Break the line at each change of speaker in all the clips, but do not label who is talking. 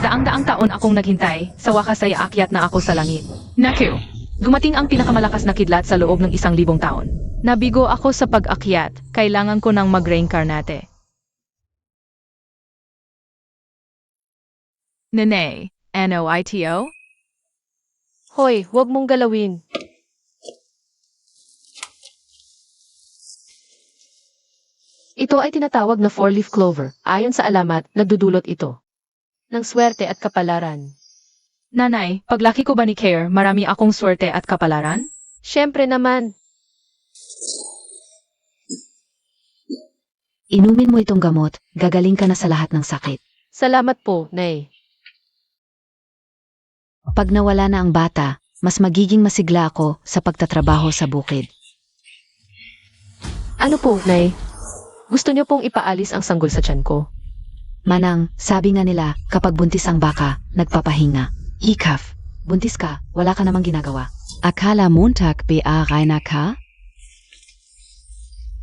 Daang-daang taon akong naghintay, sa wakas ay aakyat na ako sa langit. Naku! Dumating ang pinakamalakas na kidlat sa loob ng 1,000 taon. Nabigo ako sa pag-akyat, kailangan ko nang mag-reincarnate. Nene, NOITO?
Hoy, huwag mong galawin. Ito ay tinatawag na four-leaf clover. Ayon sa alamat, nagdudulot ito ng swerte at kapalaran.
Nanay, paglaki ko ba ni Care, marami akong swerte at kapalaran?
Siyempre naman.
Inumin mo itong gamot, gagaling ka na sa lahat ng sakit.
Salamat po, Nay.
Pag nawala na ang bata, mas magiging masigla ako sa pagtatrabaho sa bukid.
Ano po, Nay? Gusto niyo pong ipaalis ang sanggol sa tiyan ko?
Manang, sabi nga nila, kapag buntis ang baka, nagpapahinga. Ikaf, buntis ka, wala ka namang ginagawa. Akala Montag reiner ka?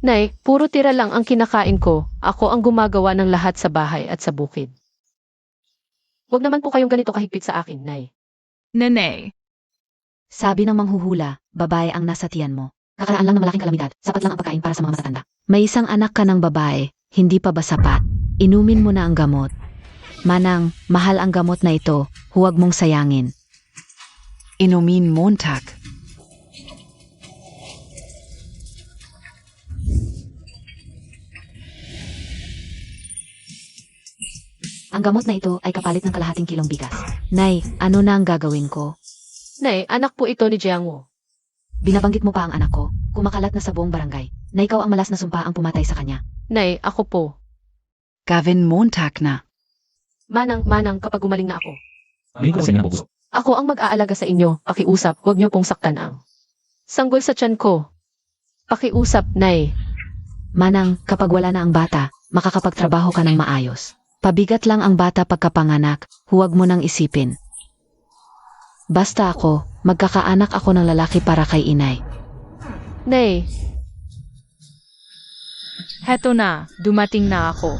Nay, puro tira lang ang kinakain ko. Ako ang gumagawa ng lahat sa bahay at sa bukid. Huwag naman po kayong ganito kahigpit sa akin, Nay.
Nene,
Sabi ng manghuhula, babae ang nasa tiyan mo. Kakaraan lang ng malaking kalamidad, sapat lang ang pagkain para sa mga matatanda. May isang anak ka ng babae, hindi pa ba sapat? Inumin mo na ang gamot. Manang, mahal ang gamot na ito, huwag mong sayangin.
Inumin Montag.
Ang gamot na ito ay kapalit ng kalahating kilong bigas. Nay, ano na ang gagawin ko?
Nay, anak po ito ni Jiangwo.
Binabanggit mo pa ang anak ko, kumakalat na sa buong barangay, na ikaw ang malas na sumpa ang pumatay sa kanya.
Nay, ako po.
Gavin Montag na.
Manang, kapag gumaling na ako.
Ano kasi nga puso?
Ako ang mag-aalaga sa inyo, pakiusap, huwag niyo pong saktan ang sanggol sa tiyan ko. Pakiusap, Nay.
Manang, kapag wala na ang bata, makakapagtrabaho ka ng maayos. Pabigat lang ang bata pagkapanganak, huwag mo nang isipin. Basta ako, magkakaanak ako ng lalaki para kay inay.
Nay,
heto na, dumating na ako.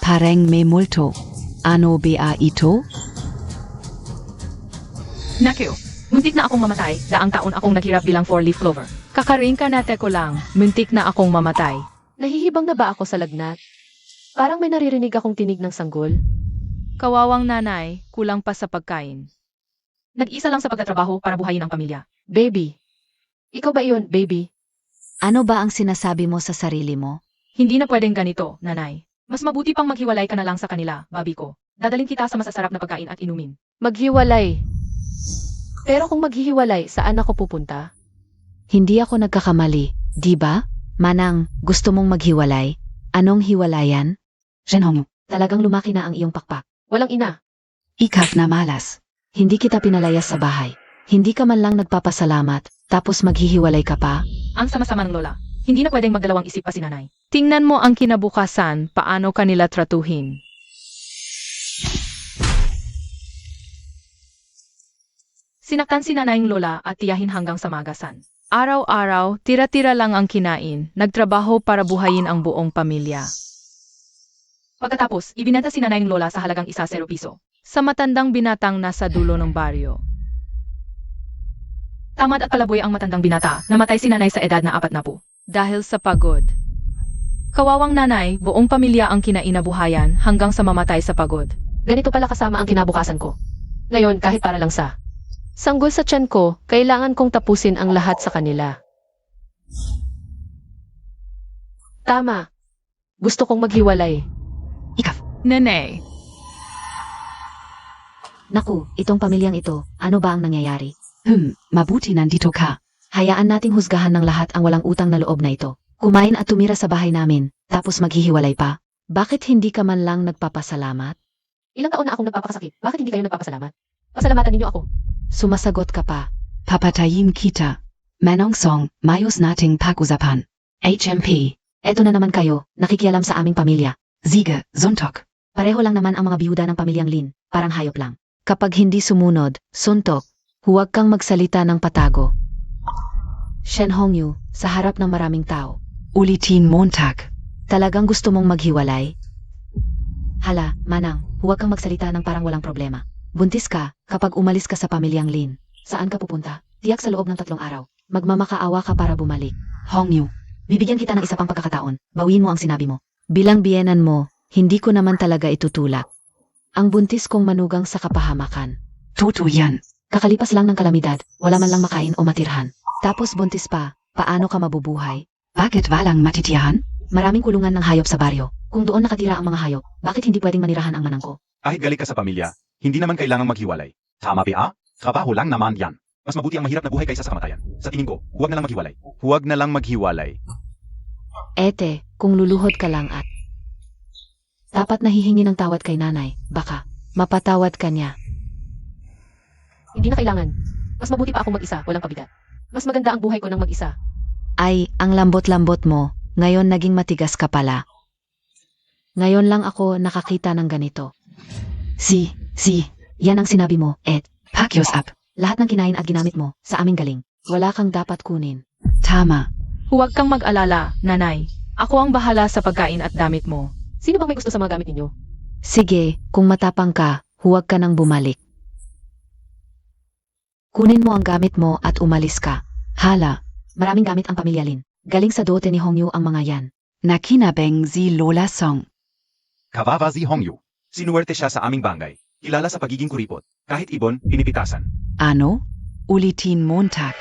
Pareng may multo. Ano ba ito?
Naku! Muntik na akong mamatay, daang taon akong naghirap bilang four-leaf clover. Kakarinkarnate ko lang, muntik na akong mamatay.
nahihibang na ba ako sa lagnat? Parang may naririnig akong tinig ng sanggol.
Kawawang nanay, kulang pa sa pagkain. Nag-isa lang sa pagtatrabaho para buhayin ang pamilya.
Baby. Ikaw ba iyon, baby?
Ano ba ang sinasabi mo sa sarili mo?
Hindi na pwedeng ganito, nanay. Mas mabuti pang maghiwalay ka na lang sa kanila, babi ko. Dadalhin kita sa masasarap na pagkain at inumin.
Maghiwalay. Pero kung maghihiwalay, saan ako pupunta?
Hindi ako nagkakamali, di ba? Manang, gusto mong maghiwalay? Anong hiwalayan?
Zhenhong.
Talagang lumaki na ang iyong pakpak.
Walang ina.
Ikaf na malas.
Hindi kita pinalayas sa bahay. Hindi ka man lang nagpapasalamat, tapos maghihiwalay ka pa?
Ang sama-sama ng lola. Hindi na pwedeng magdalawang isip pa si nanay. Tingnan mo ang kinabukasan, paano kanila tratuhin. Sinaktan si nanayong lola at tiyahin hanggang sa magasan. Araw-araw, tira-tira lang ang kinain, nagtrabaho para buhayin ang buong pamilya. Pagkatapos, ibinenta si nanayong lola sa halagang 1 piso. Sa matandang binatang nasa dulo ng baryo. Tamad at palaboy ang matandang binata, namatay si nanay sa edad na 40. Dahil sa pagod. Kawawang nanay, buong pamilya ang kinainabuhayan hanggang sa mamatay sa pagod.
Ganito pala kasama ang kinabukasan ko. Ngayon, kahit para lang sa sanggol sa tiyan ko, kailangan kong tapusin ang lahat sa kanila. Tama. Gusto kong maghiwalay.
Ikaf.
Nene,
Naku, itong pamilyang ito, ano ba ang nangyayari?
Mabuti nandito ka.
Hayaan nating husgahan ng lahat ang walang utang na loob na ito. Kumain at tumira sa bahay namin, tapos maghihiwalay pa. Bakit hindi ka man lang nagpapasalamat?
Ilang taon na akong nagpapakasakit. Bakit hindi kayo nagpapasalamat? Pasalamatan ninyo ako.
Sumasagot ka pa.
Papatayin kita. Manong Song, mayos nating pag-usapan. HMP.
Eto na naman kayo, nakikialam sa aming pamilya.
Ziga, Zontok.
Pareho lang naman ang mga biyuda ng pamilyang Lin, parang hayop lang. Kapag hindi sumunod, suntok, huwag kang magsalita ng patago. Shen Hongyu, sa harap ng maraming tao.
Ulitin Montag.
Talagang gusto mong maghiwalay? Hala, Manang, huwag kang magsalita ng parang walang problema. Buntis ka, kapag umalis ka sa pamilyang Lin. Saan ka pupunta? Tiyak sa loob ng 3 araw. Magmamakaawa ka para bumalik.
Hongyu.
Bibigyan kita ng isa pang pagkakataon. Bawiin mo ang sinabi mo. Bilang biyenan mo, hindi ko naman talaga itutulak. Ang buntis kong manugang sa kapahamakan.
Totoo yan.
Kakalipas lang ng kalamidad, wala man lang makain o matirhan. Tapos buntis pa, paano ka mabubuhay?
Bakit walang matitirahan?
Maraming kulungan ng hayop sa baryo. Kung doon nakatira ang mga hayop, bakit hindi pwedeng manirahan ang manang ko?
Kahit galing ka sa pamilya, hindi naman kailangang maghiwalay. Tama ba? Trabaho lang naman yan. Mas mabuti ang mahirap na buhay kaysa sa kamatayan. Sa tingin ko, huwag na lang maghiwalay. Huwag na lang maghiwalay.
Ete, kung luluhod ka lang at dapat nahihingi ng tawad kay nanay, baka mapatawad ka niya.
Hindi na kailangan. Mas mabuti pa akong mag-isa, walang kabigat. Mas maganda ang buhay ko ng mag-isa.
Ay, ang lambot-lambot mo, ngayon naging matigas ka pala. Ngayon lang ako nakakita ng ganito.
Si,
Yan ang sinabi mo, Ed.
pakyos up.
Lahat ng kinain at ginamit mo, sa aming galing. Wala kang dapat kunin.
Tama.
Huwag kang mag-alala, nanay. Ako ang bahala sa pagkain at damit mo.
Sino bang may gusto sa mga gamit ninyo?
Sige, kung matapang ka, huwag ka nang bumalik. Kunin mo ang gamit mo at umalis ka.
Hala.
Maraming gamit ang pamilya Lin. Galing sa dote ni Hongyu ang mga yan.
Nakinabeng si Lola Song.
Kawawa si Hongyu. Sinuwerte siya sa aming bangay. Kilala sa pagiging kuripot. Kahit ibon, pinipitasan.
Ano? Ulitin Montag.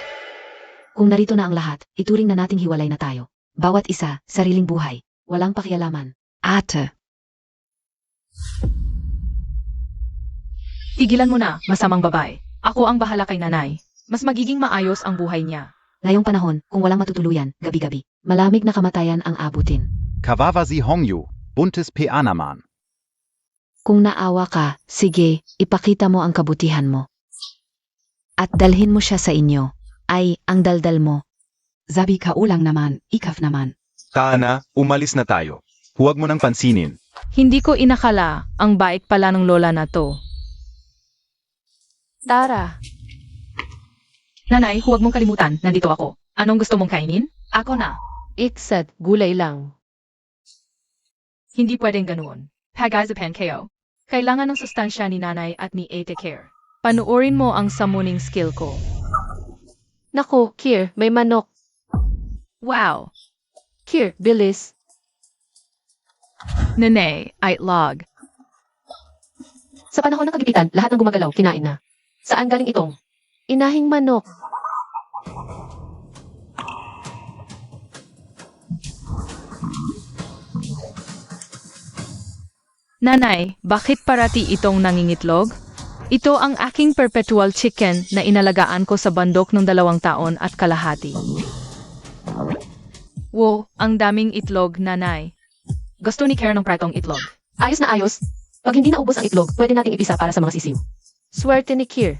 Kung narito na ang lahat, ituring na nating hiwalay na tayo. Bawat isa, sariling buhay. Walang pakialaman.
Ate.
Tigilan mo na, masamang babae. Ako ang bahala kay nanay. Mas magiging maayos ang buhay niya.
Ngayong panahon, kung walang matutuluyan, gabi-gabi, malamig na kamatayan ang abutin.
Kawawa si Hongyu. Buntes PA naman.
Kung naawa ka, sige, ipakita mo ang kabutihan mo. At dalhin mo siya sa inyo. Ay, ang daldal mo.
Sabi ka ulang naman, ikaf naman.
Taana, umalis na tayo. Huwag mo nang pansinin.
Hindi ko inakala ang baik pala ng lola na to.
Tara.
Nanay, huwag mong kalimutan, nandito ako. Anong gusto mong kainin? Ako na.
Iksad, gulay lang.
Hindi pwedeng ganoon. Pag-azapan kayo. Kailangan ng sustansya ni nanay at ni Ate Care. Panuorin mo ang summoning skill ko.
Naku, Kier, may manok.
Wow!
Kier, bilis.
Nanay, itlog.
Sa panahon ng kagipitan, lahat ng gumagalaw, kinain na. Saan galing itong? Inahing manok.
Nanay, bakit parati itong nangingitlog? Ito ang aking perpetual chicken na inalagaan ko sa bandok ng 2 taon at kalahati. Wow, ang daming itlog, nanay. Gusto ni Care ng pratong itlog.
Ayos na ayos. Pag hindi naubos ang itlog, pwede nating ipisa para sa mga sisiw. Swerte ni Kier.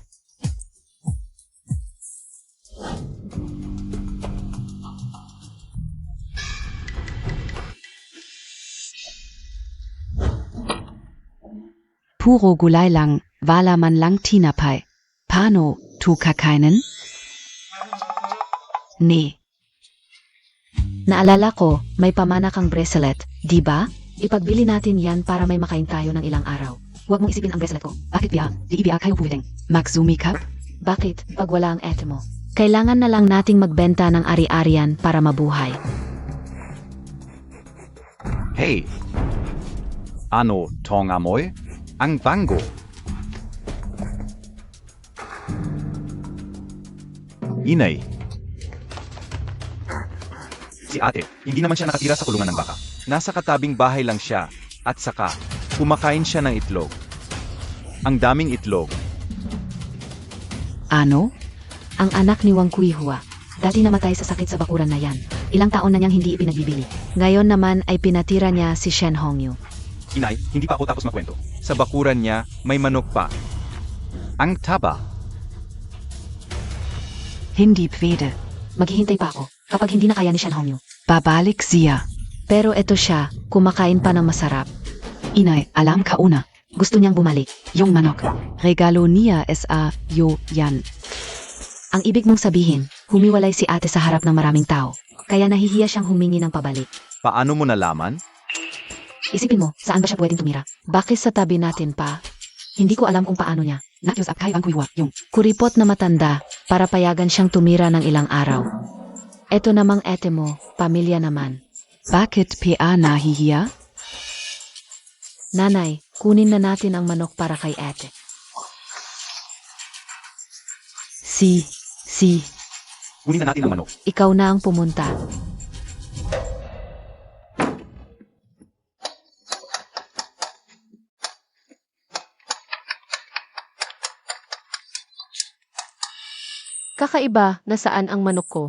Puro gulay lang, wala man lang tinapay. Paano, tu kakainin? Nee.
Naalala ko, may pamana kang bracelet, di ba? Ipagbili natin yan para may makain tayo ng ilang araw. Huwag mong isipin ang bracelet ko.
Bakit biya? Di ibiya kayo pwedeng. Magsumikap?
Bakit, pag wala ang ete mo? Kailangan na lang nating magbenta ng ari-arian para mabuhay.
Hey! Ano tong amoy? Ang bango. Inay. Si ate, hindi naman siya nakatira sa kulungan ng baka. Nasa katabing bahay lang siya. At saka, kumakain siya ng itlog. Ang daming itlog.
Ano?
Ang anak ni Wang Kuihua. Dati namatay sa sakit sa bakuran na yan. Ilang taon na niyang hindi ipinagbibili. Ngayon naman ay pinatira niya si Shen Hongyu.
Inay, hindi pa ako tapos magkwento. Sa bakuran niya, may manok pa. Ang taba.
Hindi pwede.
Maghihintay pa ako kapag hindi na kaya ni Shen Hongyu.
Babalik siya.
Pero eto siya, kumakain pa ng masarap.
Inay, alam ka una.
Gusto niyang bumalik.
Yung manok. Regalo niya sa yo yan.
Ang ibig mong sabihin, humiwalay si ate sa harap ng maraming tao. kaya nahihiya siyang humingi ng pabalik.
Paano mo nalaman?
Isipin mo, saan ba siya pwedeng tumira? Bakit sa tabi natin pa? Hindi ko alam kung paano niya.
Nakyos at kay ang kuiwa, yung.
Kuripot na matanda para payagan siyang tumira ng ilang araw. Eto namang ete mo, pamilya naman.
Bakit PA nahihiya?
Nanay, kunin na natin ang manok para kay ete. Si,
Kunin na natin ang manok.
ikaw na ang pumunta.
Kakaiba na saan ang manok ko.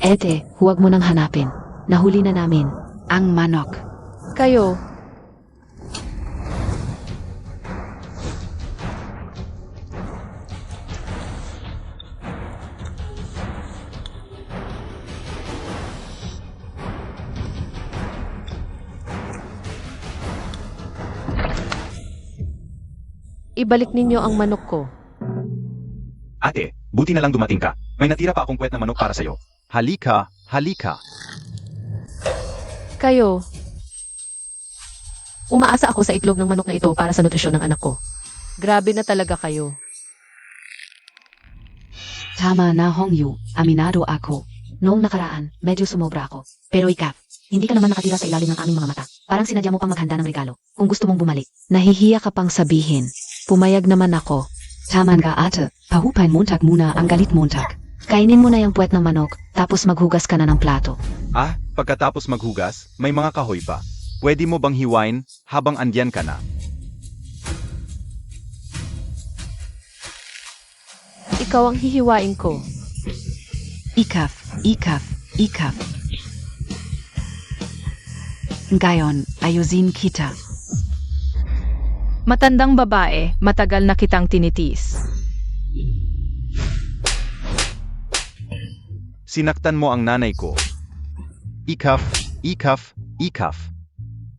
Ete, huwag mo nang hanapin. Nahuli na namin.
Ang manok.
Kayo, ibalik ninyo ang manok ko.
Ate, buti na lang dumating ka. May natira pa akong puwet ng manok para sa'yo. Halika, halika.
Kayo, umaasa ako sa itlog ng manok na ito para sa nutrisyon ng anak ko. Grabe na talaga kayo.
Tama na Hongyu, aminado ako.
Noong nakaraan, medyo sumobra ako. Pero ikaw, hindi ka naman nakatira sa ilalim ng aming mga mata. Parang sinadya mo pang maghanda ng regalo. Kung gusto mong bumalik. Nahihiya ka pang sabihin. Pumayag naman ako.
Taman ka ate, pahupay Montag muna ang galit Montag.
Kainin mo na yung puwet ng manok, tapos maghugas ka na ng plato.
Ah, pagkatapos maghugas, may mga kahoy pa. Pwede mo bang hiwain habang andyan ka na?
Ikaw ang hihiwain ko.
Ikaf, ikaf, ikaf. Ngayon, ayusin kita.
Matandang babae, matagal na kitang tinitis.
Sinaktan mo ang nanay ko. Ikaf, ikaf, ikaf.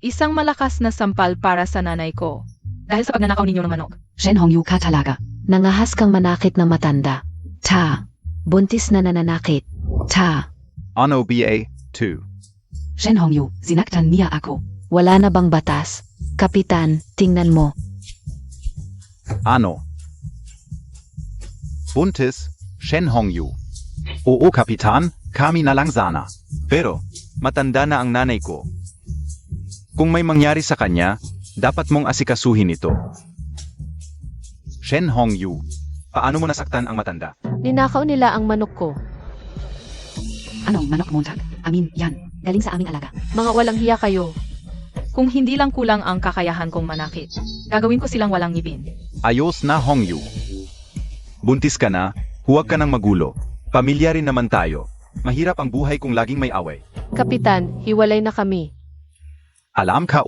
Isang malakas na sampal para sa nanay ko. Dahil sa pagnanakaw ninyo ng manok.
Shen Hongyu ka talaga.
Nangahas kang manakit ng matanda.
Ta,
Buntis na nananakit.
ta.
Ano BA 2.
Shen Hongyu, sinaktan niya ako.
Wala na bang batas? Kapitan, tingnan mo.
Ano? Buntis, Shen Hongyu. Oo kapitan, kami na lang sana. Pero, matanda na ang nanay ko. Kung may mangyari sa kanya, dapat mong asikasuhin ito. Shen Hongyu, paano mo nasaktan ang matanda?
Ninakaw nila ang manok ko.
Anong manok Montag? Amin, yan.
Galing sa aming alaga.
Mga walang hiya kayo.
Kung hindi lang kulang ang kakayahan kong manakit, gagawin ko silang walang ngipin.
Ayos na Hongyu. Buntis ka na, huwag ka nang magulo. Pamilya rin naman tayo. Mahirap ang buhay kung laging may away.
Kapitan, hiwalay na kami.
Alam ka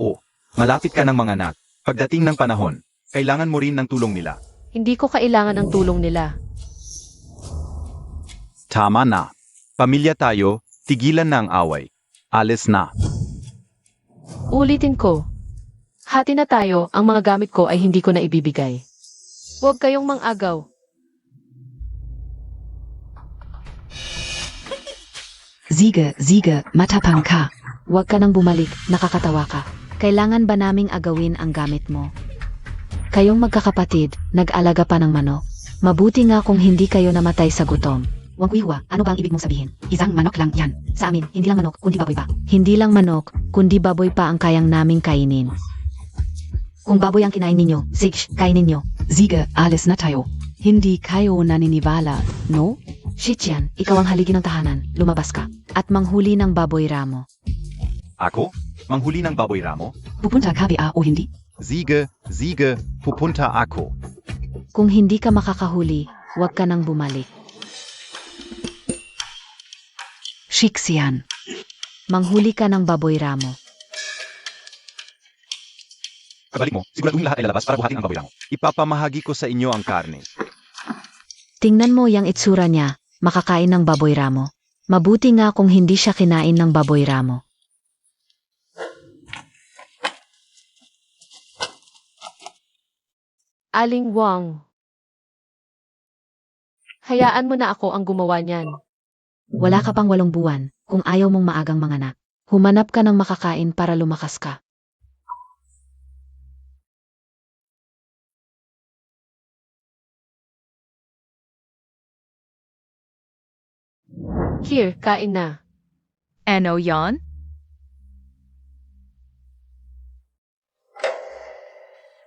malapit ka ng mga anak. Pagdating ng panahon, kailangan mo rin ng tulong nila.
Hindi ko kailangan ang tulong nila.
Tama na. Pamilya tayo, tigilan na ang away. Alis na.
Ulitin ko. Hati na tayo, ang mga gamit ko ay hindi ko na ibibigay. Huwag kayong mang-agaw.
Sige, matapang ka.
Huwag ka nang bumalik, nakakatawa ka. Kailangan ba naming agawin ang gamit mo? Kayong magkakapatid, nag-alaga pa ng manok. Mabuti nga kung hindi kayo namatay sa gutom.
Wang kuiwa, ano ba ang ibig mong sabihin? Isang manok lang yan.
Sa amin, hindi lang manok, kundi baboy pa.
Hindi lang manok, kundi baboy pa ang kayang naming kainin.
Kung baboy ang kinain ninyo, sige, kainin nyo.
Sige, alis na tayo. Hindi kayo naniniwala, no?
Shichian, ikaw ang haligi ng tahanan, lumabas ka. At manghuli ng baboy ramo.
Ako? Manghuli ng baboy ramo?
Pupunta ka ba o hindi?
Sige, pupunta ako.
Kung hindi ka makakahuli, huwag ka nang bumalik.
Shixian.
Manghuli ka ng baboy ramo.
Kabalik mo, siguraduhin lahat ay lalabas para buhatin ang baboy ramo. Ipapamahagi ko sa inyo ang karne.
Tingnan mo yang itsura niya, makakain ng baboy ramo. Mabuti nga kung hindi siya kinain ng baboy ramo.
Aling Wang. Hayaan mo na ako ang gumawa niyan.
Wala ka pang 8 buwan kung ayaw mong maagang manganak. Humanap ka ng makakain para lumakas ka.
Here, kain na.
Ano yon?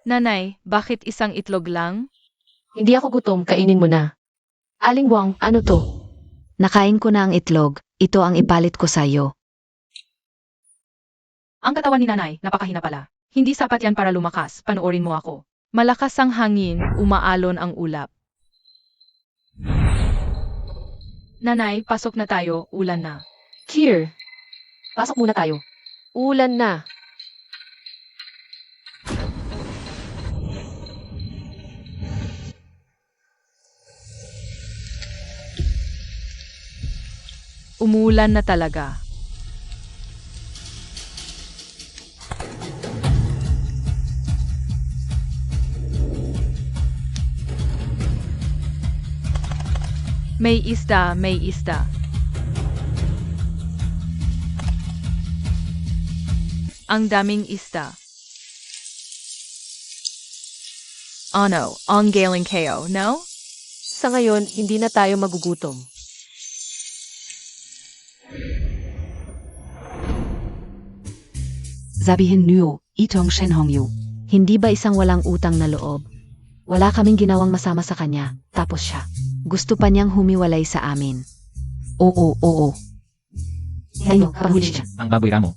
Nanay, bakit isang itlog lang?
Hindi ako gutom, kainin mo na. Aling Wang, ano to?
Nakain ko na ang itlog, ito ang ipalit ko sa'yo.
Ang katawan ni nanay, napakahina pala. Hindi sapat yan para lumakas, panoorin mo ako. Malakas ang hangin, umaalon ang ulap. Nanay, pasok na tayo, ulan na.
Here. Pasok muna tayo. Ulan na.
Umulan na talaga. May isda, may isda. Ang daming isda. Ano, ang galing kayo, no?
Sa ngayon, hindi na tayo magugutom.
Sabihin niyo, itong Shen Hongyu.
Hindi ba isang walang utang na loob? Wala kaming ginawang masama sa kanya, tapos siya. Gusto pa niyang humiwalay sa amin.
Oo.
Tayo, kapahuli siya.
Ang baboy ramo.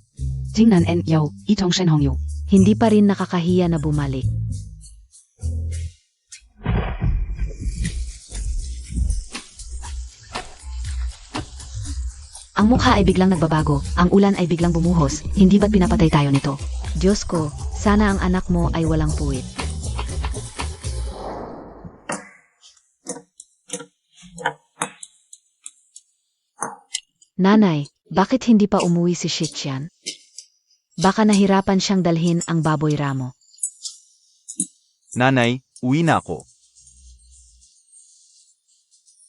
Tingnan en yo, itong Shen Hongyu.
Hindi pa rin nakakahiya na bumalik. Ang mukha ay biglang nagbabago, ang ulan ay biglang bumuhos, hindi ba't pinapatay tayo nito? Diyos ko, sana ang anak mo ay walang puwit. Nanay, bakit hindi pa umuwi si Shichian? Baka nahirapan siyang dalhin ang baboy ramo.
Nanay, uwi na ako.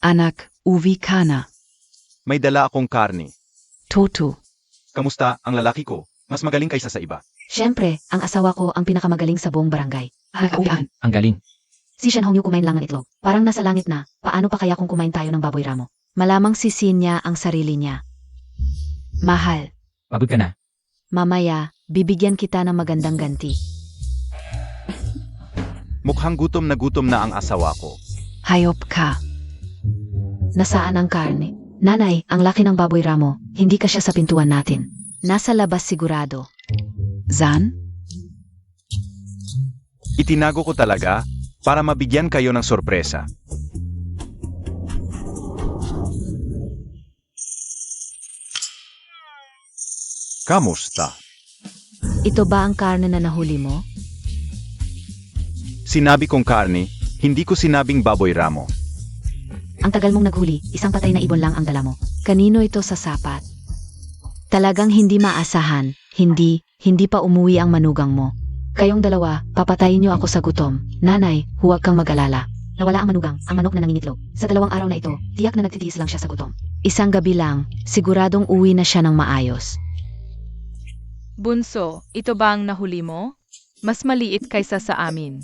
Anak, uwi ka na.
May dala akong karne.
Toto.
Kamusta ang lalaki ko? Mas magaling kaysa sa iba.
Siyempre, ang asawa ko ang pinakamagaling sa buong barangay.
Kapitan.
Ang galing.
Si Shen Hongyu kumain lang ng itlog. Parang nasa langit na, paano pa kaya kung kumain tayo ng baboy ramo? Malamang sisihin niya ang sarili niya. Mahal,
Pagod ka na.
mamaya, bibigyan kita ng magandang ganti.
Mukhang gutom na ang asawa ko.
Hayop ka.
Nasaan ang karne? Nanay, ang laki ng baboy ramo, hindi ka siya sa pintuan natin. Nasa labas sigurado.
Zan?
Itinago ko talaga para mabigyan kayo ng sorpresa. Kamusta?
Ito ba ang karne na nahuli mo?
Sinabi kong karne, hindi ko sinabing baboy ramo.
Ang tagal mong naghuli, isang patay na ibon lang ang dala mo. Kanino ito sa sapat? Talagang hindi maasahan, hindi pa umuwi ang manugang mo. Kayong dalawa, papatayin niyo ako sa gutom. Nanay, huwag kang mag-alala. Nawala ang manugang, ang manok na nangingitlog. Sa 2 araw na ito, tiyak na nagtitiis lang siya sa gutom. Isang gabi lang, siguradong uwi na siya ng maayos.
Bunso, ito ba ang nahuli mo? Mas maliit kaysa sa amin.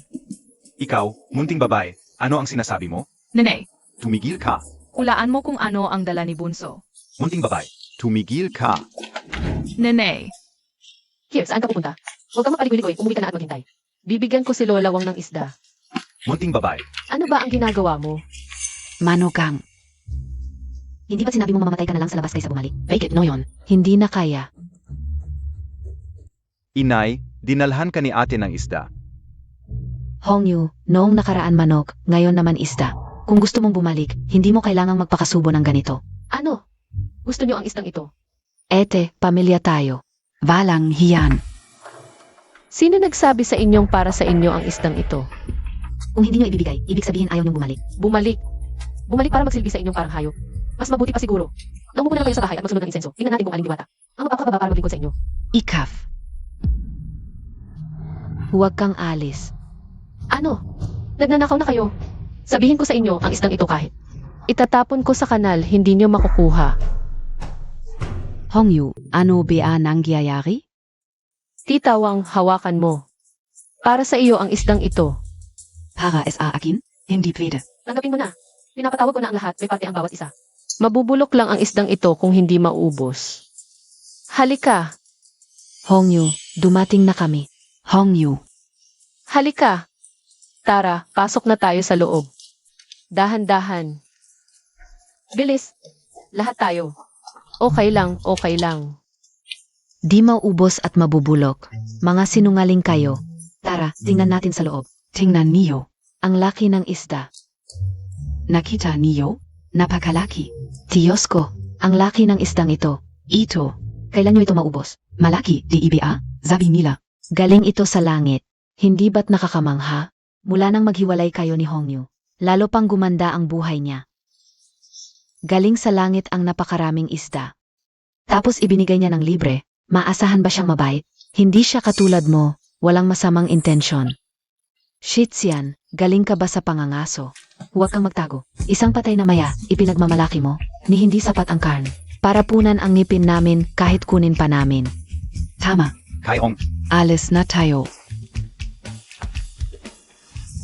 Ikaw, munting babae, ano ang sinasabi mo?
Nanay,
Tumigil ka.
hulaan mo kung ano ang dala ni Bunso.
Munting babae, tumigil ka.
Nanay,
Here, saan ka pupunta? Huwag kang mapaligoy-ligoy, umuwi ka na at maghintay. Bibigyan ko si Lola Wang ng isda.
Munting babae,
Ano ba ang ginagawa mo?
Manugang.
Hindi ba't sinabi mo mamamatay ka na lang sa labas kaysa bumalik?
Bakit no yon?
Hindi na kaya.
inay, dinalhan ka ni ate ng isda.
Hongyu, noong nakaraan manok, ngayon naman isda. Kung gusto mong bumalik, hindi mo kailangang magpakasubo ng ganito.
Ano? Gusto niyo ang istang ito?
Ete, pamilya tayo.
Walang hiyan.
Sino nagsabi sa inyong para sa inyo ang istang ito?
Kung hindi nyo ibibigay, ibig sabihin ayaw niyong bumalik.
Bumalik. Bumalik para magsilbi sa inyong parang hayop. Mas mabuti pa siguro. Nang muna na kayo sa bahay at magsunod ng insenso. Tingnan natin kung aling diwata. Ang mapapakababa para maglingkod sa inyo.
Ikaf.
Huwag kang alis.
Ano? Nagnanakaw na kayo. Sabihin ko sa inyo ang istang ito kahit. Itatapon ko sa kanal, hindi nyo makukuha.
Hongyu, ano ba nangyayari?
Titawang, hawakan mo. Para sa iyo ang isdang ito.
Para sa akin, hindi pwede.
Tanggapin mo na. Pinapatawag ko na ang lahat, may parte ang bawat isa. Mabubulok lang ang isdang ito kung hindi maubos. Halika,
Hongyu, dumating na kami.
Hongyu,
halika. Tara, pasok na tayo sa loob. Dahan-dahan. Bilis. Lahat tayo. Okay lang, okay lang.
Di maubos at mabubulok. Mga sinungaling kayo. Tara, tingnan natin sa loob.
tingnan niyo.
Ang laki ng isda.
Nakita niyo? Napakalaki.
Diyos ko, ang laki ng isdang ito.
Ito,
Kailan nyo ito maubos?
malaki di iba, sabi nila.
Galing ito sa langit. Hindi ba't nakakamangha? Mula nang maghiwalay kayo ni Hongyu, lalo pang gumanda ang buhay niya. Galing sa langit ang napakaraming isda. Tapos ibinigay niya ng libre. Maasahan ba siyang mabait? Hindi siya katulad mo, walang masamang intensyon. Shitsian, galing ka ba sa pangangaso? Huwag kang magtago. Isang patay na maya, ipinagmamalaki mo, ni hindi sapat ang karne. Para punan ang ngipin namin kahit kunin pa namin.
Tama,
Kai Hong,
alis na tayo.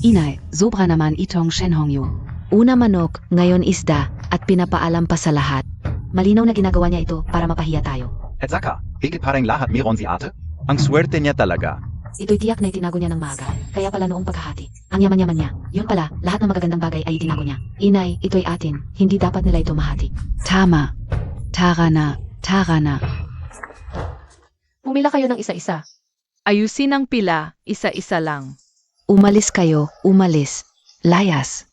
Inay, sobra naman itong Shen Hongyu.
Una manok, ngayon isda, at pinapaalam pa sa lahat. Malinaw na ginagawa niya ito para mapahiya tayo.
at saka, higit parang lahat meron si ate? Ang swerte niya talaga.
Ito'y tiyak na itinago niya ng maaga. Kaya pala noong paghahati, ang yaman-yaman niya. Yun pala, lahat ng magagandang bagay ay itinago niya. Inay, ito'y atin. Hindi dapat nila ito mahati.
Tama, tara na, tara na.
Pumila kayo ng isa-isa.
Ayusin ang pila, isa-isa lang.
Umalis kayo, umalis.
Layas,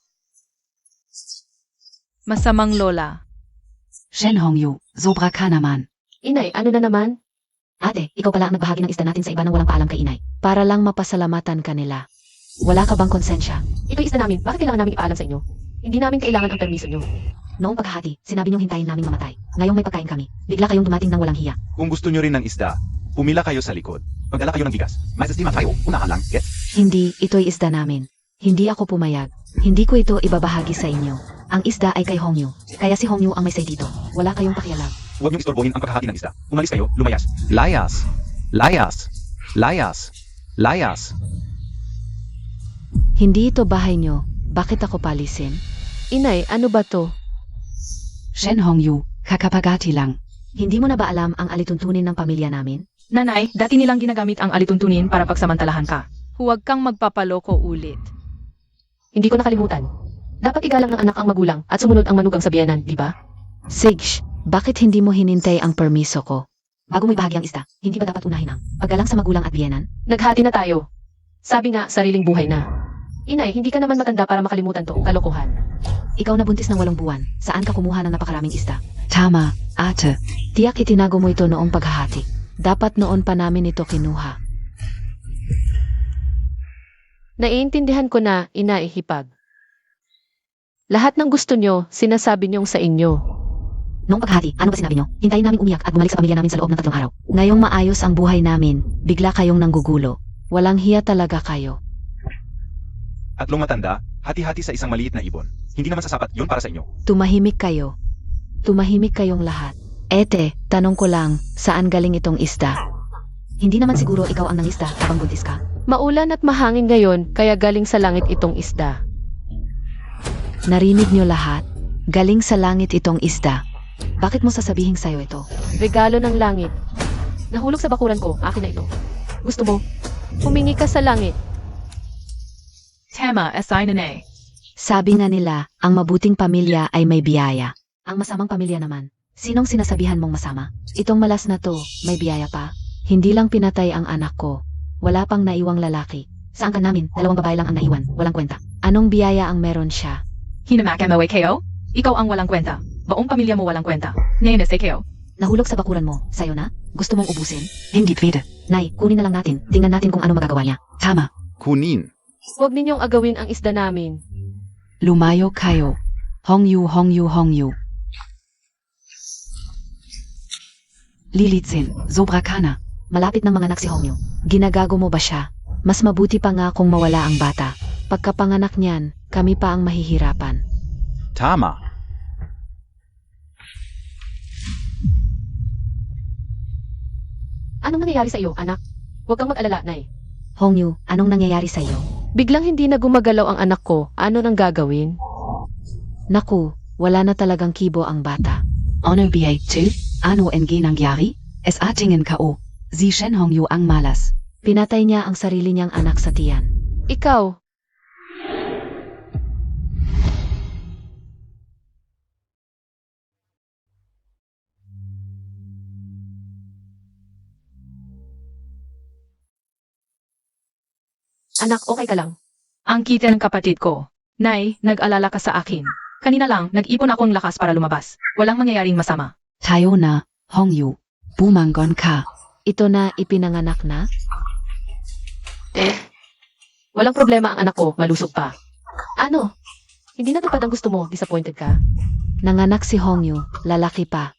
Masamang lola.
Shen Hongyu, sobra ka naman.
Inay, ano na naman?
Ate, ikaw pala ang nagbahagi ng isda natin sa iba nang walang paalam kay inay. Para lang mapasalamatan ka nila. Wala ka bang konsensya?
Ito'y isda namin. Bakit kailangan namin ipaalam sa inyo? Hindi namin kailangan ang permiso nyo.
Noong paghahati, sinabi niyong hintayin naming mamatay. Ngayong may pagkain kami. Bigla kayong dumating ng walang hiya.
Kung gusto nyo rin ng isda, pumila kayo sa likod. Magdala kayo ng bigas. May sistema tayo, unahan lang, gets?
Hindi, ito'y isda namin. Hindi ako pumayag. Hindi ko ito ibabahagi sa inyo. Ang isda ay kay Hongyu. Kaya si Hongyu ang may say dito. Wala kayong pakialam.
Huwag niyong istorbohin ang paghahati ng isda. Umalis kayo, lumayas. Layas! Layas! Layas! Layas!
Hindi ito bahay niyo. Bakit ako palisin?
Inay, ano ba to?
Shen Hongyu, kakapagati lang.
Hindi mo na ba alam ang alituntunin ng pamilya namin?
Nanay, dati nilang ginagamit ang alituntunin para pagsamantalahan ka. Huwag kang magpapaloko ulit.
Hindi ko nakalimutan. Dapat igalang ng anak ang magulang at sumunod ang manugang sa biyenan, di ba?
Sigs, bakit hindi mo hinintay ang permiso ko? Bago mo ibahagi ang isda, hindi ba dapat unahin ang paggalang sa magulang at biyenan?
Naghati na tayo. Sabi nga, sariling buhay na. Inay, hindi ka naman matanda para makalimutan to, kalokohan.
Ikaw na buntis ng 8 buwan. Saan ka kumuha ng napakaraming isda?
Tama, ate.
Tiyak itinago mo ito noong paghahati. Dapat noon pa namin ito kinuha.
Naiintindihan ko na, inay, hipag. Lahat ng gusto nyo, sinasabi nyong sa inyo.
Noong paghahati, ano ba sinabi niyo? Hintayin namin umiyak at bumalik sa pamilya namin sa loob ng 3 araw. Ngayong maayos ang buhay namin, bigla kayong nanggugulo. Walang hiya talaga kayo.
Tatlong matanda, hati-hati sa isang maliit na ibon. Hindi naman sasapat yun para sa inyo.
Tumahimik kayo. Tumahimik kayong lahat. Ete, tanong ko lang, saan galing itong isda? Hindi naman siguro ikaw ang nangisda habang buntis ka.
Maulan at mahangin ngayon, kaya galing sa langit itong isda.
Narinig niyo lahat? Galing sa langit itong isda. Bakit mo sasabihin sa'yo ito?
Regalo ng langit. Nahulog sa bakuran ko, akin na ito. Gusto mo? Humingi ka sa langit.
Tema, SI.
Sabi nga nila, ang mabuting pamilya ay may biyaya. Ang masamang pamilya naman. Sinong sinasabihan mong masama? Itong malas na to, may biyaya pa. Hindi lang pinatay ang anak ko. Wala pang naiwang lalaki. Saan ka namin? 2 babae lang ang naiwan. Walang kwenta. Anong biyaya ang meron siya?
Hinamaka mo KO? Ikaw ang walang kwenta. Buong pamilya mo walang kwenta. Ngayon na KO.
Nahulog sa bakuran mo. Sa'yo na? Gusto mong ubusin?
Hindi pwede.
Nay, kunin na lang natin. Tingnan natin kung ano magagawa niya.
Tama,
Kunin.
Huwag ninyong agawin ang isda namin.
lumayo kayo. Hongyu, Hongyu, Hongyu. Lilitzin, sobra ka na.
Malapit ng mga anak si Hongyu. Ginagago mo ba siya? Mas mabuti pa nga kung mawala ang bata. Pagkapanganak niyan, kami pa ang mahihirapan.
Tama.
Anong nangyayari sa iyo, anak? Huwag kang mag-alala, Nay.
Hongyu, anong nangyayari sa iyo?
Biglang hindi na gumagalaw ang anak ko. Ano nang gagawin?
Naku, wala na talagang kibo ang bata.
Ono BA2, ano ang ginangyari? Es atingin ko. Si Shen Hongyu ang malas.
Pinatay niya ang sarili niyang anak sa tiyan.
Ikaw, anak, okay ka lang?
Ang kita ng kapatid ko. Nay, nag-alala ka sa akin. Kanina lang, nag-ipon akong lakas para lumabas. Walang mangyayaring masama.
Tayo na, Hongyu. Bumangon ka.
Ito na ipinanganak na?
Walang problema ang anak ko, malusog pa. Ano? Hindi natupad ang gusto mo, disappointed ka?
Nanganak si Hongyu, lalaki pa.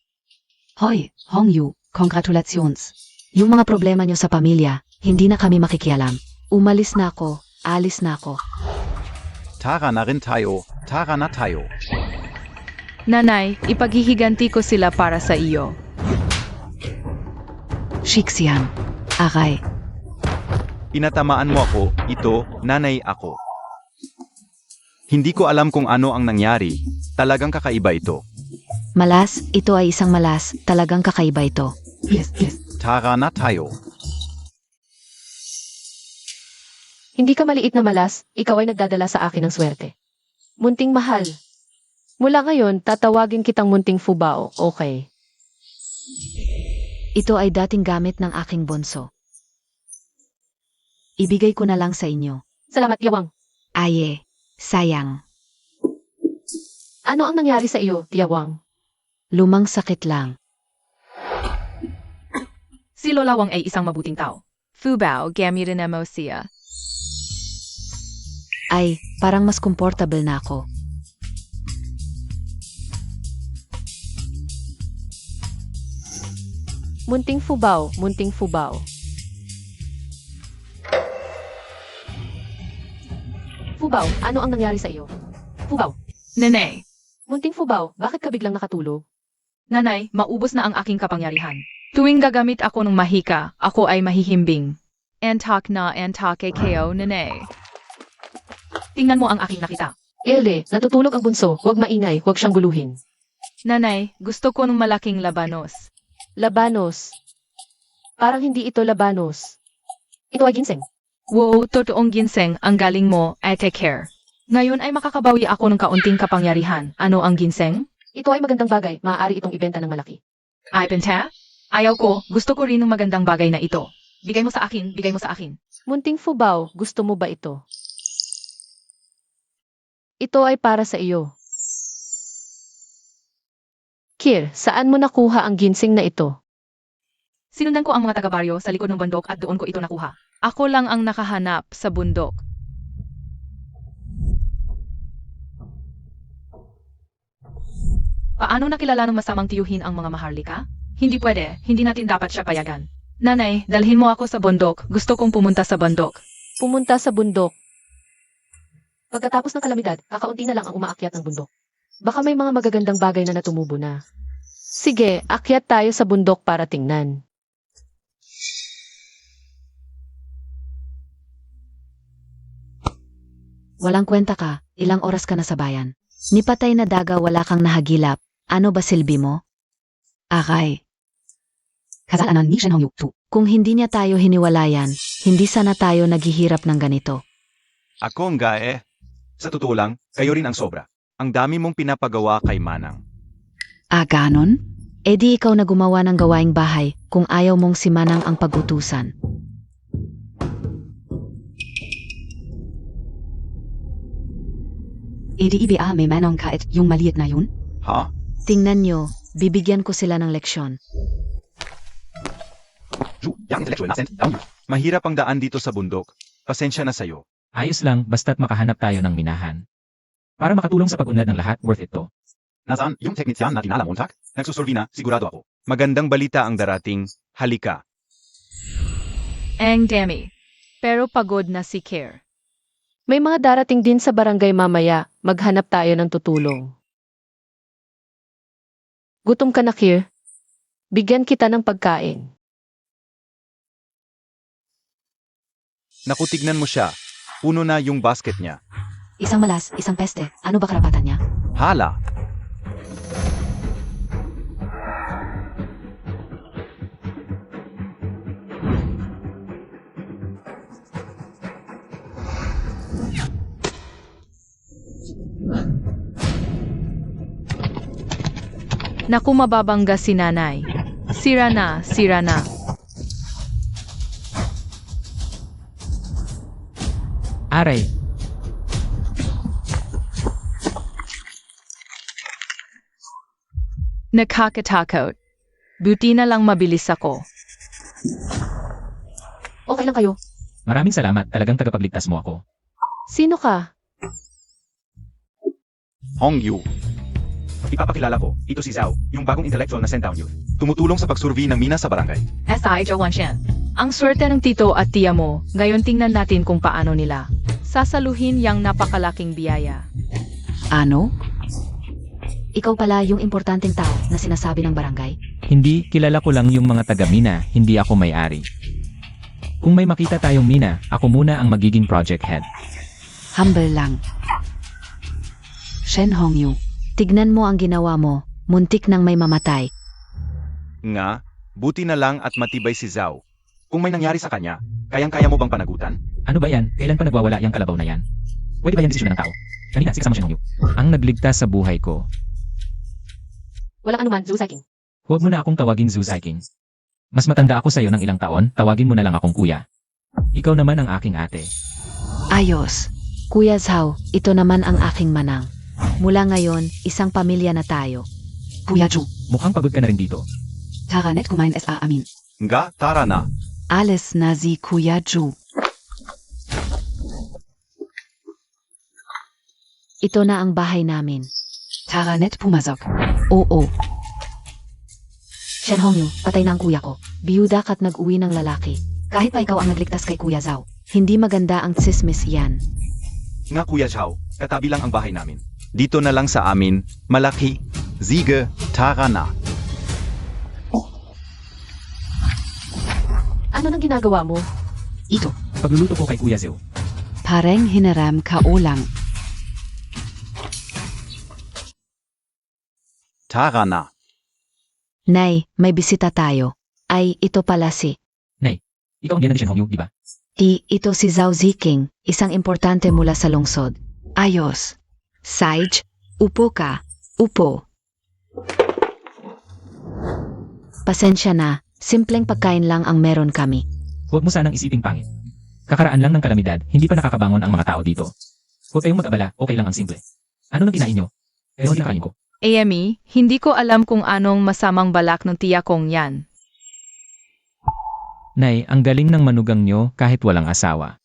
Hoy, Hongyu, congratulations.
Yung mga problema niyo sa pamilya, hindi na kami makikialam. Umalis na ako, alis na ako.
Tara na rin tayo, tara na tayo.
Nanay, ipaghihiganti ko sila para sa iyo.
Shixian. Aray.
Inatamaan mo ako, ito, nanay ako. Hindi ko alam kung ano ang nangyari. Talagang kakaiba ito.
Malas, ito ay isang malas, talagang kakaiba ito.
Yes.
Tara na tayo.
Hindi ka maliit na malas, ikaw ay nagdadala sa akin ng swerte. Munting mahal. Mula ngayon, tatawagin kitang munting fubao, okay?
Ito ay dating gamit ng aking bunso. Ibigay ko na lang sa inyo.
Salamat, Yawang.
Aye, sayang.
Ano ang nangyari sa iyo, Yawang?
Lumang sakit lang.
Si Lola Wang ay isang mabuting tao. Fubao, gamitin mo siya.
Ay, parang mas comfortable na ako.
Munting fubao, munting fubao. Fubao, ano ang nangyari sa iyo? Fubao,
Nanay,
munting fubao, bakit ka biglang nakatulog?
nanay, maubos na ang aking kapangyarihan. Tuwing gagamit ako ng mahika, ako ay mahihimbing. Antak na antak ko, nanay. Tingnan mo ang aking nakita.
Ele, natutulog ang bunso, huwag maingay, huwag siyang guluhin.
Nanay, gusto ko ng malaking labanos.
Labanos. Parang hindi ito labanos. Ito ay ginseng.
Wow, totoong ginseng, ang galing mo, ate care. Ngayon ay makakabawi ako ng kaunting kapangyarihan. Ano ang ginseng?
Ito ay magandang bagay, maaari itong ibenta ng malaki.
Ay, penta? Ayaw ko, gusto ko rin ng magandang bagay na ito. Bigay mo sa akin, bigay mo sa akin.
Munting fubao, gusto mo ba ito? Ito ay para sa iyo. Kir, saan mo nakuha ang ginseng na ito?
Sinundan ko ang mga taga-baryo sa likod ng bundok at doon ko ito nakuha. Ako lang ang nakahanap sa bundok. Paano nakilala ng masamang tiyuhin ang mga maharlika? Hindi pwede, hindi natin dapat siya payagan. Nanay, dalhin mo ako sa bundok. Gusto kong pumunta sa bundok.
Pumunta sa bundok. Pagkatapos ng kalamidad, kakaunti na lang ang umaakyat ng bundok. Baka may mga magagandang bagay na natumubo na. Sige, akyat tayo sa bundok para tingnan.
Walang kwenta ka, ilang oras ka na sa bayan. Nipatay na daga wala kang nahagilap. Ano ba silbi mo?
Aray. Kasalanan ni Shen Hongyu.
Kung hindi niya tayo hiniwalayan, hindi sana tayo naghihirap ng ganito.
Ako ang gae. Sa totoo lang, kayo rin ang sobra. Ang dami mong pinapagawa kay Manang.
Ganon?
E di ikaw na gumawa ng gawaing bahay kung ayaw mong si Manang ang pagutusan.
Edi iba may manong kait yung maliit na yun?
Ha?
Tingnan nyo, bibigyan ko sila ng leksyon.
Mahirap ang daan dito sa bundok. Pasensya na sayo.
Ayos lang, basta't makahanap tayo ng minahan. Para makatulong sa pag-unlad ng lahat, worth it to.
Nasaan yung teknisyan na tinalamontak? Nagsusurvi na, sigurado ako. Magandang balita ang darating. Halika.
Ang dami. Pero pagod na si Care.
May mga darating din sa barangay mamaya, maghanap tayo ng tutulong. Gutom ka na, Kir? Bigyan kita ng pagkain.
Naku, tignan mo siya. Puno na yung basket niya.
Isang malas, isang peste. Ano ba karapatan niya?
Hala!
Naku, mababangga si nanay. Sira na, sira na.
Aray,
Nakakatakot. Buti na lang mabilis ako.
Okay lang kayo.
maraming salamat. Talagang tagapagligtas mo ako.
Sino ka?
Hongyu.
Ipapakilala ko, ito si Zhao, yung bagong intellectual na Sentown Youth.
Tumutulong sa pagsurvey ng mina sa barangay.
S.I. Jowanshan. Ang swerte ng tito at tiya mo. Ngayon tingnan natin kung paano nila sasaluhin yang napakalaking biyaya.
Ano? Ikaw pala yung importanteng tao na sinasabi ng barangay?
Hindi, kilala ko lang yung mga taga-mina, hindi ako may-ari. Kung may makita tayong mina, ako muna ang magiging project head.
Humble lang. Shen Hongyu, tignan mo ang ginawa mo. Muntik nang may mamatay.
Nga, buti na lang at matibay si Zhao. Kung may nangyari sa kanya, kayang-kaya mo bang panagutan?
Ano ba yan? Kailan pa nagwawala yung kalabaw na yan? Pwede ba yan desisyon ng tao? Kanina, si kasama siya nung ang nagligtas sa buhay ko.
Walang anuman, Zhu Saiking.
Huwag mo na akong tawagin Zhu Saiking. Mas matanda ako sa'yo ng ilang taon, tawagin mo na lang akong kuya. Ikaw naman ang aking ate.
Ayos. Kuya Zhao, ito naman ang aking manang. Mula ngayon, isang pamilya na tayo.
Kuya Ju.
Mukhang pagod ka na rin dito.
Tara net kumain sa amin.
Nga, tara na.
Alis na si Kuya Ju. Ito na ang bahay namin.
Tara net pumasok.
Oo. Shen Hongyu, patay na ang kuya ko. Biyuda ka't nag-uwi ng lalaki. Kahit pa ikaw ang nagligtas kay Kuya Zhao, hindi maganda ang tsismis yan.
Nga, Kuya Zhao, katabi lang ang bahay namin. Dito na lang sa amin, malaki. Sige, tara na.
Ano nang ginagawa mo?
Ito.
Pagluluto ko kay Kuya Zhao.
Pareng hinaram ka ulang.
Tara na.
Nay, may bisita tayo. Ay, ito pala si.
Ikaw ang biyanan ni Shen Hongyu, di ba?
Ito si Zhao Ziking, isang importante mula sa lungsod. Ayos. Sage, upo ka. Upo. Pasensya na, simpleng pagkain lang ang meron kami.
Huwag mo sanang isiping pangit. Kakaraan lang ng kalamidad, hindi pa nakakabangon ang mga tao dito. Huwag kayong mag-abala, okay lang ang simple. Ano nang kinain nyo? Pero hindi kain ko.
Amy, hindi ko alam kung anong masamang balak ng tiya kong yan.
Nay, ang galing ng manugang nyo kahit walang asawa.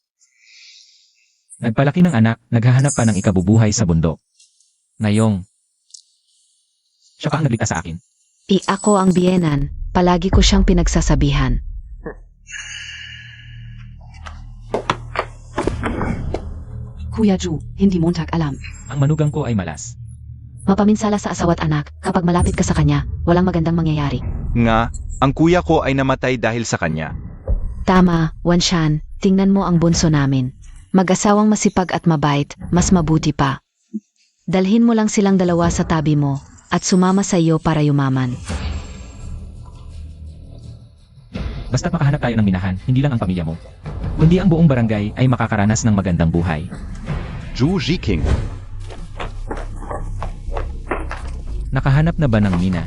Nagpalaki ng anak, naghahanap pa ng ikabubuhay sa bundok. Ngayong, siya pa ang nagligtas sa akin.
Ako ang biyenan, palagi ko siyang pinagsasabihan.
Kuya Ju, hindi mo alam.
Ang manugang ko ay malas.
Mapaminsala sa asawa't anak, kapag malapit ka sa kanya, walang magandang mangyayari.
Nga, ang kuya ko ay namatay dahil sa kanya.
Tama, Wanshan, tingnan mo ang bunso namin. Mag-asawang masipag at mabait, mas mabuti pa. Dalhin mo lang silang dalawa sa tabi mo, at sumama sa iyo para yumaman.
Basta't makahanap tayo ng minahan, hindi lang ang pamilya mo. Kundi ang buong barangay ay makakaranas ng magandang buhay.
Zhu Ziking.
Nakahanap na ba ng mina?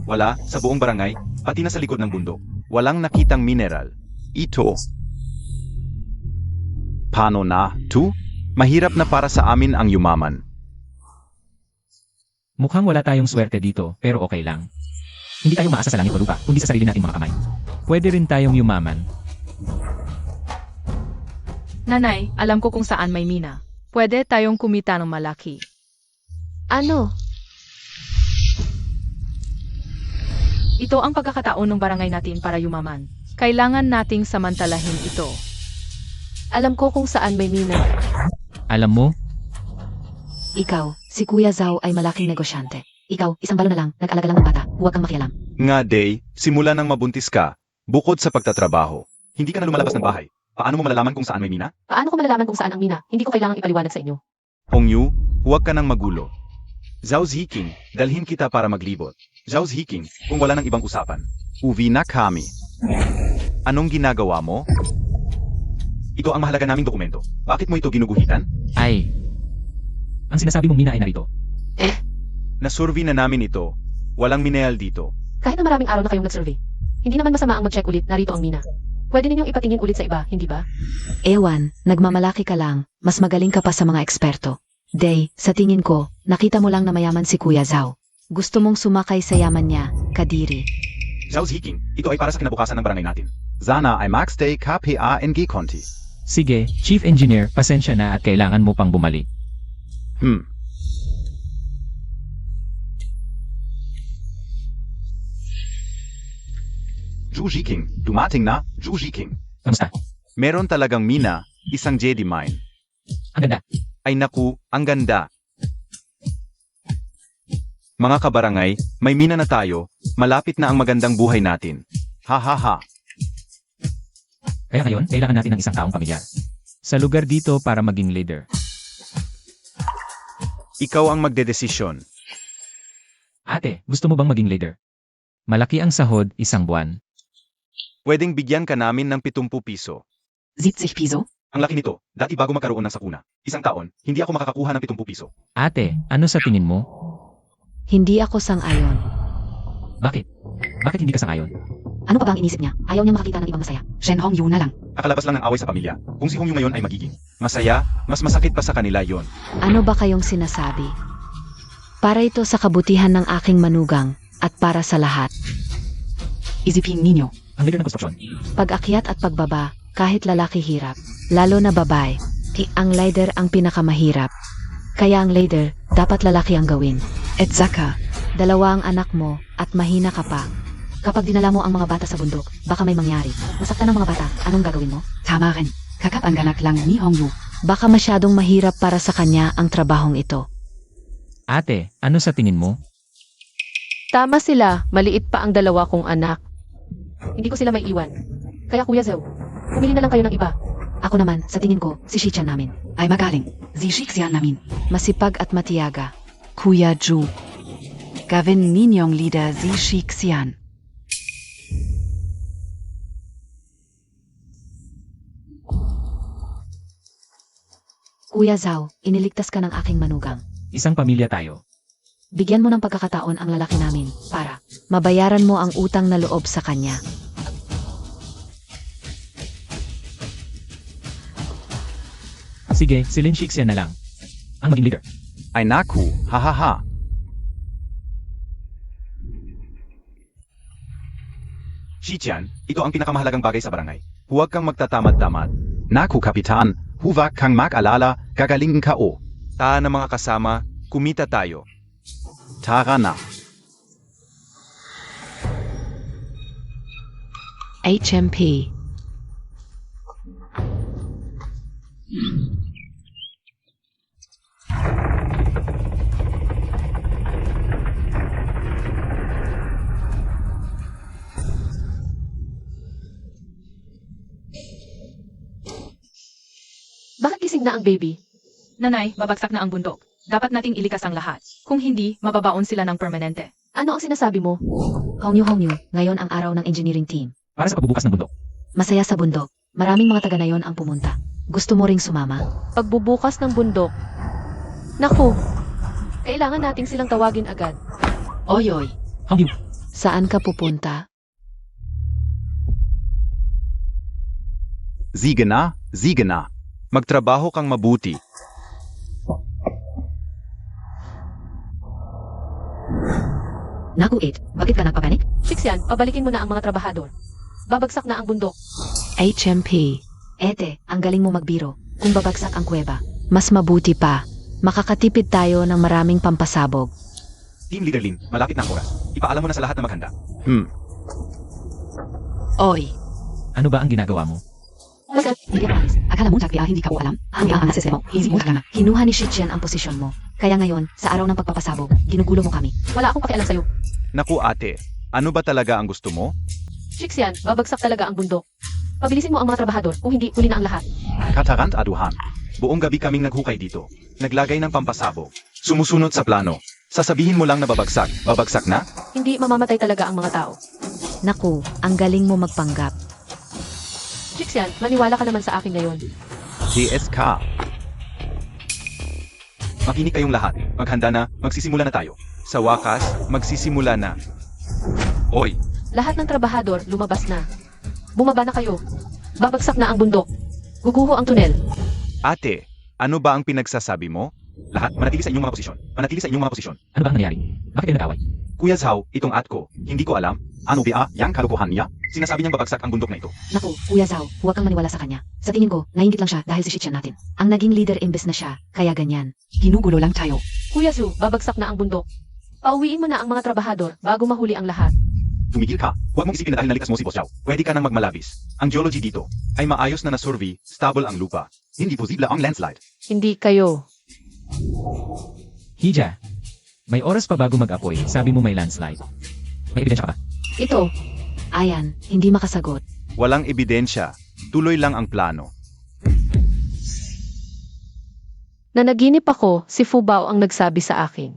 Wala, sa buong barangay, pati na sa likod ng bundok. Walang nakitang mineral. Ito. Paano na, tu? Mahirap na para sa amin ang yumaman.
Mukhang wala tayong swerte dito, pero okay lang. Hindi tayo maasa sa langit o lupa, kundi sa sarili nating mga kamay. Pwede rin tayong yumaman.
Nanay, alam ko kung saan may mina. Pwede tayong kumita ng malaki.
Ano?
Ito ang pagkakataon ng barangay natin para yumaman. Kailangan nating samantalahin ito.
Alam ko kung saan may mina.
Alam mo,
Ikaw, si Kuya Zhao ay malaking negosyante. Ikaw, isang balo na lang, nag-alaga lang ng bata, huwag kang makialam.
Nga, Day, simula nang mabuntis ka, bukod sa pagtatrabaho, hindi ka na lumalabas ng bahay. Paano mo malalaman kung saan may mina?
Paano ko malalaman kung saan ang mina? Hindi ko kailangang ipaliwanag sa inyo.
Hongyu, huwag ka nang magulo. Zhao Ziking, dalhin kita para maglibot. Zhao Ziking, kung wala nang ibang usapan. Uwi na kami. Anong ginagawa mo? Ito ang mahalaga naming dokumento. Bakit mo ito ginuguhitan?
Ay. Ang sinasabi mong mina ay narito.
Nasurvey na namin ito. Walang mineral dito.
Kahit na maraming araw na kayong nag-survey, hindi naman masama ang mag-check ulit, narito ang mina. Pwede ninyong ipatingin ulit sa iba, hindi ba?
Ewan, nagmamalaki ka lang, mas magaling ka pa sa mga eksperto. Day, sa tingin ko, nakita mo lang na mayaman si Kuya Zhao. Gusto mong sumakay sa yaman niya, Kadiri.
Zhao Ziking, ito ay para sa kinabukasan ng barangay natin. Sana ay Max Day KPANG Conti.
Sige, Chief Engineer, pasensya na at kailangan mo pang bumalik.
Zhu Ziking, dumating na, Zhu Ziking.
Kamusta?
Meron talagang mina, isang Jedi mine.
Ang ganda.
Ay naku, ang ganda. Mga kabarangay, may mina na tayo, malapit na ang magandang buhay natin. Ha ha ha.
Kaya ngayon, kailangan natin ng isang taong pamilyar. Sa lugar dito para maging leader.
Ikaw ang magdedesisyon.
Ate, gusto mo bang maging leader? Malaki ang sahod, isang buwan.
Pwedeng bigyan ka namin ng 70 piso.
70 Piso?
Ang laki nito, dati bago magkaroon ng sakuna. Isang taon, hindi ako makakakuha ng 70 piso.
Ate, ano sa tingin mo?
Hindi ako sang-ayon.
Bakit? Bakit hindi ka sangayon?
Ano pa bang inisip niya? Ayaw niya makakita ng ibang masaya.
Shen Hongyu na lang.
Kakalabas lang ng away sa pamilya. Kung si Hongyu ngayon ay magiging masaya, mas masakit pa sa kanila yon.
Ano ba kayong sinasabi? Para ito sa kabutihan ng aking manugang at para sa lahat.
Isipin ninyo.
Ang leader ng konstruksyon.
Pag-akyat at pagbaba, kahit lalaki hirap, lalo na babae, ang leader ang pinakamahirap. Kaya ang leader, dapat lalaki ang gawin.
Et Zaka.
Dalawa ang anak mo at mahina ka pa. Kapag dinala mo ang mga bata sa bundok, baka may mangyari. Masaktan ng mga bata, anong gagawin mo?
Tama rin. Kakapanganak lang ni Hongyu.
Baka masyadong mahirap para sa kanya ang trabahong ito.
Ate, ano sa tingin mo?
Tama sila, maliit pa ang dalawa kong anak. Hindi ko sila may iwan. Kaya Kuya Zhao, pumili na lang kayo ng iba.
Ako naman, sa tingin ko, si Shichian namin.
Ay magaling. Zishixian namin.
Masipag at matiyaga.
Kuya Ju. Gawin ninyong leader Zishixian.
Kuya Zhao, iniligtas ka ng aking manugang.
Isang pamilya tayo.
Bigyan mo ng pagkakataon ang lalaki namin para mabayaran mo ang utang na loob sa kanya.
Sige, si Lin Shixian na lang. Ang maging leader.
Ay naku, ha ha ha. Shichian, ito ang pinakamahalagang bagay sa barangay. Huwag kang magtatamad-tamad. Naku, Kapitan, huwag kang mag-alala, gagalingin ka o. Tahan ng mga kasama, kumita tayo. Tara na.
HMP.
Bakit gising na ang baby?
Nanay, babagsak na ang bundok. Dapat nating ilikas ang lahat. Kung hindi, mababaon sila ng permanente.
Ano ang sinasabi mo?
Hongyu, ngayon ang araw ng engineering team.
Para sa pagbubukas ng bundok.
Masaya sa bundok. Maraming mga taga na yon ang pumunta. Gusto mo ring sumama?
Pagbubukas ng bundok. Naku, kailangan nating silang tawagin agad.
Oyoy.
Hongyu,
Saan ka pupunta?
Sige na, sige na. Magtrabaho kang mabuti.
Naku, Ed, bakit ka nagpapanik?
Shixian, pabalikin mo na ang mga trabahador. Babagsak na ang bundok.
HMP. Ete, ang galing mo magbiro. Kung babagsak ang kuweba, mas mabuti pa. Makakatipid tayo ng maraming pampasabog.
Team Leader Lin, malapit na ang oras. Ipaalam mo na sa lahat na maghanda.
Oy.
ano ba ang ginagawa mo?
Agad, hindi ka alis.
Akala mo hindi ka po alam? Ang ang assess mo. Hindi mo ka na.
Kinuha ni Shichian ang posisyon mo. Kaya ngayon, sa araw ng pagpapasabog, ginugulo mo kami.
Wala akong pakialam sa'yo.
Naku ate, ano ba talaga ang gusto mo?
Shixian, babagsak talaga ang bundok. Pabilisin mo ang mga trabahador, kung hindi, huli na ang lahat.
Katarant aduhan. Buong gabi kaming naghukay dito. Naglagay ng pampasabog. Sumusunod sa plano. Sasabihin mo lang na babagsak. Babagsak na?
Hindi mamamatay talaga ang mga tao.
Naku, ang galing mo magpanggap.
Chixian, maniwala ka naman sa akin ngayon.
JSK. Makinig kayong lahat. Maghanda na, magsisimula na tayo. Sa wakas, magsisimula na. Hoy,
Lahat ng trabahador, lumabas na. Bumaba na kayo. Babagsak na ang bundok. Guguho ang tunel.
ate, ano ba ang pinagsasabi mo? Lahat, manatili sa inyong mga posisyon. Manatili sa inyong mga posisyon.
Ano ba ang nangyari? Bakit kayo nag-away?
Kuya Zhao, itong at ko, hindi ko alam. Ano ba yang kalokohan niya? Sinasabi niyang babagsak ang bundok na ito.
Naku, Kuya Zhao, huwag kang maniwala sa kanya. Sa tingin ko, nainggit lang siya dahil si Shichian natin. Ang naging leader imbes na siya, kaya ganyan.
Ginugulo lang tayo.
Kuya Zhu, babagsak na ang bundok. Pauwiin mo na ang mga trabahador bago mahuli ang lahat.
Tumigil ka. Huwag mong isipin na dahil nalikas mo si Boss Zhao. Pwede ka nang magmalabis. Ang geology dito ay maayos na na-survey, stable ang lupa. Hindi posible ang landslide.
Hindi kayo.
Hija, may oras pa bago mag-apoy. Sabi mo may landslide. May ebidensya ka ba?
Ito,
Ayan, hindi makasagot.
Walang ebidensya. Tuloy lang ang plano.
nanaginip ako, si Fubao ang nagsabi sa akin.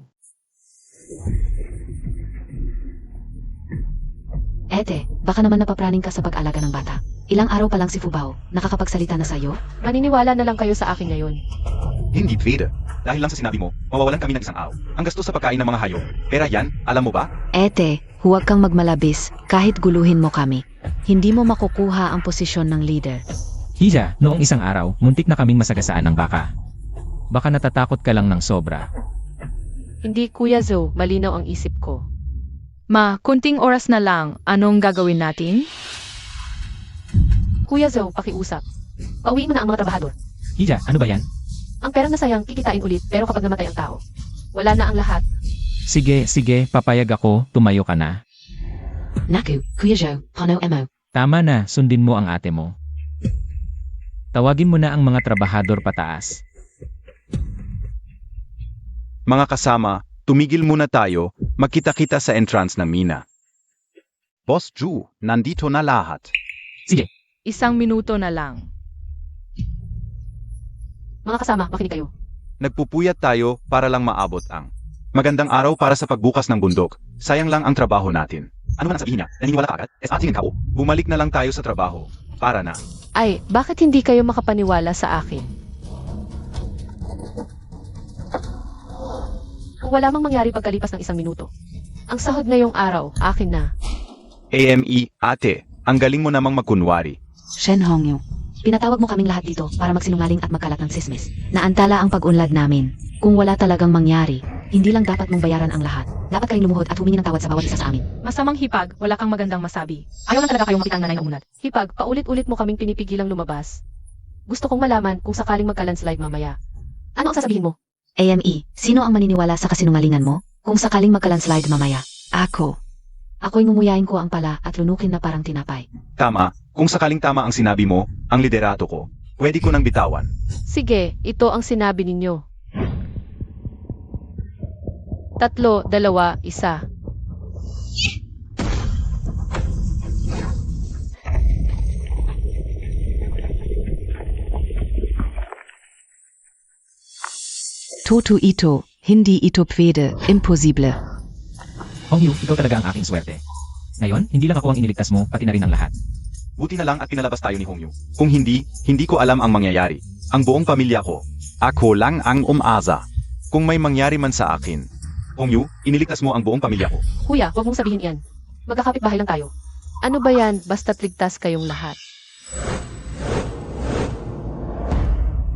Ete, baka naman napapraning ka sa pag-alaga ng bata. Ilang araw pa lang si Fubao, nakakapagsalita na sa'yo?
Maniniwala na lang kayo sa akin ngayon.
Hindi pwede. Dahil lang sa sinabi mo, mawawalan kami ng isang araw. Ang gasto sa pagkain ng mga hayop. Pera yan, alam mo ba?
Ete, huwag kang magmalabis kahit guluhin mo kami. Hindi mo makukuha ang posisyon ng leader.
Hija, noong isang araw, muntik na kaming masagasaan ng baka. Baka natatakot ka lang ng sobra.
Hindi Kuya Zhou, malinaw ang isip ko.
Ma, kunting oras na lang. Anong gagawin natin?
Kuya Zhou, pakiusap. Pauwiin mo na ang mga trabahador.
Hija, ano ba yan?
Ang perang nasayang, kikitain ulit, pero kapag namatay ang tao, wala na ang lahat.
Sige, papayag ako, tumayo ka na.
Naku, Kuya Zhou, Pono Emo.
Tama na, sundin mo ang ate mo. Tawagin mo na ang mga trabahador pataas.
Mga kasama, tumigil muna tayo, magkita-kita sa entrance ng mina. Boss Zhu, nandito na lahat.
Sige,
1 minuto na lang.
Mga kasama, makinig kayo.
Nagpupuyat tayo para lang maabot ang magandang araw para sa pagbukas ng bundok. Sayang lang ang trabaho natin. Ano man ang sabihin niya, naniniwala ka agad? Atingin ka bumalik na lang tayo sa trabaho. Para na.
Ay, bakit hindi kayo makapaniwala sa akin? Kung wala mang mangyari pagkalipas ng 1 minuto. Ang sahod ngayong araw, akin na.
AME, ate, ang galing mo namang magkunwari.
Shen Hongyu.
Pinatawag mo kaming lahat dito para magsinungaling at magkalat ng sismis. Naantala ang pag-unlad namin. Kung wala talagang mangyari, hindi lang dapat mong bayaran ang lahat. Dapat kayong lumuhod at humingi ng tawad sa bawat isa sa amin.
Masamang hipag, wala kang magandang masabi. Ayaw lang talaga kayong makita ang nanay ng umunad.
Hipag, paulit-ulit mo kaming pinipigilang lumabas. Gusto kong malaman kung sakaling magka-landslide mamaya. Ano ang sasabihin mo?
AME, sino ang maniniwala sa kasinungalingan mo? Kung sakaling magka-landslide mamaya.
Ako.
Ako'y mumuyain ko ang pala at lunukin na parang tinapay.
Tama, kung sakaling tama ang sinabi mo, ang liderato ko, pwede ko nang bitawan.
Sige, ito ang sinabi ninyo. 3, 2, 1.
Toto ito, hindi ito pwede, imposible.
Hongyu, ikaw talaga ang aking swerte. Ngayon, hindi lang ako ang iniligtas mo, pati na rin ang lahat.
Buti na lang at pinalabas tayo ni Hongyu. Kung hindi, hindi ko alam ang mangyayari. Ang buong pamilya ko. Ako lang ang umasa. Kung may mangyari man sa akin. Hongyu, iniligtas mo ang buong pamilya ko.
Kuya, huwag mong sabihin yan. Magkakapit bahay lang tayo. Ano ba yan, basta't ligtas kayong lahat?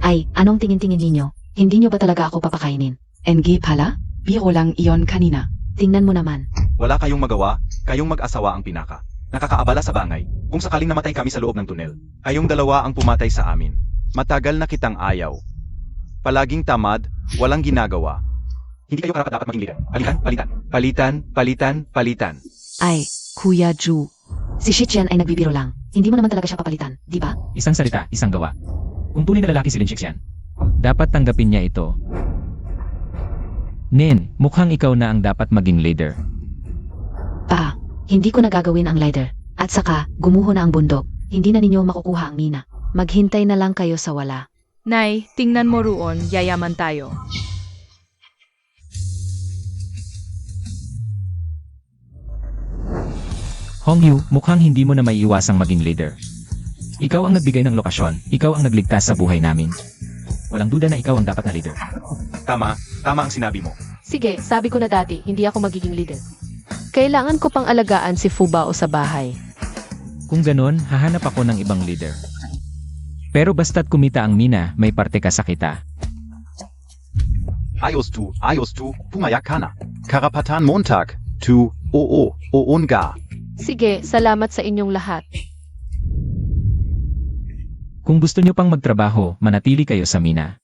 Ay, anong tingin-tingin ninyo? Hindi nyo ba talaga ako papakainin?
NG pala? Biro lang iyon kanina.
Tingnan mo naman.
Wala kayong magawa, kayong mag-asawa ang pinaka. Nakakaabala sa bangay. Kung sakaling namatay kami sa loob ng tunel, kayong dalawa ang pumatay sa amin. Matagal na kitang ayaw. Palaging tamad, walang ginagawa. Hindi kayo karapat-dapat maging leader. Palitan.
Ay,
Kuya Zhu.
si Shichian ay nagbibiro lang. Hindi mo naman talaga siya papalitan, di ba?
Isang salita, isang gawa. Kung tunay na lalaki si Lin Shixian, dapat tanggapin niya ito. Nin, mukhang ikaw na ang dapat maging leader.
Pa, hindi ko nagagawin ang leader. At saka, gumuho na ang bundok. hindi na ninyo makukuha ang mina. Maghintay na lang kayo sa wala.
Nay, tingnan mo roon, yayaman tayo.
Hongyu, mukhang hindi mo na maiiwasang maging leader. Ikaw ang nagbigay ng lokasyon, ikaw ang nagligtas sa buhay namin. Walang duda na ikaw ang dapat na leader.
Tama ang sinabi mo.
Sige, sabi ko na dati, hindi ako magiging leader. Kailangan ko pang alagaan si Fubao sa bahay.
Kung ganon, hahanap ako ng ibang leader. Pero basta't kumita ang mina, may parte ka sa kita.
Ayos tu, pumayak ka na. Karapatan Montag, tu, oon ga.
Sige, salamat sa inyong lahat.
Kung gusto nyo pang magtrabaho, manatili kayo sa mina.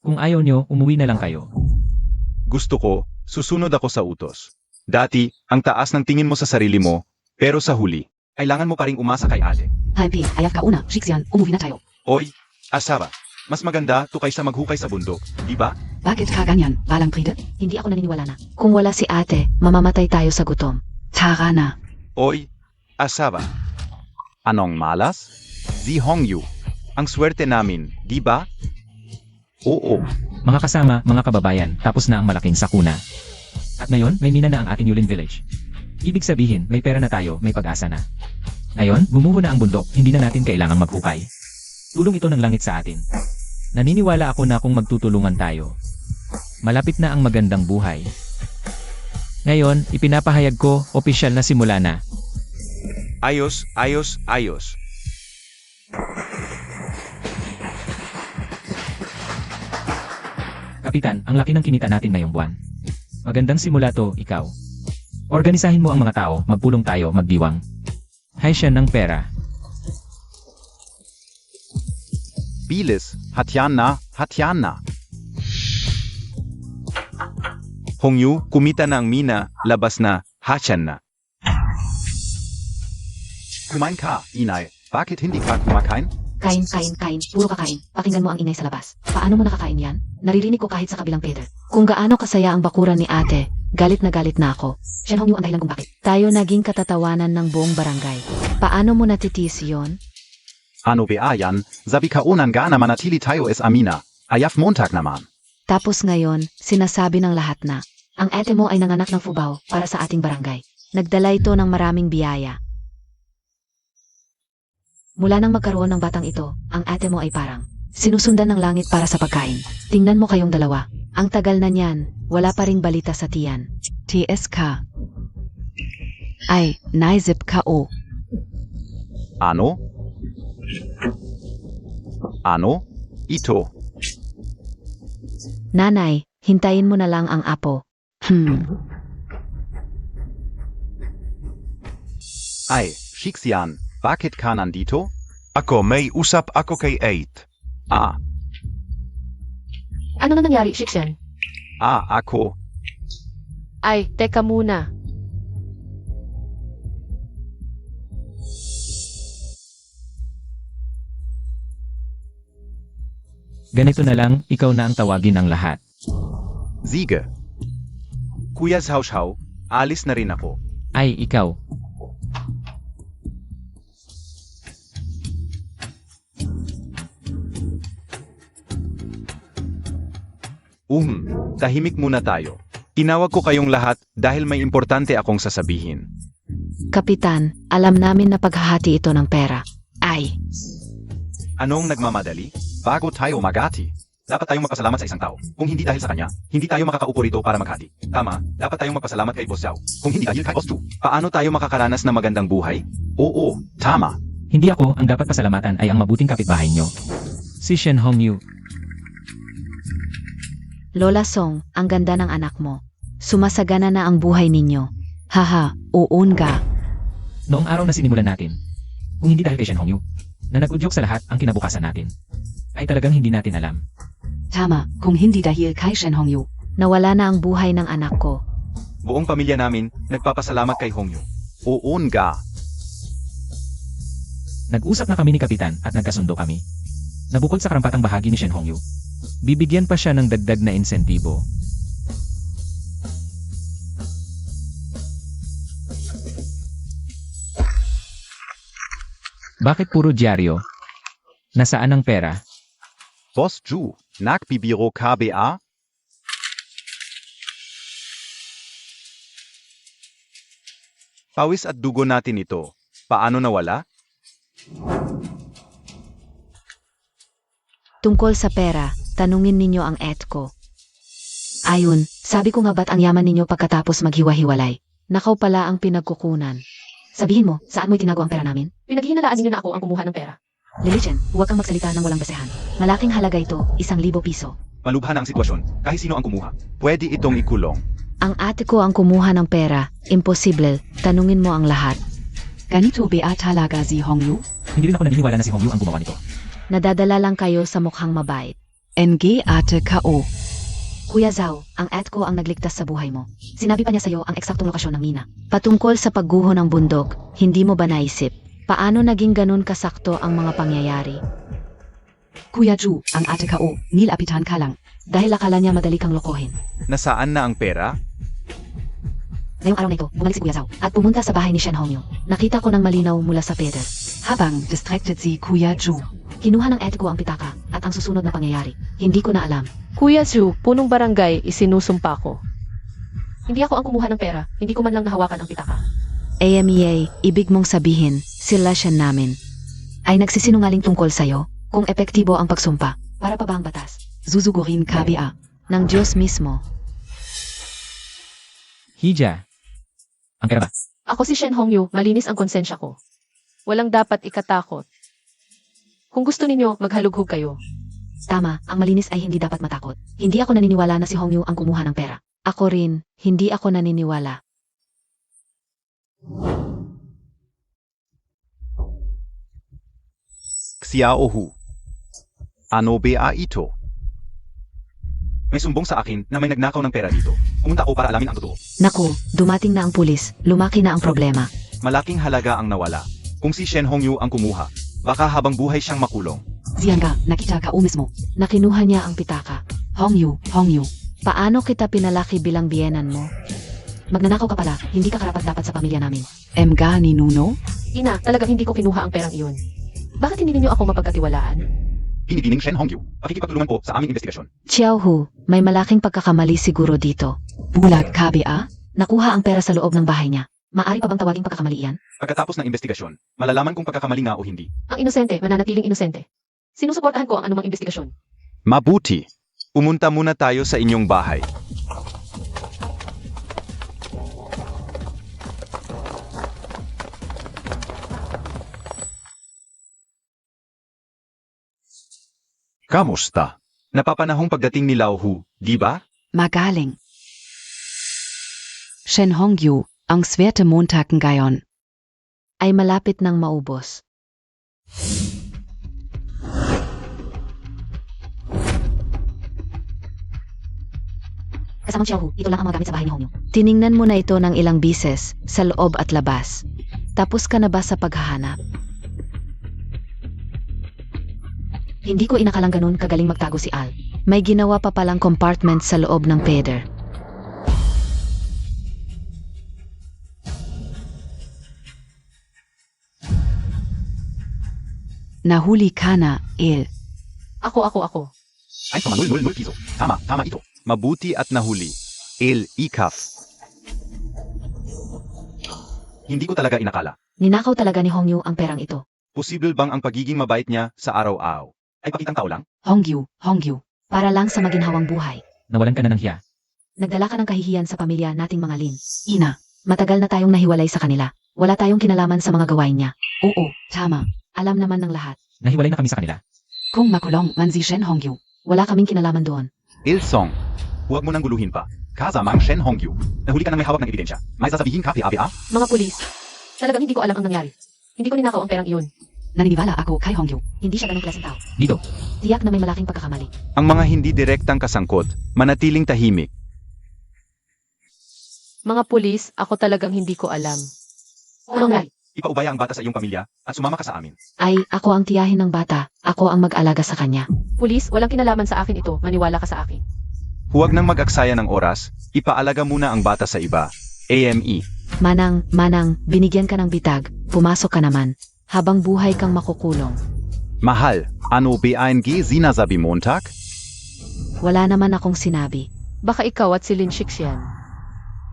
Kung ayaw nyo, umuwi na lang kayo.
Gusto ko, susunod ako sa utos. Dati, ang taas ng tingin mo sa sarili mo, pero sa huli, kailangan mo pa ring umasa kay ate.
Happy, ayaf ka una, Shixian, umuwi na tayo.
Oy, Asaba, mas maganda to kaysa maghukay sa bundok, di ba?
Bakit ka ganyan, balang pride?
Hindi ako naniniwala na. Kung wala si ate, mamamatay tayo sa gutom.
Tara na.
Oy, Asaba. Anong malas? Si Hongyu. Ang swerte namin, di ba? Oo.
Mga kasama, mga kababayan, tapos na ang malaking sakuna. At ngayon, may mina na ang ating Yulin Village. Ibig sabihin, may pera na tayo, may pag-asa na. Ngayon, bumuho na ang bundok, hindi na natin kailangang maghukay. Tulong ito ng langit sa atin. Naniniwala ako na kung magtutulungan tayo, malapit na ang magandang buhay. Ngayon, ipinapahayag ko, opisyal na simula na.
Ayos.
Kapitan, ang laki ng kinita natin ngayong buwan. Magandang simula to, ikaw. Organisahin mo ang mga tao, magpulong tayo, magdiwang. Hay siya ng pera.
Bilis, hatyan na. Hongyu, kumita na ang mina, labas na, hatyan na. Kumain ka, inay. Bakit hindi ka kumakain?
Kain. Puro kakain. Pakinggan mo ang inay sa labas. Paano mo nakakain yan? Naririnig ko kahit sa kabilang Peter. Kung gaano kasaya ang bakuran ni ate, galit na ako. Shen Hongyu ang dahilan kung bakit. Tayo naging katatawanan ng buong barangay. Paano mo natitiis yon?
Ano ba yan? Sabi ka unan ga na manatili tayo es amina. Ayaf Montag naman.
Tapos ngayon, sinasabi ng lahat na, ang ate mo ay nanganak ng Fubao para sa ating barangay. Nagdala ito ng maraming biyaya. Mula nang magkaroon ng batang ito, ang ate mo ay parang sinusundan ng langit para sa pagkain. Tingnan mo kayong dalawa. Ang tagal na niyan, wala pa ring balita sa tiyan.
TSK. Ay, naisip ka o.
Ano? Ito.
Nanay, hintayin mo na lang ang apo.
Ay, Shixian, bakit ka nandito? Ako may usap ako kay 8.
Ano na nangyari, Shixian?
Ako.
Ay, teka muna.
Ganito na lang, ikaw na ang tawagin ng lahat.
Sige. Kuya Zhao, alis na rin ako.
Ay, ikaw.
Tahimik muna tayo. Tinawag ko kayong lahat dahil may importante akong sasabihin.
Kapitan, alam namin na paghahati ito ng pera. Ay,
Anong nagmamadali? Bago tayo magati. Dapat tayong magpasalamat sa isang tao. Kung hindi dahil sa kanya, hindi tayo makakaupo rito para maghati. Tama, dapat tayong magpasalamat kay Boss Zhao. Kung hindi dahil kay Ostu, paano tayo makakaranas ng magandang buhay? Oo, tama.
Hindi ako, ang dapat pasalamatan ay ang mabuting kapitbahay nyo. Si Shen Hongyu.
Lola Song, ang ganda ng anak mo. Sumasagana na ang buhay ninyo. Haha, uun ga.
Noong araw na sinimulan natin, kung hindi dahil kay Shen Hongyu, na nag-udyok sa lahat ang kinabukasan natin, ay talagang hindi natin alam.
Tama, kung hindi dahil kay Shen Hongyu.
Nawala na ang buhay ng anak ko.
Buong pamilya namin nagpapasalamat kay Hongyu. Oon ga.
Nag-usap na kami ni Kapitan at nagkasundo kami. Nabukod sa karampatang bahagi ni Shen Hongyu, bibigyan pa siya ng dagdag na insentibo. Bakit puro dyaryo? Nasaan ang pera?
Boss Ju, nagbibiro ka ba? Pawis at dugo natin ito. Paano nawala?
Tungkol sa pera, tanungin ninyo ang etko. Ayun, sabi ko nga ba't ang yaman ninyo pagkatapos maghiwa-hiwalay? Nakaw pala ang pinagkukunan. Sabihin mo, saan mo itinago ang pera namin?
Pinaghihinalaan ninyo na ako ang kumuha ng pera.
Lilichen, huwag kang magsalita ng walang basehan. Malaking halaga ito, 1,000 piso.
Malubha na ang sitwasyon. Kahit sino ang kumuha. Pwede itong ikulong.
Ang ate ko ang kumuha ng pera, imposible, tanungin mo ang lahat.
Ganito ba talaga si Hongyu?
Hindi rin ako naniniwala na si Hongyu ang gumawa nito.
Nadadala lang kayo sa mukhang mabait.
NG ate ko.
Kuya Zhao, ang ate ko ang nagligtas sa buhay mo. Sinabi pa niya sa'yo ang eksaktong lokasyon ng mina. Patungkol sa pagguho ng bundok, hindi mo ba naisip? Paano naging ganun kasakto ang mga pangyayari?
Kuya Ju, ang ate ko, nilapitan ka lang.
Dahil akala niya madali kang lokohin.
Nasaan na ang pera?
Ngayong araw na ito, bumalik si Kuya Zhao at pumunta sa bahay ni Shen Hongyu. Nakita ko ng malinaw mula sa peder.
Habang distracted si Kuya Ju.
Kinuha ng ate ko ang pitaka at ang susunod na pangyayari. Hindi ko na alam.
Kuya Zhu, punong barangay, isinusumpa ko. Hindi ako ang kumuha ng pera. Hindi ko man lang nahawakan ang pitaka.
AMEA, ibig mong sabihin, sila siya namin. Ay nagsisinungaling tungkol sa'yo? Kung epektibo ang pagsumpa, para pa ba ang batas?
Susugurin ka ba?
Ng Diyos mismo.
Hija. Ang pera ba?
Ako si Shen Hongyu, malinis ang konsensya ko. Walang dapat ikatakot. Kung gusto ninyo, maghalughog kayo.
Tama, ang malinis ay hindi dapat matakot. Hindi ako naniniwala na si Hongyu ang kumuha ng pera. Ako rin, hindi ako naniniwala.
Xiaohu. Ano ba ito? May sumbong sa akin na may nagnakaw ng pera dito. Pumunta ako para alamin ang totoo.
Naku, dumating na ang pulis, lumaki na ang problema.
Malaking halaga ang nawala. Kung si Shen Hongyu ang kumuha, baka habang buhay siyang makulong.
Zianga, nakita ka mismo.
Nakinuha niya ang pitaka.
Hongyu.
Paano kita pinalaki bilang biyenan mo? Magnanakaw ka pala, hindi ka karapat-dapat sa pamilya namin.
Mga ni Nuno?
Ina, talagang hindi ko kinuha ang perang iyon. Bakit hindi ninyo ako mapagkatiwalaan?
Hinigining Shen Hongyu. Pakikipagtulungan po sa aming investigasyon.
Xiaohu, may malaking pagkakamali siguro dito.
Bulag ka ba?
Nakuha ang pera sa loob ng bahay niya. Maari pa bang tawaging pagkakamali iyan?
Pagkatapos ng investigasyon, malalaman kung pagkakamali nga o hindi.
Ang inosente, mananatiling inosente. Sinusuportahan ko ang anumang investigasyon.
Mabuti. Pumunta muna tayo sa inyong bahay. Kamusta? Napapanahong pagdating ni Lao Hu, di ba?
Magaling. Shen Hongyu, ang swerte Montag ngayon.
Ay malapit nang maubos. Kasamang Xiaohu, ito lang ang mga gamit sa bahay ni Hongyu. Tiningnan mo na ito ng ilang bises, sa loob at labas. Tapos ka na ba sa paghahanap? Hindi ko inakalang ganun kagaling magtago si Al. May ginawa pa palang compartment sa loob ng peder.
Nahuli ka na, El.
Ako.
1,000 piso. Tama ito. Mabuti at nahuli. El Ikaf. Hindi ko talaga inakala.
Ninakaw talaga ni Hongyu ang perang ito.
Posible bang ang pagiging mabait niya sa araw-araw ay pakitang tao lang?
Hongyu.
Para lang sa maginhawang buhay.
Nawalan ka na ng hiya.
Nagdala ka ng kahihiyan sa pamilya nating mga Lin.
Ina.
Matagal na tayong nahiwalay sa kanila. Wala tayong kinalaman sa mga gawain niya.
Oo, tama.
Alam naman ng lahat.
Nahiwalay na kami sa kanila.
Kung makulong man si Shen Hongyu.
Wala kaming kinalaman doon.
Il Song. Huwag mo nang guluhin pa. Kasamang Shen Hongyu. Nahuli ka ng may hawak ng ebidensya. May sasabihin ka, PA?
Mga pulis, talagang hindi ko alam ang nangyari. Hindi ko ninakaw ang perang iyon.
Naniniwala ako kay Hongyu.
Hindi siya ganong klaseng tao.
Dito.
Tiyak na may malaking pagkakamali.
Ang mga hindi direktang kasangkot, manatiling tahimik.
Mga pulis, ako talagang hindi ko alam. Ano nga?
Ipaubaya ang bata sa iyong pamilya at sumama ka sa amin.
Ay, ako ang tiyahin ng bata. Ako ang mag-alaga sa kanya.
Pulis, walang kinalaman sa akin ito. Maniwala ka sa akin.
Huwag nang mag-aksaya ng oras, ipaalaga muna ang bata sa iba. AME.
Manang, binigyan ka ng bitag. Pumasok ka naman. Habang buhay kang makukulong.
Mahal, ano BANG sinasabi Montag?
Wala naman akong sinabi.
Baka ikaw at si Lin Shixian.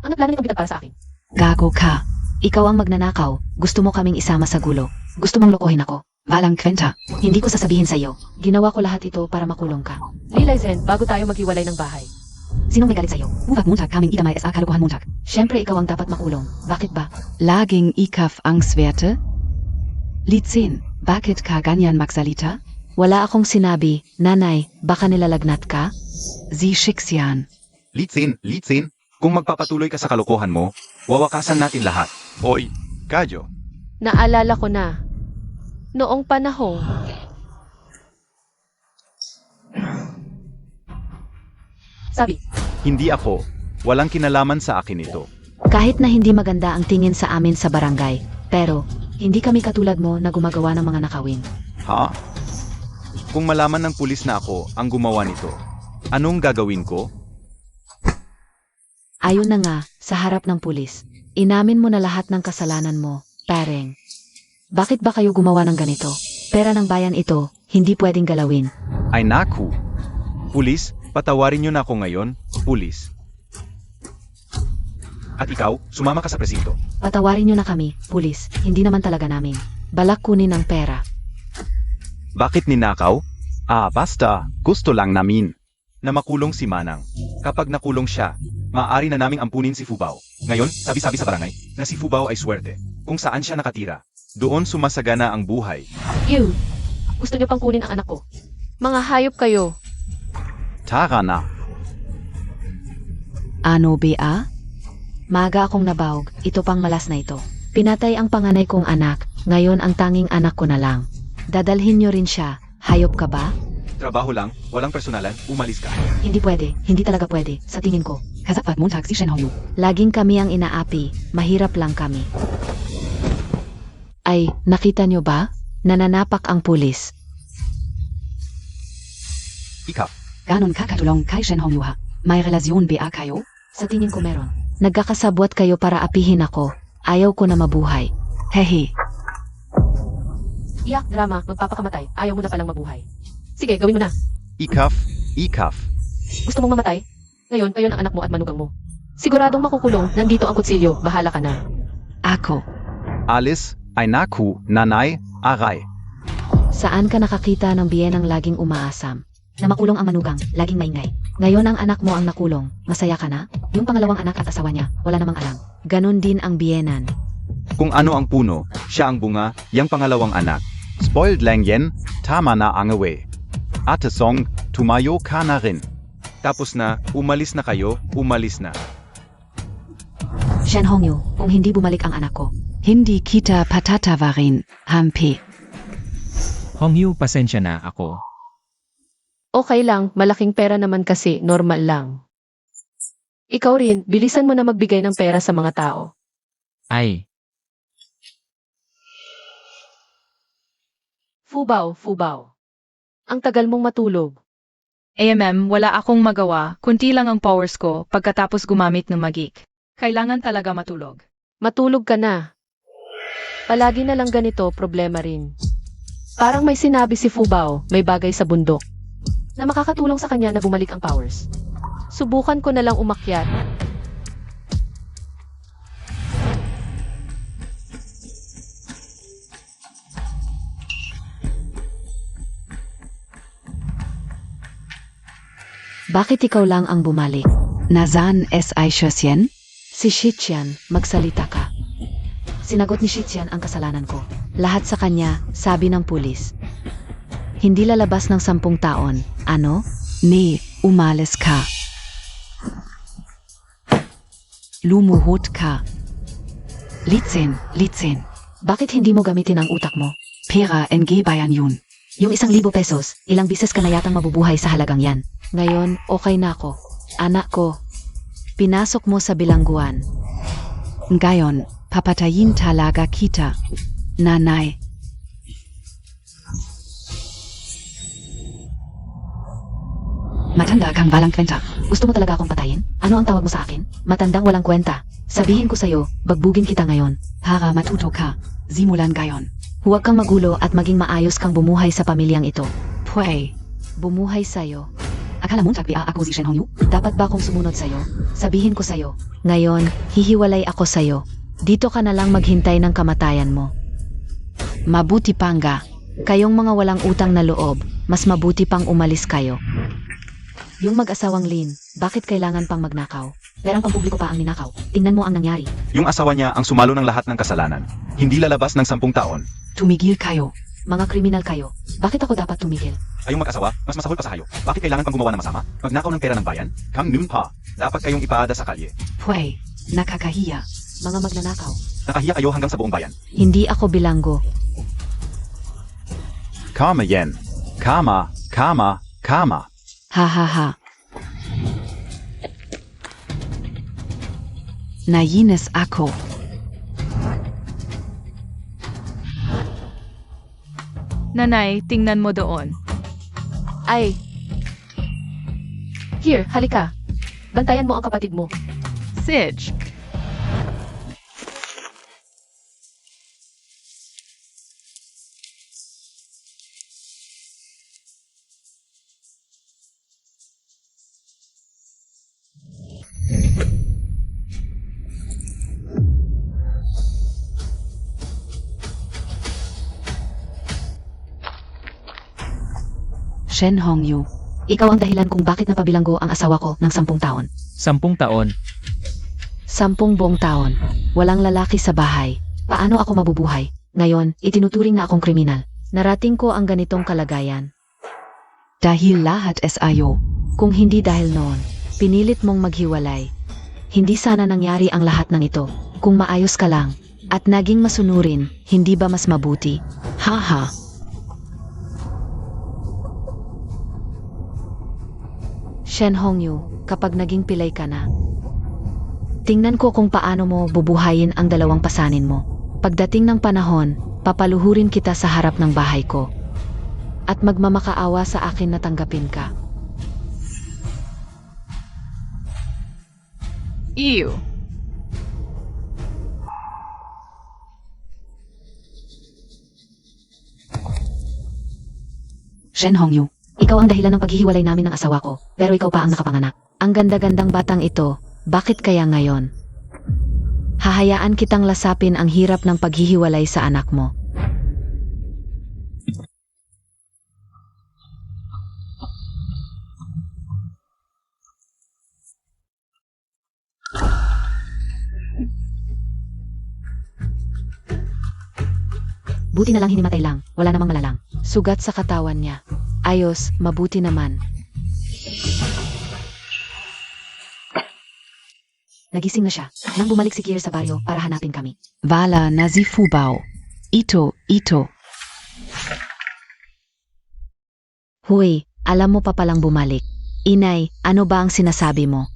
Ano plano nitong bigat para sa akin?
Gago ka.
Ikaw ang magnanakaw. Gusto mo kaming isama sa gulo. Gusto mong lokohin ako.
Walang kwenta.
Hindi ko sasabihin sa'yo. Ginawa ko lahat ito para makulong ka.
Lilay Zen, bago tayo maghiwalay ng bahay.
Sinong may galit sa'yo?
Uvag Montag kaming idamay sa kalokohan Montag.
Siyempre ikaw ang dapat makulong. Bakit ba?
Laging ikaf Angstwerte? Lied 10. Bakit ka ganyan magsalita?
Wala akong sinabi. Nanay, baka nilalagnat ka?
Sie Shixian.
Litsin, kung magpapatuloy ka sa kalokohan mo, wawakasan natin lahat. Oy, Kajo.
Naalala ko na. Noong panahong... Sabi,
Hindi ako. Walang kinalaman sa akin ito.
Kahit na hindi maganda ang tingin sa amin sa barangay, pero hindi kami katulad mo na gumagawa ng mga nakawin.
Ha? Kung malaman ng pulis na ako ang gumawa nito, anong gagawin ko?
Ayun na nga, sa harap ng pulis. Inamin mo na lahat ng kasalanan mo, pareng. Bakit ba kayo gumawa ng ganito? Pera ng bayan ito, hindi pwedeng galawin.
Ay naku. Pulis, patawarin niyo na ako ngayon, pulis. At ikaw, sumama ka sa presinto.
Patawarin nyo na kami, pulis. Hindi naman talaga namin. Balak kunin ang pera.
Bakit ninakaw? Basta, gusto lang namin na makulong si Manang. Kapag nakulong siya, maaari na naming ampunin si Fubao. Ngayon, sabi-sabi sa barangay na si Fubao ay swerte. Kung saan siya nakatira, doon sumasagana ang buhay.
Ew! Gusto niyo pang kunin ang anak ko. Mga hayop kayo.
Tara na.
Ano, Bea? Maga akong nabawg, ito pang malas na ito. Pinatay ang panganay kong anak, ngayon ang tanging anak ko na lang. Dadalhin nyo rin siya, hayop ka ba?
Trabaho lang, walang personalan, umalis ka.
Hindi pwede, hindi talaga pwede, sa tingin ko.
Kasapat Montag si Shenhongyu.
Laging kami ang inaapi, mahirap lang kami. Ay, nakita nyo ba? Nananapak ang pulis.
Ikaw,
Ganon ka katulong kay Shenhongyu ha. May relasyon ba kayo?
Sa tingin ko meron. Nagkakasabwat kayo para apihin ako. Ayaw ko na mabuhay.
Hehe.
Iyak, drama, magpapakamatay. Ayaw mo na palang mabuhay. Sige, gawin mo na.
ikaf.
Gusto mong mamatay? Ngayon, kayo ang anak mo at manugang mo. Siguradong makukulong, nandito ang kutsilyo, bahala ka na.
Ako.
Alice, ay naku, nanay, aray.
Saan ka nakakita ng biyenang laging umaasam? Na makulong ang manugang, laging maingay. Ngayon ang anak mo ang nakulong, masaya ka na? Yung pangalawang anak at asawa niya, wala namang alam. Ganon din ang biyenan.
Kung ano ang puno, siya ang bunga, yang pangalawang anak. Spoiled lang yan, tama na ang away. Ate Song, tumayo ka na rin. Tapos na, umalis na kayo, umalis na.
Shenhongyu, kung hindi bumalik ang anak ko,
Hindi kita patatawarin, Hampe.
Hongyu, pasensya na ako.
Okay lang, malaking pera naman kasi, normal lang. Ikaw rin, bilisan mo na magbigay ng pera sa mga tao.
Ay,
Fubao. Ang tagal mong matulog.
wala akong magawa, kunti lang ang powers ko pagkatapos gumamit ng magik. Kailangan talaga matulog.
Matulog ka na. Palagi na lang ganito, problema rin. Parang may sinabi si Fubao, may bagay sa bundok, na makakatulong sa kanya na bumalik ang powers. Subukan ko na lang umakyat.
bakit ikaw lang ang bumalik?
Nazan es ay Shosyen?
Si Shichian, magsalita ka. Sinagot ni Shichian ang kasalanan ko. Lahat sa kanya, sabi ng pulis. Hindi lalabas ng 10 taon. Ano?
Nee, umalis ka. Lumuhod ka. Litsin.
Bakit hindi mo gamitin ang utak mo?
Pera NG bayan yun.
Yung 1,000 pesos, ilang bises ka na yatang mabubuhay sa halagang yan. Ngayon, okay na ako. Anak ko, pinasok mo sa bilangguan.
Ngayon, papatayin talaga kita. Nanay. Matanda kang walang kwenta.
Gusto mo talaga akong patayin? Ano ang tawag mo sa akin? Matandang walang kwenta. Sabihin ko sa'yo, bagbugin kita ngayon.
Para matuto ka. Simulan gayon.
Huwag kang magulo at maging maayos kang bumuhay sa pamilyang ito.
Pway.
Bumuhay sa'yo.
Akala mo tagpia ako si Shen Hongyu?
Dapat ba akong sumunod sa'yo? Sabihin ko sa'yo. Ngayon, hihiwalay ako sa'yo. Dito ka na lang maghintay ng kamatayan mo.
Mabuti pangga.
Kayong mga walang utang na loob, mas mabuti pang umalis kayo. Yung mag-asawang Lin, bakit kailangan pang magnakaw? Perang pampubliko pa ang ninakaw. Tingnan mo ang nangyari.
Yung asawa niya ang sumalo ng lahat ng kasalanan. Hindi lalabas ng 10 taon.
Tumigil kayo.
Mga kriminal kayo. Bakit ako dapat tumigil?
Kayong mag-asawa, mas masahol pa sa hayo. Bakit kailangan pang gumawa ng masama? Magnakaw ng pera ng bayan? Kang Numpa, dapat kayong ipaada sa kalye.
Pway. Nakakahiya.
Mga magnanakaw.
Nakahiya kayo hanggang sa buong bayan.
Hindi ako bilanggo.
Kama yen. Kama, kama, kama.
Ha ha ha.
Nainis ako.
Nanay, tingnan mo doon.
Ay. Here, halika. Bantayan mo ang kapatid mo.
Sige.
Shen Hongyu.
Ikaw ang dahilan kung bakit napabilanggo ang asawa ko ng 10 taon.
10 taon.
10 buong taon. Walang lalaki sa bahay. Paano ako mabubuhay? Ngayon, itinuturing na akong kriminal. Narating ko ang ganitong kalagayan.
Dahil lahat SIO.
Kung hindi dahil noon, pinilit mong maghiwalay. Hindi sana nangyari ang lahat ng ito. Kung maayos ka lang, at naging masunurin, hindi ba mas mabuti?
Haha.
Shen Hongyu, kapag naging pilay ka na. Tingnan ko kung paano mo bubuhayin ang dalawang pasanin mo. Pagdating ng panahon, papaluhurin kita sa harap ng bahay ko. At magmamakaawa sa akin na tanggapin ka.
Ew.
Shen Hongyu.
Ikaw ang dahilan ng paghihiwalay namin ng asawa ko, pero ikaw pa ang nakapanganak. Ang ganda-gandang batang ito, bakit kaya ngayon? Hahayaan kitang lasapin ang hirap ng paghihiwalay sa anak mo. Buti na lang hinimatay lang, wala namang malalang. Sugat sa katawan niya. Ayos, mabuti naman. Nagising na siya. Nang bumalik si Kier sa baryo para hanapin kami.
Wala na si Fubao. Ito.
Huy, alam mo pa palang bumalik. Inay, ano ba ang sinasabi mo?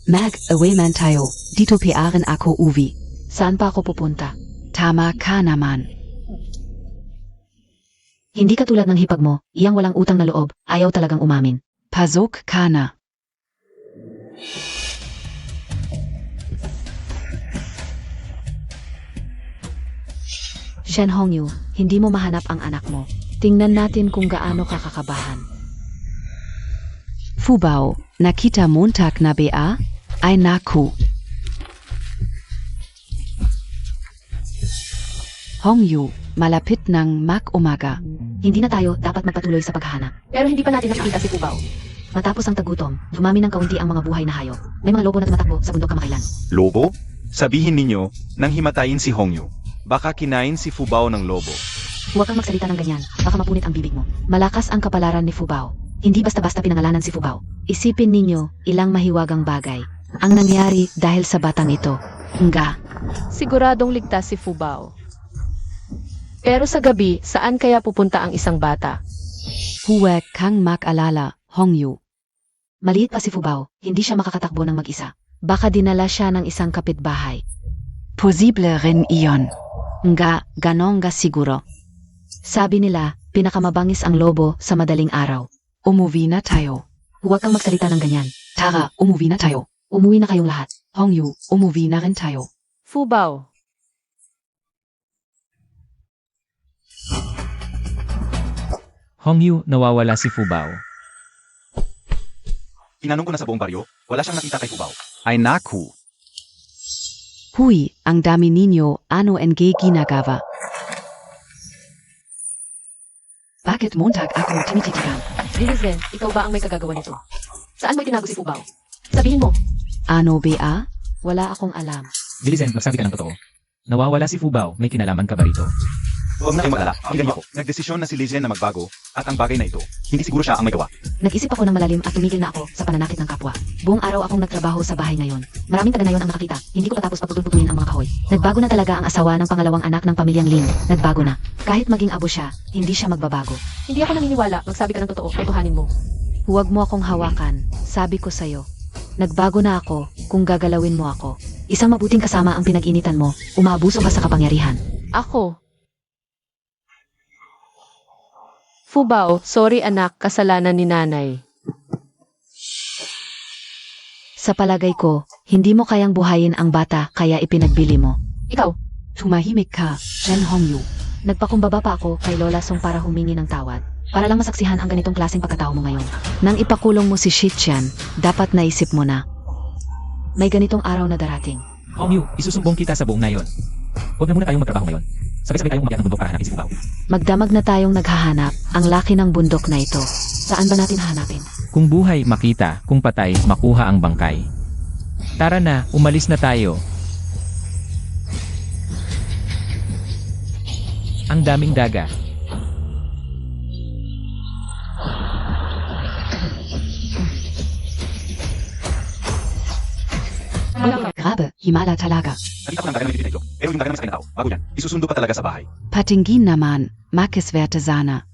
Mag away man tayo. Dito piaren ako uwi.
Saan pa ako pupunta?
Tama ka naman.
Hindi katulad ng hipag mo, iyang walang utang na loob, ayaw talagang umamin.
Pasok ka na.
Shen Hongyu, hindi mo mahanap ang anak mo. Tingnan natin kung gaano ka kakabahan.
Fubao, nakita Montag na ba? Ay naku. Hongyu, malapit ng mag-umaga.
Hindi na tayo dapat magpatuloy sa paghahanap. Pero hindi pa natin nakikita si Fubao. Matapos ang tagutom, dumami ng kaunti ang mga buhay na hayop. May mga lobo na tumatakbo sa bundok kamakailan.
Lobo? Sabihin ninyo, nang himatayin si Hongyu, baka kinain si Fubao ng lobo.
Huwag kang magsalita ng ganyan, baka mapunit ang bibig mo. Malakas ang kapalaran ni Fubao. Hindi basta-basta pinangalanan si Fubao. Isipin ninyo, ilang mahiwagang bagay. Ang nangyari dahil sa batang ito. Nga.
Siguradong ligtas si Fubao. Pero sa gabi, saan kaya pupunta ang isang bata?
Huwag kang mag-alala, Hongyu.
Maliit pa si Fubao, hindi siya makakatakbo ng mag-isa. Baka dinala siya ng isang kapitbahay.
Posible rin iyon.
Nga, ganon nga siguro. Sabi nila, pinakamabangis ang lobo sa madaling araw.
Umuwi na tayo.
Huwag kang magsalita ng ganyan.
Tara, umuwi na tayo.
Umuwi na kayong lahat.
Hongyu, umuwi na rin tayo.
Fubao,
Hongyu, nawawala si Fubao.
Tinanong ko na sa buong baryo, wala siyang nakita kay Fubao. Ay naku,
Hui, ang dami ninyo, ano NG ginagawa? Bakit Montag ako tinititigan?
Lilizen, ikaw ba ang may kagagawa nito? Saan mo itinago si Fubao? Sabihin mo.
Ano ba?
Wala akong alam.
Dilizen, magsabi ka ng totoo. Nawawala si Fubao, may kinalaman ka ba rito?
huwag na kayong mag-alala. Pakinggan niyo ako. Nagdesisyon na si Lizen na magbago, at ang bagay na ito, hindi siguro siya ang may gawa.
Nag-isip ako ng malalim at tumigil na ako sa pananakit ng kapwa. Buong araw akong nagtrabaho sa bahay ngayon. Maraming taga ngayon ang nakakita. Hindi ko patapos pagpuputulin ang mga kahoy. Nagbago na talaga ang asawa ng pangalawang anak ng pamilyang Lin. Nagbago na. Kahit maging abo siya, hindi siya magbabago.
Hindi ako naniniwala. Magsabi ka ng totoo. Totohanin mo.
Huwag mo akong hawakan. Sabi ko sa'yo. Nagbago na ako kung gagalawin mo ako. Isang mabuting kasama ang pinag-initan mo. Umaabuso ka sa kapangyarihan.
Ako. Fubao, sorry anak, kasalanan ni nanay.
Sa palagay ko, hindi mo kayang buhayin ang bata kaya ipinagbili mo.
Ikaw,
Tumahimik ka, Shen Hongyu.
Nagpakumbaba pa ako kay Lola Song para humingi ng tawad. Para lang masaksihan ang ganitong klaseng pagkatao mo ngayon. Nang ipakulong mo si Shichian, dapat naisip mo na. May ganitong araw na darating.
Hongyu, isusumbong kita sa buong nayon. Huwag na muna tayong magtrabaho ngayon. Sabay-sabay tayong umakyat ng bundok para hanapin si Fubao.
Magdamag na tayong naghahanap, ang laki ng bundok na ito. Saan ba natin hahanapin?
Kung buhay, makita. Kung patay, makuha ang bangkay. Tara na, umalis na tayo. Ang daming daga.
Grabe, himala talaga.
Nakita ko ng daga na may ito, pero yung daga naman sa kanya tao, bago yan, isusundo pa talaga sa bahay.
Patingin naman, makiswerte sana.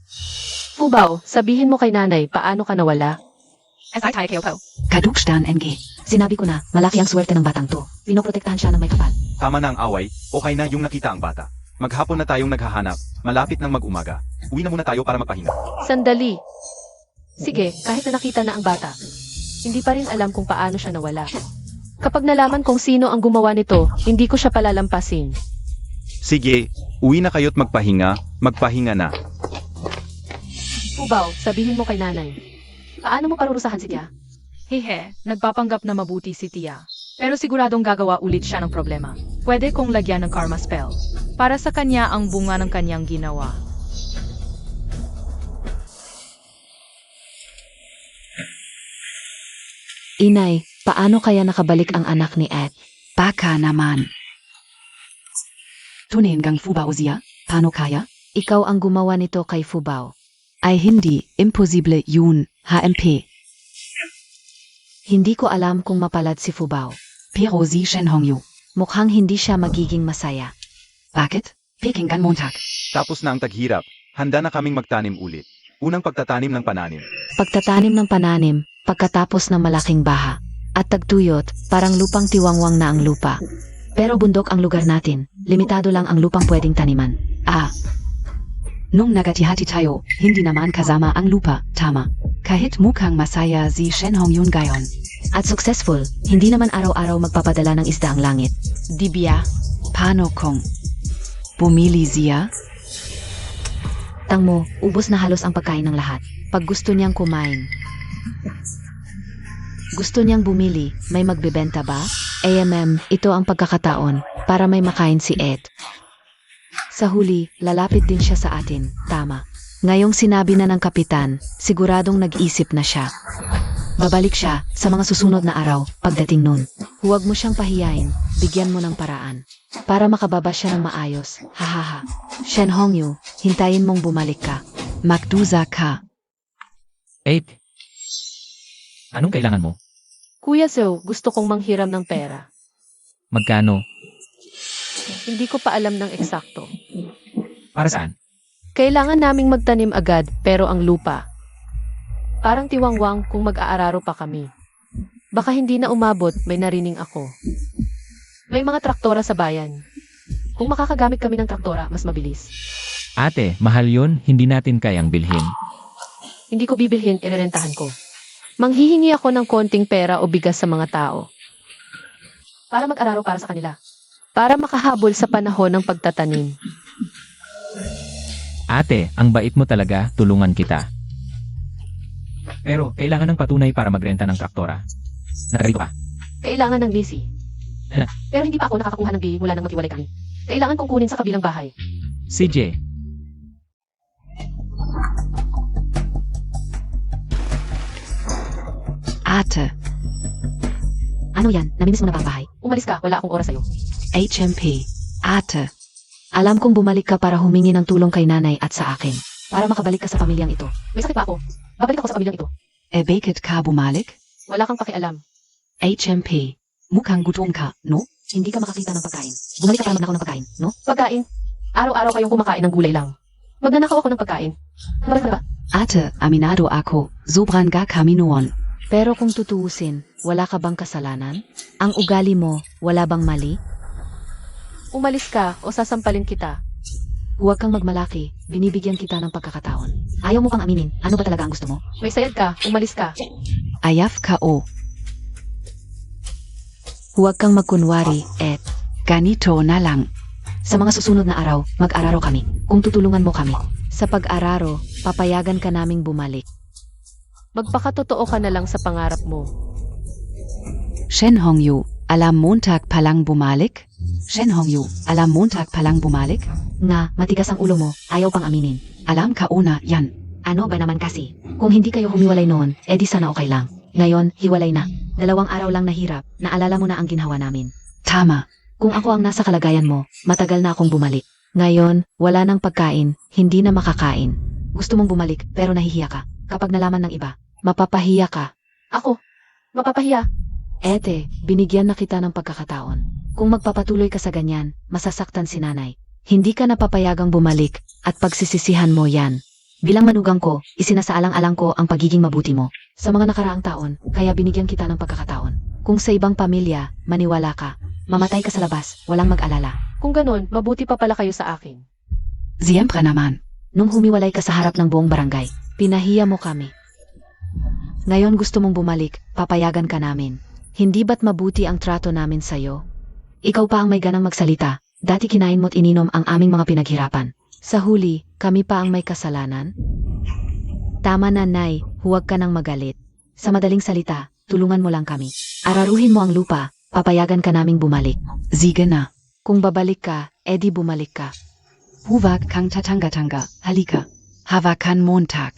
Fubao, sabihin mo kay nanay, paano ka nawala?
Kadukstan NG.
Sinabi ko na, malaki ang swerte ng batang to. Pinoprotektahan siya ng may kapal.
Tama na ang away, okay na yung nakita ang bata. Maghapon na tayong naghahanap, malapit ng mag-umaga. Uwi na muna tayo para magpahinga.
Sandali. Sige, kahit na nakita na ang bata, hindi pa rin alam kung paano siya nawala. Kapag nalaman kung sino ang gumawa nito, hindi ko siya palalampasin.
Sige, uwi na kayo't magpahinga na.
Fubao, sabihin mo kay nanay. Paano mo parurusahan si Tia?
Hehe, nagpapanggap na mabuti si Tia. Pero siguradong gagawa ulit siya ng problema. Pwede kong lagyan ng karma spell. Para sa kanya ang bunga ng kanyang ginawa.
Inay, paano kaya nakabalik ang anak ni Ed?
Baka naman. Tunin gang Fubao siya? Paano kaya?
Ikaw ang gumawa nito kay Fubao.
Ay hindi, imposible yun, HMP.
Hindi ko alam kung mapalad si Fubao.
Pero si Shen Hongyu.
Mukhang hindi siya magiging masaya.
Bakit? Pakinggan Montag.
Tapos na ang taghirap, handa na kaming magtanim ulit. Unang pagtatanim ng pananim.
Pagtatanim ng pananim, pagkatapos ng malaking baha. At tagtuyot, parang lupang tiwangwang na ang lupa. Pero bundok ang lugar natin, limitado lang ang lupang pwedeng taniman.
Nung nagatihati tayo, hindi naman kasama ang lupa, tama. Kahit mukhang masaya si Shen Hongyun gayon.
At successful, hindi naman araw-araw magpapadala ng isda ang langit. Dibya,
Paano kung bumili siya?
tangmo, ubos na halos ang pagkain ng lahat. Pag gusto niyang kumain. Gusto niyang bumili, may magbebenta ba? Ito ang pagkakataon para may makain si Ed. Sa huli, lalapit din siya sa atin, tama. Ngayong sinabi na ng kapitan, siguradong nag-isip na siya. Babalik siya sa mga susunod na araw pagdating nun. Huwag mo siyang pahiyain, bigyan mo ng paraan. Para makababa siya ng maayos, hahaha. Shen Hongyu, hintayin mong bumalik ka.
Magdusa ka.
8. Anong kailangan mo?
Kuya Zhou, gusto kong manghiram ng pera.
Magkano?
Hindi ko pa alam ng eksakto.
Para saan?
Kailangan naming magtanim agad, pero ang lupa. Parang tiwangwang kung mag-aararo pa kami. Baka hindi na umabot, may narining ako. May mga traktora sa bayan. Kung makakagamit kami ng traktora, mas mabilis.
Ate, mahal yun, hindi natin kayang bilhin.
Hindi ko bibilhin, irerentahan ko. Manghihingi ako ng konting pera o bigas sa mga tao. Para mag-araro para sa kanila. Para makahabol sa panahon ng pagtatanim.
Ate, ang bait mo talaga, tulungan kita. Pero, kailangan ng patunay para magrenta ng traktora. Nakarito ka.
Kailangan ng lease.
Ano?
Pero hindi pa ako nakakakuha ng bill mula nang maghiwalay kami. Kailangan kong kunin sa kabilang bahay.
CJ,
Ate, ano yan? Namimiss mo na ba ang bahay?
Umalis ka, wala akong oras sa'yo.
HMP. Ate, alam kong bumalik ka para humingi ng tulong kay nanay at sa akin. Para makabalik ka sa pamilyang ito.
May sakit pa ako. Babalik ako sa kabilang ito.
Bakit ka bumalik?
Wala kang pakialam.
HMP.
Mukhang gutom ka, no?
Hindi ka makakita ng pagkain. Bumalik ka para magnakaw ng pagkain, no?
Pagkain. Araw-araw kayong kumakain ng gulay lang. Magnanakaw ako ng pagkain. Balik na ba?
Ate, aminado ako, sobrang ga kami noon.
Pero kung tutuusin, wala ka bang kasalanan? Ang ugali mo, wala bang mali?
Umalis ka o sasampalin kita.
Huwag kang magmalaki, binibigyan kita ng pagkakataon. Ayaw mo pang aminin, ano ba talaga ang gusto mo?
May sayad ka, umalis ka.
Ayaf ka o,
Huwag kang magkunwari,
ganito na lang.
sa mga susunod na araw, mag-araro kami. Kung tutulungan mo kami. Sa pag-araro, papayagan ka naming bumalik.
Magpakatotoo ka na lang sa pangarap mo.
Shen Hongyu, alam Montag palang bumalik? Shen Hongyu, alam Montag palang bumalik?
Nga, matigas ang ulo mo, ayaw pang aminin.
Alam ka una, yan.
Ano ba naman kasi? Kung hindi kayo humiwalay noon, edi sana okay lang. Ngayon, hiwalay na. 2 araw lang nahirap, naalala mo na ang ginawa namin.
Tama.
Kung ako ang nasa kalagayan mo, matagal na akong bumalik. Ngayon, wala nang pagkain, hindi na makakain. Gusto mong bumalik, pero nahihiya ka. Kapag nalaman ng iba, mapapahiya ka.
Ako, mapapahiya.
Ete, binigyan na kita ng pagkakataon. Kung magpapatuloy ka sa ganyan, masasaktan si nanay. Hindi ka napapayagang bumalik, at pagsisisihan mo yan. Bilang manugang ko, isinasaalang-alang ko ang pagiging mabuti mo. Sa mga nakaraang taon, kaya binigyan kita ng pagkakataon. Kung sa ibang pamilya, maniwala ka. Mamatay ka sa labas, walang mag-alala.
Kung ganun, mabuti pa pala kayo sa akin.
Siyempre naman.
Nung humiwalay ka sa harap ng buong barangay, pinahiya mo kami. Ngayon gusto mong bumalik, papayagan ka namin. Hindi ba't mabuti ang trato namin sa'yo? Ikaw pa ang may ganang magsalita. Dati kinain mo't ininom ang aming mga pinaghirapan. Sa huli, kami pa ang may kasalanan? Tama na, Nay, huwag ka nang magalit. Sa madaling salita, tulungan mo lang kami. Araruhin mo ang lupa, papayagan ka naming bumalik.
Sige na.
Kung babalik ka, edi bumalik ka.
Huwag kang tatanga-tanga, halika. Hawakan Montag.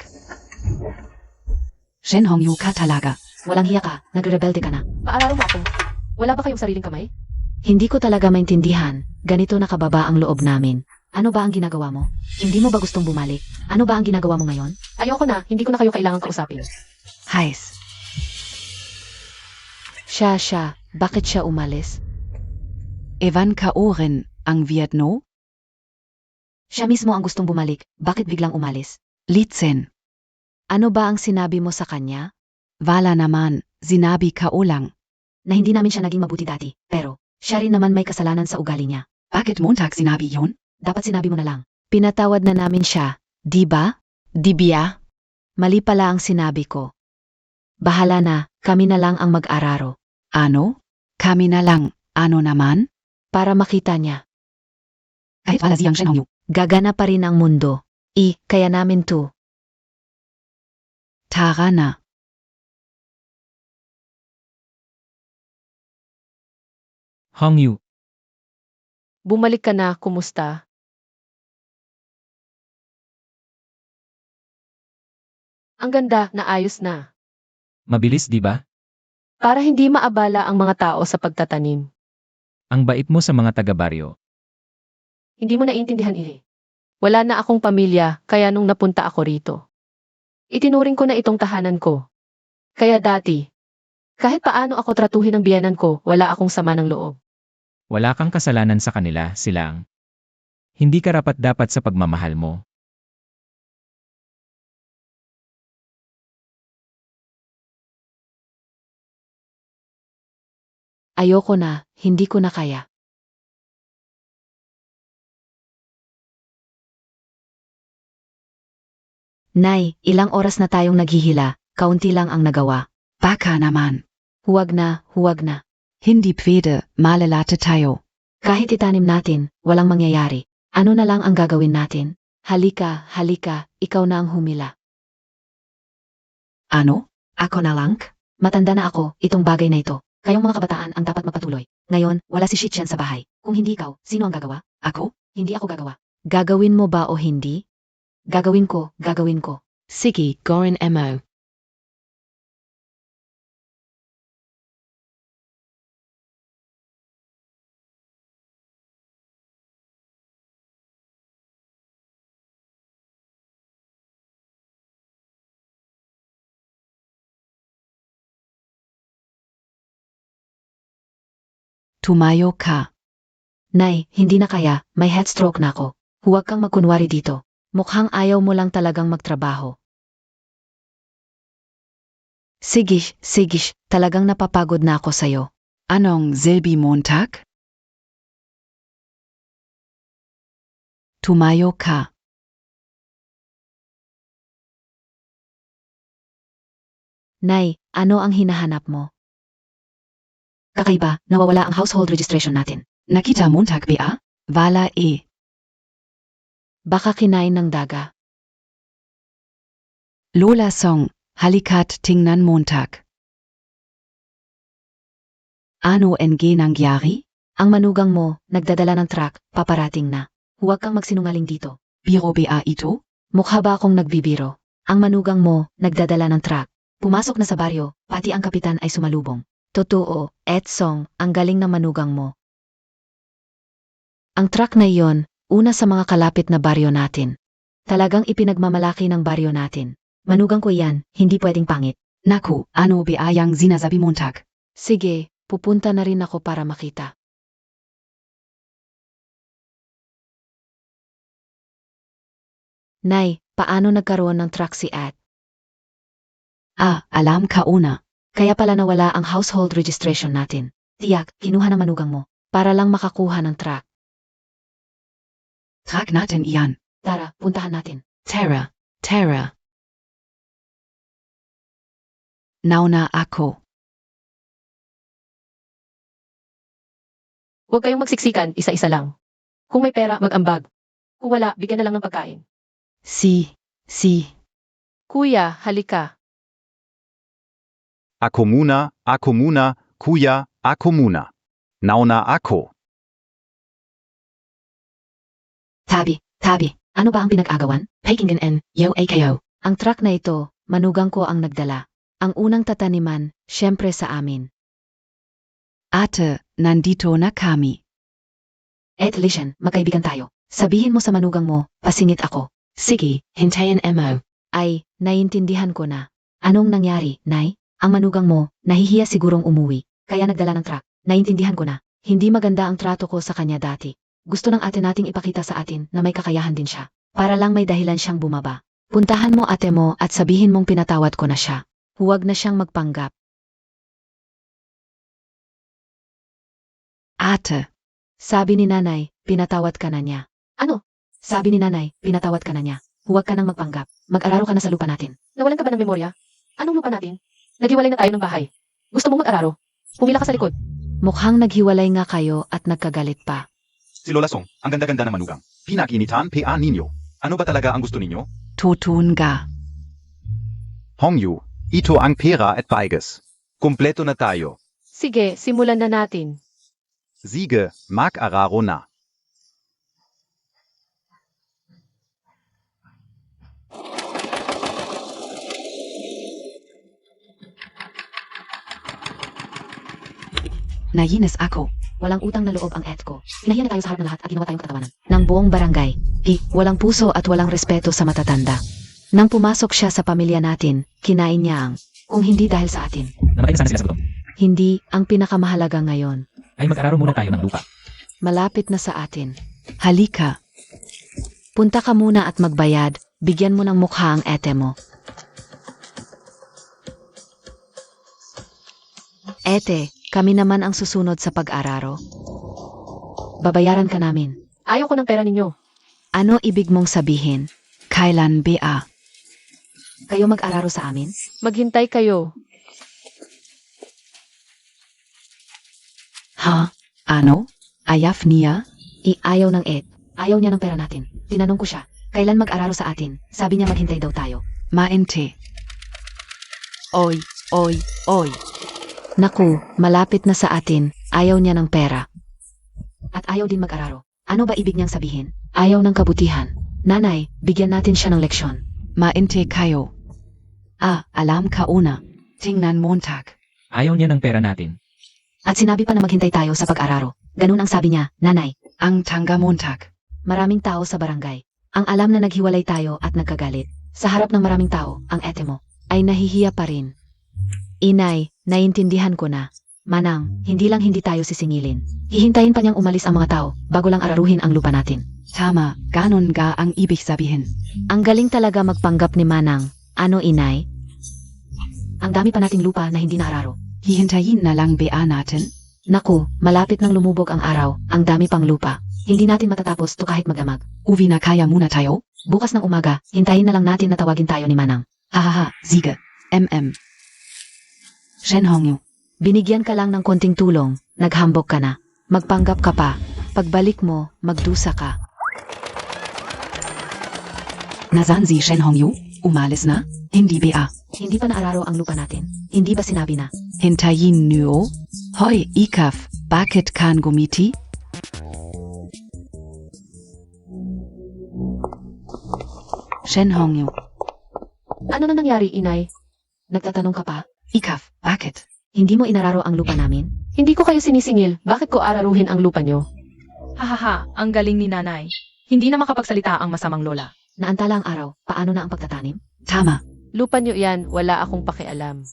Shen Hongyu ka talaga.
Walang hiya ka, nagrebelde ka na.
Paararo mo ako. Wala ba kayong sariling kamay?
Hindi ko talaga maintindihan, ganito nakababa ang loob namin. Ano ba ang ginagawa mo? Hindi mo ba gustong bumalik? Ano ba ang ginagawa mo ngayon?
Ayoko na, hindi ko na kayo kailangang kausapin.
Heiß.
Siya, bakit siya umalis?
Evan ka orin, ang Vietno?
Siya mismo ang gustong bumalik, bakit biglang umalis?
Litzen.
Ano ba ang sinabi mo sa kanya?
Wala naman, sinabi ka o lang.
Na hindi namin siya naging mabuti dati, pero siya rin naman may kasalanan sa ugali niya.
Bakit Montag sinabi yun?
Dapat sinabi mo na lang. Pinatawad na namin siya, di ba?
Di biya?
Mali pala ang sinabi ko. Bahala na, kami na lang ang mag-araro.
Ano? Kami na lang, ano naman?
Para makita niya.
Kahit wala siyang Shen Hongyu.
Gagana pa rin ang mundo. Kaya namin to.
Tara na.
Hongyu,
Bumalik ka na, kumusta? Ang ganda, naayos na.
mabilis di ba?
Para hindi maabala ang mga tao sa pagtatanim.
Ang bait mo sa mga taga-baryo.
Hindi mo naiintindihan Wala na akong pamilya, kaya nung napunta ako rito. Itinuring ko na itong tahanan ko. Kaya dati, kahit paano ako tratuhin ng biyanan ko, wala akong sama ng loob.
Wala kang kasalanan sa kanila, silang. Hindi karapat-dapat sa pagmamahal mo.
Ayoko na, hindi ko na kaya. Nay, ilang oras na tayong naghihila, kaunti lang ang nagawa.
Baka naman.
Huwag na, huwag na.
Hindi pwede, malalate tayo.
Kahit itanim natin, walang mangyayari. Ano na lang ang gagawin natin? Halika, halika, ikaw na ang humila.
Ano? Ako na lang?
Matanda na ako, itong bagay na ito. Kayong mga kabataan ang dapat magpatuloy. Ngayon, wala si Shichen sa bahay. Kung hindi ikaw, sino ang gagawa?
Ako?
Hindi ako gagawa. Gagawin mo ba o hindi? Gagawin ko, gagawin ko.
Sige, Gorin Mo. Tumayo ka.
Nay, hindi na kaya, may headstroke na ako. Huwag kang magkunwari dito. Mukhang ayaw mo lang talagang magtrabaho. Sige, talagang napapagod na ako sa'yo.
Anong Silbi Montag? Tumayo ka.
Nay, ano ang hinahanap mo? Kakaiba, nawawala ang household registration natin.
Nakita Montag ba? Wala e.
Baka kinain ng daga.
Lola Song, halikat tingnan Montag. Ano NG nangyari?
Ang manugang mo, nagdadala ng truck, paparating na. Huwag kang magsinungaling dito.
Biro ba ito?
Mukha ba akong nagbibiro? Ang manugang mo, nagdadala ng truck. Pumasok na sa baryo, pati ang kapitan ay sumalubong. Totoo, Song, ang galing ng manugang mo. Ang truck na iyon, una sa mga kalapit na baryo natin. Talagang ipinagmamalaki ng baryo natin. Manugang ko yan, hindi pwedeng pangit.
Naku, ano ba yang sinasabi Montag?
Sige, pupunta na rin ako para makita. Nay, paano nagkaroon ng truck si At?
Alam ka una.
Kaya pala nawala ang household registration natin. Tiyak, kinuha ng manugang mo, para lang makakuha ng truck.
Trag natin iyan.
Tara, puntahan natin.
Tara. Nauna ako.
Huwag kayong magsiksikan, isa-isa lang. Kung may pera, mag-ambag. Kung wala, bigyan na lang ng pagkain.
Si.
Kuya, halika.
Ako muna, kuya, ako muna. Nauna ako.
Tabi, ano ba ang pinag-agawan? Pakinggan and yo AKO. Ang truck na ito, manugang ko ang nagdala. Ang unang tataniman, syempre sa amin.
Ate, nandito na kami.
Listen, magkaibigan tayo. Sabihin mo sa manugang mo, pasingit ako.
Sige, hintayin mo.
Ay, naiintindihan ko na. Anong nangyari, Nay? Ang manugang mo, nahihiya sigurong umuwi, kaya nagdala ng truck. Naiintindihan ko na. Hindi maganda ang trato ko sa kanya dati. Gusto ng ate nating ipakita sa atin na may kakayahan din siya. Para lang may dahilan siyang bumaba. Puntahan mo ate mo at sabihin mong pinatawad ko na siya. Huwag na siyang magpanggap.
Ate,
Sabi ni nanay, pinatawad ka na niya. Ano? Sabi ni nanay, pinatawad ka na niya. Huwag ka nang magpanggap. Mag-araro ka na sa lupa natin.
Nawalan ka ba ng memorya? Anong lupa natin? Naghiwalay na tayo ng bahay. Gusto mong mag-araro? Pumila ka sa likod.
Mukhang naghiwalay nga kayo at nagkagalit pa.
Si Lola Song, ang ganda-ganda ng manugang. Pinakinitan pa ninyo. Ano ba talaga ang gusto ninyo?
Totunga.
Hongyu, ito ang pera at baiges. Kompleto na tayo.
Sige, simulan na natin.
Sige, mag-araro na.
Nayinis ako.
Walang utang na loob ang ko. Pinahiya na tayo sa harap ng lahat at ginawa tayong katatawanan. Ng buong barangay. Walang puso at walang respeto sa matatanda. Nang pumasok siya sa pamilya natin, kinain niya ang, kung hindi dahil sa atin.
Namatay na sana sila sa gutom.
Hindi, ang pinakamahalaga ngayon.
Ay mag-araro muna tayo ng lupa.
Malapit na sa atin.
Halika.
Punta ka muna at magbayad, bigyan mo ng mukha ang ete mo. Ete, kami naman ang susunod sa pag-araro. Babayaran ka namin.
Ayaw ko ng pera ninyo.
Ano ibig mong sabihin?
Kailan ba?
Kayo mag-araro sa amin?
Maghintay kayo.
Ha? Ano? Ayaf niya?
Ayaw ng Ayaw niya ng pera natin. Tinanong ko siya. Kailan mag-araro sa atin? Sabi niya maghintay daw tayo.
Mainte.
Oy, oy, oy.
Naku, malapit na sa atin. Ayaw niya ng pera. At ayaw din mag-araro. Ano ba ibig niyang sabihin? Ayaw ng kabutihan. Nanay, bigyan natin siya ng leksyon.
Mainte kayo. Alam ka una. Tingnan Montag.
Ayaw niya ng pera natin.
At sinabi pa na maghintay tayo sa pag-araro. Ganun ang sabi niya, nanay.
Ang tangga Montag.
Maraming tao sa barangay. Ang alam na naghiwalay tayo at nagkagalit. Sa harap ng maraming tao, ang ete mo ay nahihiya pa rin. Inay, naiintindihan ko na. Manang, hindi lang hindi tayo sisingilin. Hihintayin pa niyang umalis ang mga tao bago lang araruhin ang lupa natin.
Tama, ganon ga ang ibig sabihin.
Ang galing talaga magpanggap ni Manang. Ano, inay? Ang dami pa nating lupa na hindi naararo.
Hihintayin na lang bea natin.
Naku, malapit nang lumubog ang araw, ang dami pang lupa. Hindi natin matatapos to kahit mag-amag.
Uwi na kaya muna tayo?
Bukas ng umaga, hintayin na lang natin na tawagin tayo ni Manang.
Hahaha, sige. Shenhongyu.
Binigyan ka lang ng konting tulong, naghambog ka na. Magpanggap ka pa. Pagbalik mo, magdusa ka.
Nasaan si Shenhongyu? Umalis na? Hindi bea.
Hindi pa naararo ang lupa natin. Hindi ba sinabi na?
Hintayin niyo? Hoy, ikaf, bakit kan gumiti? Shenhongyu.
Ano na nangyari, inay? Nagtatanong ka pa?
Ikaf, bakit?
Hindi mo inararo ang lupa namin?
Hindi ko kayo sinisingil. Bakit ko araruhin ang lupa nyo?
Hahaha, ang galing ni nanay. Hindi na makapagsalita ang masamang lola.
Naantala ang araw, paano na ang pagtatanim?
Tama.
Lupa nyo yan, wala akong pakialam.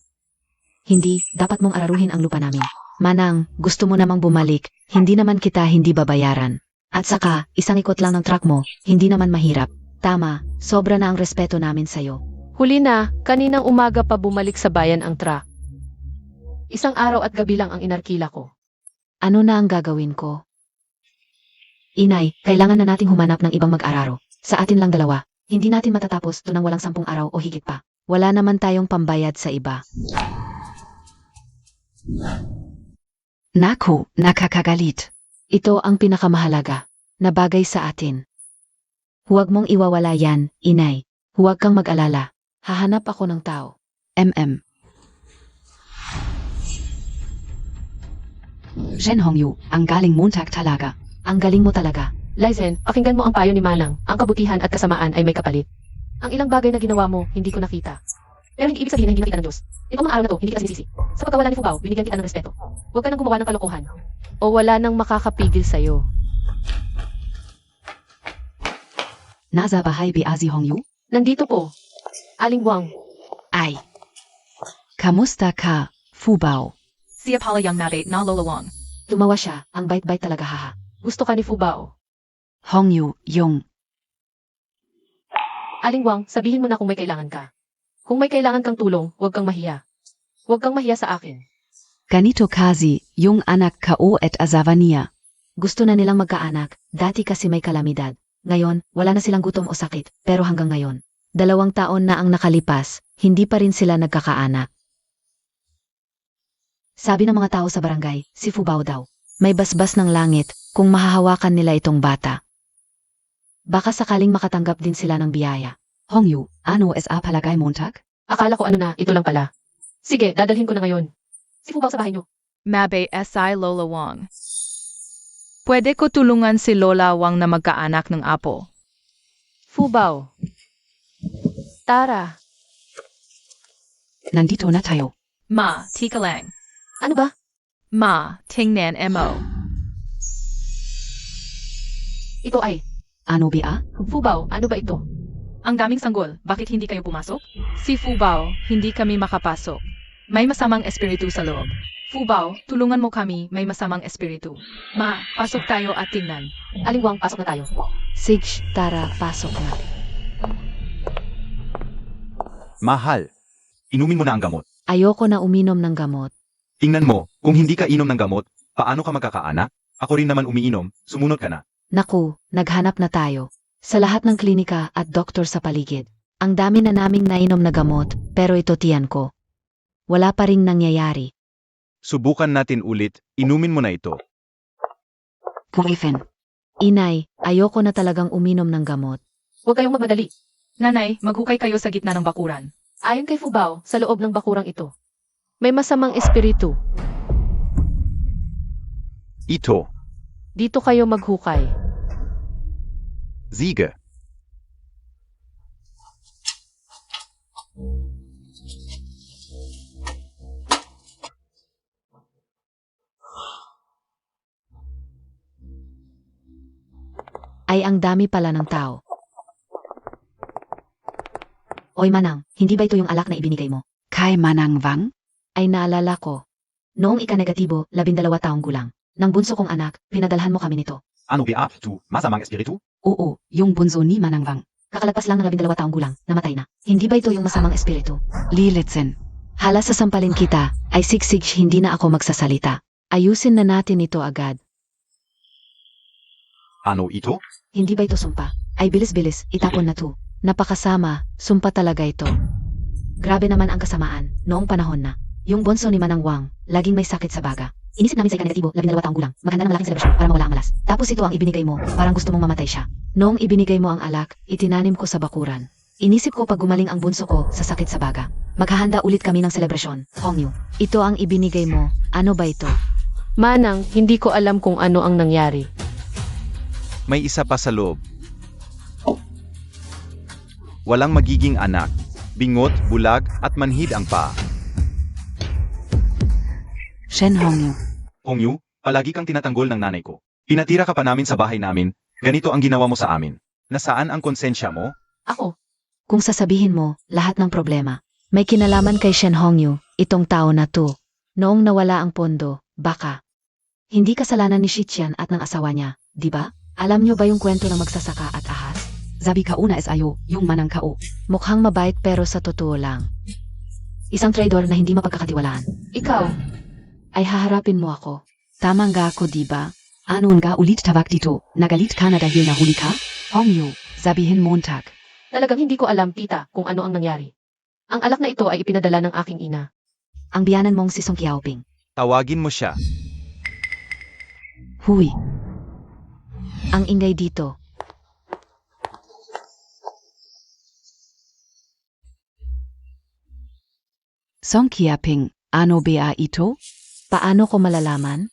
Hindi, dapat mong araruhin ang lupa namin. Manang, gusto mo namang bumalik, hindi naman kita hindi babayaran. At saka, isang ikot lang ng truck mo, hindi naman mahirap. Tama, sobra na ang respeto namin sa'yo.
Huli na, kaninang umaga pa bumalik sa bayan ang truck. Isang araw at gabi lang ang inarkila ko.
Ano na ang gagawin ko? Inay, kailangan na nating humanap ng ibang mag-araro. Sa atin lang dalawa, hindi natin matatapos to ng walang 10 araw o higit pa. Wala naman tayong pambayad sa iba.
Naku, nakakagalit.
Ito ang pinakamahalaga na bagay sa atin. Huwag mong iwawala yan, inay. Huwag kang mag-alala. Hahanap ako ng tao.
Shenhongyu, ang galing Montag talaga.
Ang galing mo talaga.
Lizen, pakinggan mo ang payo ni Manang. Ang kabutihan at kasamaan ay may kapalit. Ang ilang bagay na ginawa mo, hindi ko nakita. Pero hindi ibig sabihin na hindi nakita ng Diyos. Itong mga araw na to, hindi ka sinisisi. Sa pagkawala ni Fubao, binigyan kita ng respeto. Huwag ka nang gumawa ng kalokohan. O wala nang makakapigil sa'yo.
Nasa bahay bea si Hongyu?
Nandito po. Aling Wang.
Ay. Kamusta ka, Fubao?
Si Apollo Young Mabate na Lola Wong.
Tumawa siya, ang bait-bait talaga haha.
Gusto ka ni Fubao.
Hongyu, yung.
Aling Wang, sabihin mo na kung may kailangan ka. Kung may kailangan kang tulong, huwag kang mahiya. Huwag kang mahiya sa akin.
Ganito kasi, yung anak kao at azavania.
Gusto na nilang magkaanak, dati kasi may kalamidad. Ngayon, wala na silang gutom o sakit, pero hanggang ngayon. 2 taon na ang nakalipas, hindi pa rin sila nagkakaanak. Sabi ng mga tao sa barangay, si Fubao daw. May basbas ng langit kung mahahawakan nila itong bata. Baka sakaling makatanggap din sila ng biyaya.
Hongyu, ano sa palagay Montag?
Akala ko ano na, ito lang pala. Sige, dadalhin ko na ngayon. Si Fubao sa bahay niyo.
Mabate SI Lola Wong. Pwede ko tulungan si Lola Wang na magkaanak ng apo.
Fubao. Tara.
Nandito na tayo.
Ma, tika lang.
Ano ba?
Ma, tingnan mo.
Ito ay.
Ano bea?
Fubao, ano ba ito?
Ang daming sanggol, bakit hindi kayo pumasok? Si Fubao, hindi kami makapasok. May masamang espiritu sa loob. Fubao, tulungan mo kami, may masamang espiritu. Ma, pasok tayo at tingnan.
Aling Wang, pasok na tayo.
Sige, tara, pasok na.
Mahal. Inumin mo na ang gamot.
Ayoko na uminom ng gamot.
Tingnan mo, kung hindi ka inom ng gamot, paano ka magkakaanak? Ako rin naman umiinom, sumunod ka na.
Naku, naghanap na tayo. Sa lahat ng klinika at doktor sa paligid. Ang dami na naming nainom na gamot, pero ito tiyan ko. Wala pa ring nangyayari.
Subukan natin ulit, inumin mo na ito.
Griffin.
Inay, ayoko na talagang uminom ng gamot.
Huwag kayong magmadali.
Nanay, maghukay kayo sa gitna ng bakuran.
Ayon kay Fubao, sa loob ng bakurang ito, may masamang espiritu.
Ito.
Dito kayo maghukay.
Siege.
Ay ang dami pala ng tao. Oy Manang, hindi ba ito yung alak na ibinigay mo?
Kai Manang Wang?
Ay naalala ko. Noong ika-negatibo, 12 taong gulang. Nang bunso kong anak, pinadalhan mo kami nito.
Ano ba tu? Masamang espiritu?
Oo, yung bunso ni Manang Wang.
Kakalagpas lang ng 12 taong gulang, namatay na. Hindi ba ito yung masamang espiritu?
Lilitzen.
Hala sa sampalin kita, ay siksik hindi na ako magsasalita. Ayusin na natin ito agad.
Ano ito?
Hindi ba ito sumpa? Ay bilis-bilis, itapon na to. Napakasama, sumpa talaga ito. Grabe naman ang kasamaan, noong panahon na. Yung bonso ni Manang Wang, laging may sakit sa baga. Inisip namin sa ika-negatibo, 12 taong gulang. Maganda ng malaking selebrasyon para mawala ang malas. Tapos ito ang ibinigay mo, parang gusto mong mamatay siya. Noong ibinigay mo ang alak, itinanim ko sa bakuran. Inisip ko pag gumaling ang bunso ko sa sakit sa baga. Maghahanda ulit kami ng selebrasyon, Hongyu. Ito ang ibinigay mo, ano ba ito?
Manang, hindi ko alam kung ano ang nangyari.
May isa pa sa loob. Walang magiging anak. Bingot, bulag, at manhid ang paa.
Shen Hongyu.
Hongyu, palagi kang tinatanggol ng nanay ko. Pinatira ka pa namin sa bahay namin. Ganito ang ginawa mo sa amin. Nasaan ang konsensya mo?
Ako,
Kung sasabihin mo, lahat ng problema, may kinalaman kay Shen Hongyu, itong tao na to. Noong nawala ang pondo, baka. Hindi kasalanan ni Shichian at ng asawa niya, di ba? Alam niyo ba yung kwento ng magsasaka at ahas?
Sabi kauna es ayo, yung Manang Kao.
Mukhang mabait pero sa totoo lang. Isang traidor na hindi mapagkakatiwalaan.
ikaw,
Ay haharapin mo ako.
Tama nga ako diba? Ano nga ulit tawag dito? Nagalit ka na dahil nahuli ka? Hongyu, sabihin Montag.
talagang hindi ko alam, tita, kung ano ang nangyari. Ang alak na ito ay ipinadala ng aking ina.
Ang biyanan mong si Song Qiaoping.
Tawagin mo siya.
Hui.
Ang ingay dito.
Song Qiaoping, ano ba ito?
Paano ko malalaman?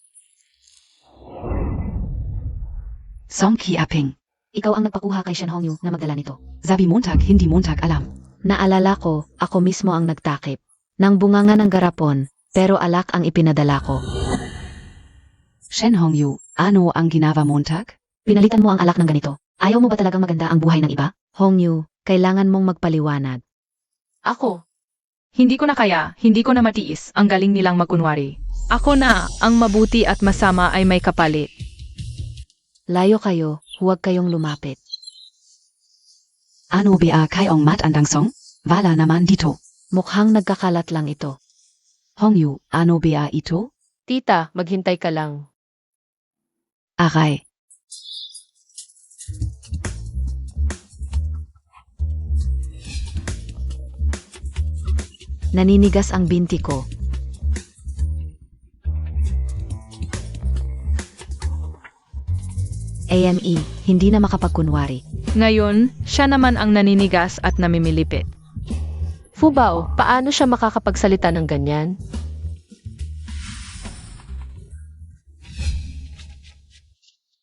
Song Qiaoping.
Ikaw ang nagpakuha kay Shen Hongyu na magdala nito.
Sabi Montag, hindi Montag alam.
Naalala ko, ako mismo ang nagtakip. Nang bunganga ng garapon, pero alak ang ipinadala ko.
Shen Hongyu, ano ang ginawa Montag?
Pinalitan mo ang alak ng ganito. Ayaw mo ba talagang maganda ang buhay ng iba? Hongyu, kailangan mong magpaliwanag.
Ako,
Hindi ko na kaya, hindi ko na matiis, ang galing nilang magkunwari. Ako na, ang mabuti at masama ay may kapalit.
Layo kayo, huwag kayong lumapit.
Ano ba kayong matandang song? Wala naman dito.
Mukhang nagkakalat lang ito.
Hongyu, ano ba ito?
tita, maghintay ka lang.
Aray.
Naninigas ang binti ko. AME, hindi na makapagkunwari.
Ngayon, siya naman ang naninigas at namimilipit.
Fubao, paano siya makakapagsalita ng ganyan?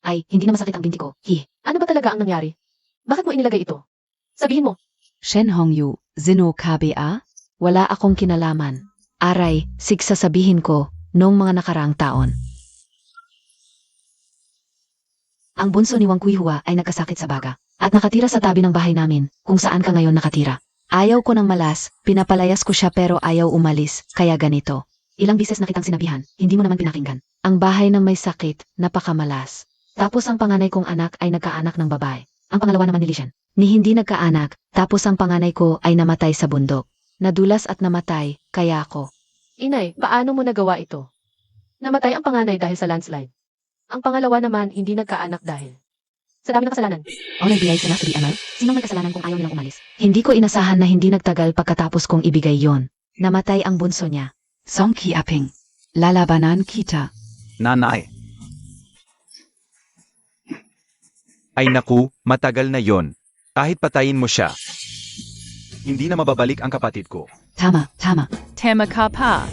Ay, hindi na masakit ang binti ko.
Ano ba talaga ang nangyari? Bakit mo inilagay ito? Sabihin mo,
Shen Hongyu, zino KBA?
Wala akong kinalaman. Aray, sasabihin ko, noong mga nakaraang taon. Ang bunso ni Wang Kuihua ay nagkasakit sa baga, at nakatira sa tabi ng bahay namin, kung saan ka ngayon nakatira. Ayaw ko ng malas, pinapalayas ko siya pero ayaw umalis, kaya ganito. Ilang bises na kitang sinabihan, hindi mo naman pinakinggan. Ang bahay ng may sakit, napakamalas. Tapos ang panganay kong anak ay nagkaanak ng babae. Ang pangalawa naman ni Lishan, ni hindi nagkaanak, tapos ang panganay ko ay namatay sa bundok. Nadulas at namatay, kaya ako.
inay, paano mo nagawa ito? Namatay ang panganay dahil sa landslide. Ang pangalawa naman, hindi nagkaanak dahil sa dami ng kasalanan.
O nagbigay sa nasabi amal? Sinong may kasalanan kung ayaw nilang umalis? Hindi ko inasahan na hindi nagtagal pagkatapos kong ibigay yon. Namatay ang bunso niya.
Song Qiaoping. Lalabanan kita.
Nanay. Ay naku, matagal na yon. Kahit patayin mo siya, hindi na mababalik ang kapatid ko.
Tama, tama.
Tema ka pa.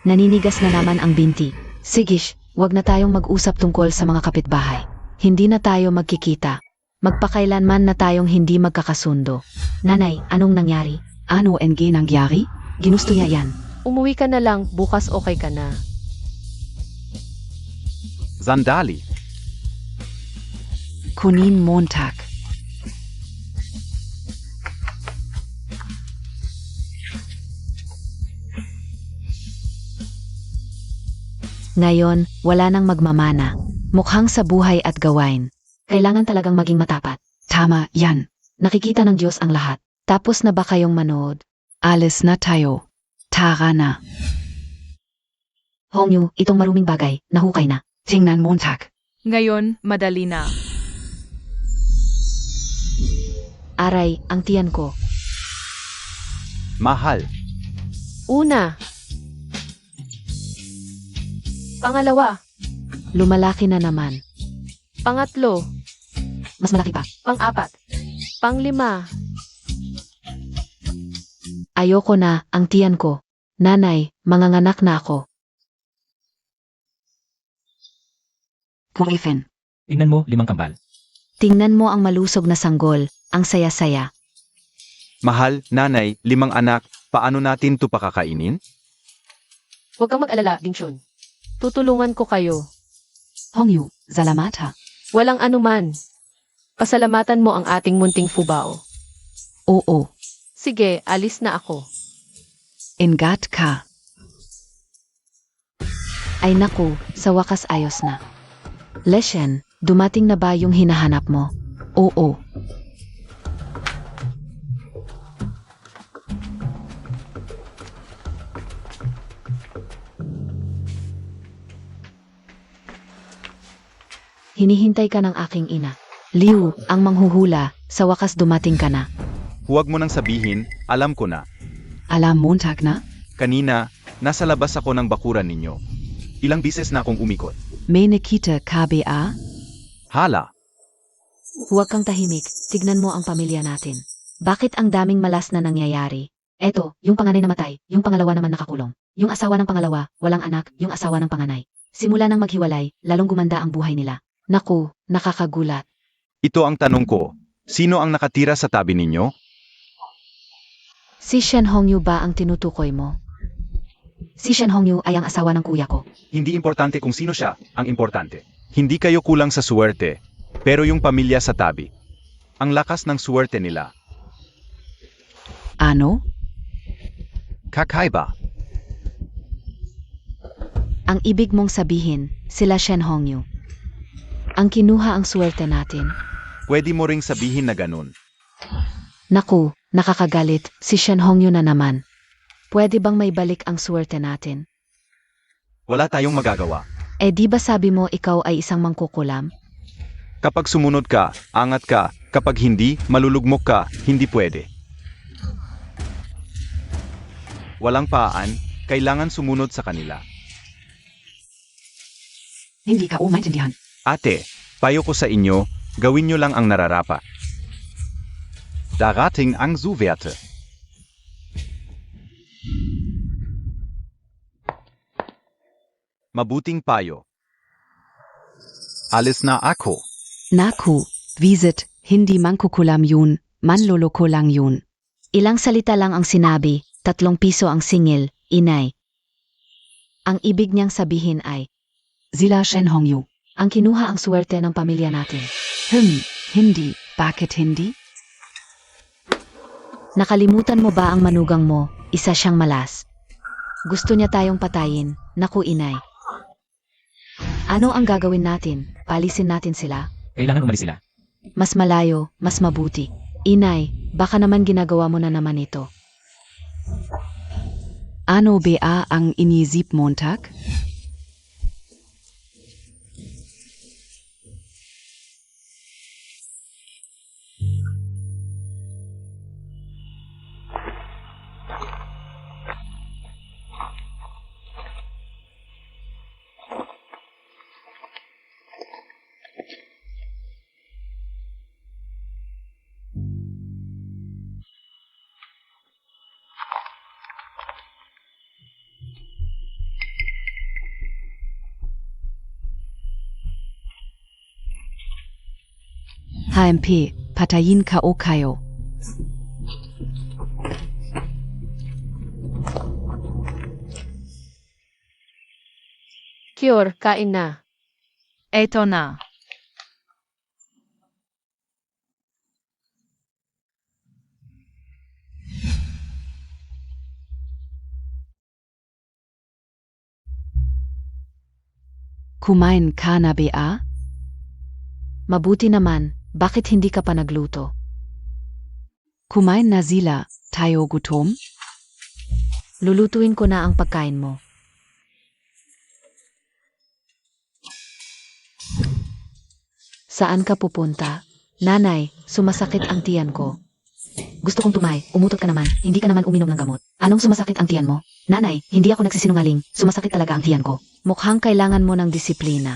Naninigas na naman ang binti. Sigish, wag na tayong mag-usap tungkol sa mga kapitbahay. Hindi na tayo magkikita. Magpakailanman na tayong hindi magkakasundo. Nanay, anong nangyari?
Ano NG nangyari?
Ginusto niya yan.
Umuwi ka na lang, bukas okay ka na.
Sandali.
Kunin Montag.
Ngayon, wala nang magmamana. Mukhang sa buhay at gawain. Kailangan talagang maging matapat.
Tama, yan.
Nakikita ng Diyos ang lahat. Tapos na ba kayong manood?
Alis na tayo. Tara na.
Hongyu, itong maruming bagay, nahukay na.
Tingnan Montag.
Ngayon, madali na.
Aray, ang tiyan ko.
Mahal.
Una. Pangalawa.
Lumalaki na naman.
Pangatlo.
Mas malaki pa.
Pang-apat. Pang-lima.
Ayoko na, ang tiyan ko. Nanay, manganganak na ako.
Griffin.
Tingnan mo, 5 kambal.
Tingnan mo ang malusog na sanggol, ang saya-saya.
Mahal, nanay, 5 anak, paano natin to pakakainin?
Huwag kang mag-alala, Dingshun. Tutulungan ko kayo.
Hongyu, Salamata.
Walang anuman. Pasalamatan mo ang ating munting fubao.
Oo.
Sige, alis na ako.
Ingat ka.
Ay naku, sa wakas ayos na. Leshen, dumating na ba yung hinahanap mo?
Oo.
Hinihintay ka ng aking ina. Liu, ang manghuhula, sa wakas dumating ka na.
Huwag mo nang sabihin, alam ko na.
Alam Montag na?
Kanina, nasa labas ako ng bakuran ninyo. Ilang bises na akong umikot.
May nakita KBA?
Hala,
Huwag kang tahimik, tignan mo ang pamilya natin. Bakit ang daming malas na nangyayari? Eto, yung panganay namatay, yung pangalawa naman nakakulong. Yung asawa ng pangalawa, walang anak, yung asawa ng panganay. Simula nang maghiwalay, lalong gumanda ang buhay nila. Naku, nakakagulat.
ito ang tanong ko. Sino ang nakatira sa tabi ninyo?
Si Shen Hongyu ba ang tinutukoy mo? Si Shen Hongyu ay ang asawa ng kuya ko.
Hindi importante kung sino siya, ang importante. Hindi kayo kulang sa suwerte, pero yung pamilya sa tabi. Ang lakas ng suwerte nila.
Ano?
Kakaiba.
Ang ibig mong sabihin, sila Shen Hongyu. Ang kinuha ang swerte natin.
Pwede mo ring sabihin na ganun.
Naku, nakakagalit, si Shen Hongyu na naman. Pwede bang may balik ang swerte natin?
Wala tayong magagawa.
Eh di ba sabi mo ikaw ay isang mangkukulam?
Kapag sumunod ka, angat ka. Kapag hindi, malulugmok ka, hindi pwede. Walang paan, kailangan sumunod sa kanila.
Hindi ka umaintindihan.
Ate, payo ko sa inyo, gawin nyo lang ang nararapat. Darating ang Zuwerte. Mabuting payo. Alis na ako.
Naku, visit, hindi mangkukulam yun, manloloko lang yun.
Ilang salita lang ang sinabi, 3 piso ang singil, inay. Ang ibig niyang sabihin ay,
Sila Shen Hongyu.
ang kinuha ang swerte ng pamilya natin.
Hindi, bakit hindi?
Nakalimutan mo ba ang manugang mo, isa siyang malas? Gusto niya tayong patayin, naku inay. Ano ang gagawin natin? Palisin natin sila?
Kailangan umalis sila.
Mas malayo, mas mabuti. Inay, baka naman ginagawa mo na naman ito.
Ano ba ang inisip Montag? HMP, patayin ka o kayo.
Cure, kain na.
Eto na.
Kumain ka na ba?
Mabuti naman, bakit hindi ka pa nagluto?
Kumain na sila, tayo gutom?
Lulutuin ko na ang pagkain mo. Saan ka pupunta? Nanay, sumasakit ang tiyan ko.
Gusto kong tumay, umutot ka naman, hindi ka naman uminom ng gamot. Anong sumasakit ang tiyan mo? Nanay, hindi ako nagsisinungaling, sumasakit talaga ang tiyan ko.
Mukhang kailangan mo ng disiplina.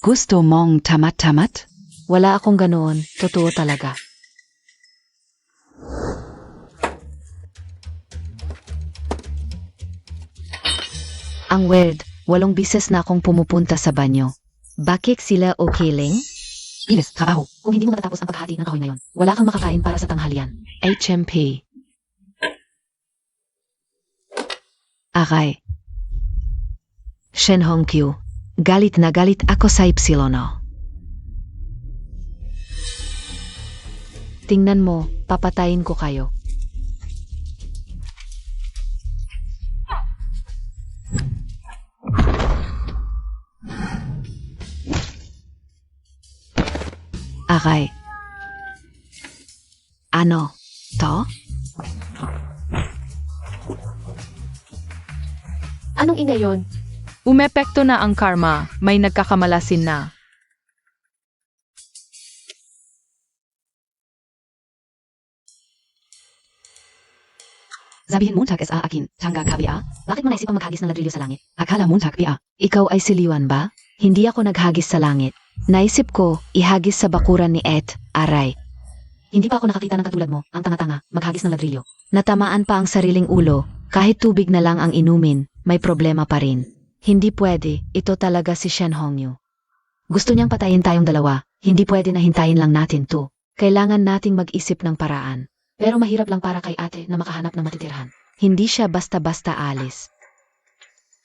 Gusto mong tamat-tamat?
Wala akong ganoon, totoo talaga. Ang weird, 8 bises na akong pumupunta sa banyo. Bakit sila okay lang?
Bilis, trabaho. Kung hindi mo natatapos ang paghahati ng kahoy ngayon, wala kang makakain para sa tanghalian.
HMP.
Aray.
Shen Hongkyu. Galit na galit ako sa Ypsilono. Tingnan mo, papatayin ko kayo.
Aray.
Ano? To?
Anong ingay yon?
Umepekto na ang karma, may nagkakamalasin na.
Sabihin Montag es akin, tangga ka ba? Bakit mo naisipang maghagis ng ladrilyo sa langit?
Akala Montag ba?
Ikaw ay siliwan ba? Hindi ako naghagis sa langit. Naisip ko, ihagis sa bakuran ni Ed, aray.
Hindi pa ako nakakita ng katulad mo, ang tanga-tanga, maghagis ng ladrilyo.
Natamaan pa ang sariling ulo, kahit tubig na lang ang inumin, may problema pa rin. Hindi pwede, ito talaga si Shen Hongyu.
Gusto niyang patayin tayong dalawa, hindi pwede na hintayin lang natin to.
Kailangan nating mag-isip ng paraan.
Pero mahirap lang para kay ate na makahanap ng matitirhan.
Hindi siya basta-basta alis.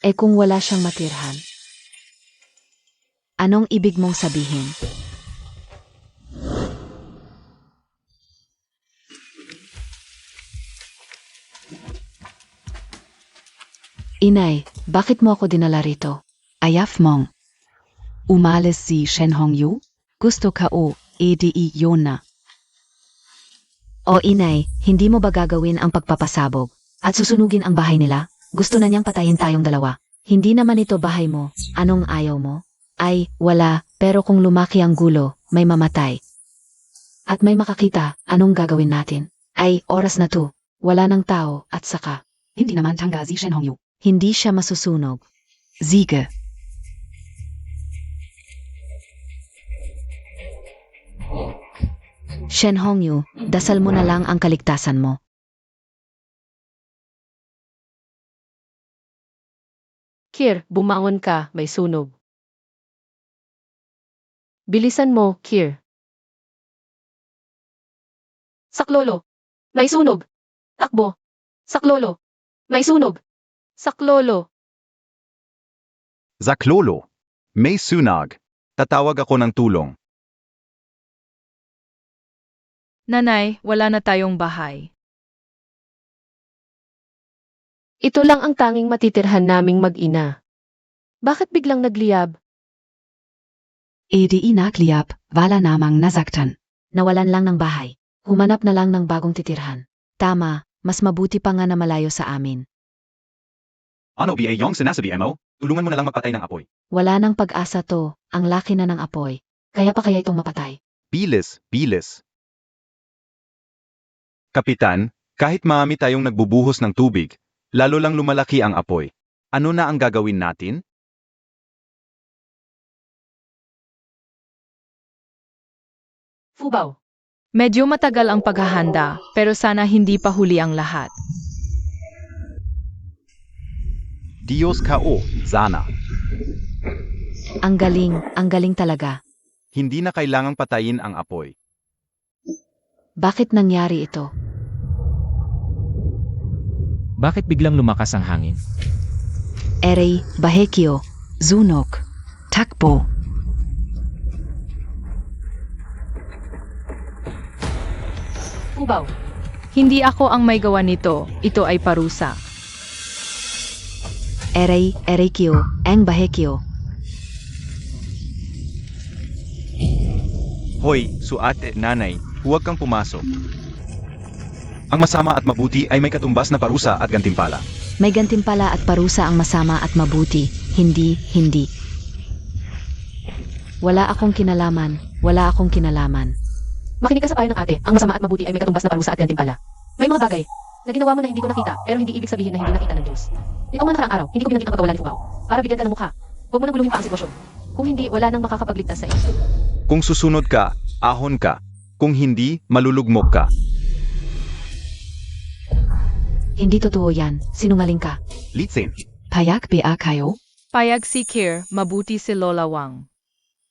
Eh kung wala siyang matirhan? Anong ibig mong sabihin? Inay, bakit mo ako dinala rito?
Ayaf mong. Umalis si Shen Hongyu? Gusto ka o, edi yun na.
O inay, hindi mo ba gagawin ang pagpapasabog?
At susunugin ang bahay nila, gusto na niyang patayin tayong dalawa.
Hindi naman ito bahay mo. Anong ayaw mo? Ay, wala, pero kung lumaki ang gulo, may mamatay.
At may makakita, anong gagawin natin? Ay, oras na to.
Wala ng tao, at saka,
Hindi naman tangga si Shen Hongyu.
hindi siya masusunog.
Siege.
Shen Hongyu, dasal mo na lang ang kaligtasan mo.
Kir, bumangon ka, may sunog. Bilisan mo, Kir. Saklolo, may sunog. Takbo. Saklolo, may sunog. Saklolo.
Zaklolo. May sunag. Tatawag ako ng tulong.
Nanay, wala na tayong bahay.
Ito lang ang tanging matitirhan naming mag-ina. Bakit biglang nagliyab?
Edi inakliyap, wala namang nasaktan.
Nawalan lang ng bahay. Humanap na lang ng bagong titirhan.
Tama, mas mabuti pa nga na malayo sa amin.
Ano ba yung sinasabi mo? Tulungan mo na lang magpatay ng apoy.
Wala nang pag-asa to, ang laki na ng apoy.
Kaya pa kaya itong mapatay?
Bilis, bilis. Kapitan, kahit marami tayong nagbubuhos ng tubig, lalo lang lumalaki ang apoy. Ano na ang gagawin natin?
Fubaw.
Medyo matagal ang paghahanda, pero sana hindi pa huli ang lahat.
Diyos ka o, sana.
Ang galing talaga.
Hindi na kailangang patayin ang apoy.
Bakit nangyari ito?
Bakit biglang lumakas ang hangin?
Erey, bahekyo,
Sunok. Takbo.
Ubaw.
Hindi ako ang may gawa nito. Ito ay parusa.
erey, ereikyo, ang bahekyo.
Hoy, suate, nanay, huwag kang pumasok. Ang masama at mabuti ay may katumbas na parusa at gantimpala.
May gantimpala at parusa ang masama at mabuti. Hindi. Wala akong kinalaman.
Makinig ka sa payo ng ate. Ang masama at mabuti ay may katumbas na parusa at gantimpala. May mga bagay na ginawa mo na hindi ko nakita, pero hindi ibig sabihin na hindi nakita ng Diyos. Nitong mga nakaraang araw, hindi ko binanggit ang pagkawalan ni Ubaw. Para bigyan ka ng mukha. Huwag mo nang guluhin pa ang sitwasyon. Kung hindi, wala nang makakapagligtas sa iyo.
Kung susunod ka, ahon ka. Kung hindi, malulugmok ka.
Hindi totoo yan. Sinungaling ka.
Litsin.
Payak ba kayo?
Payag si Kir, mabuti si Lola Wang.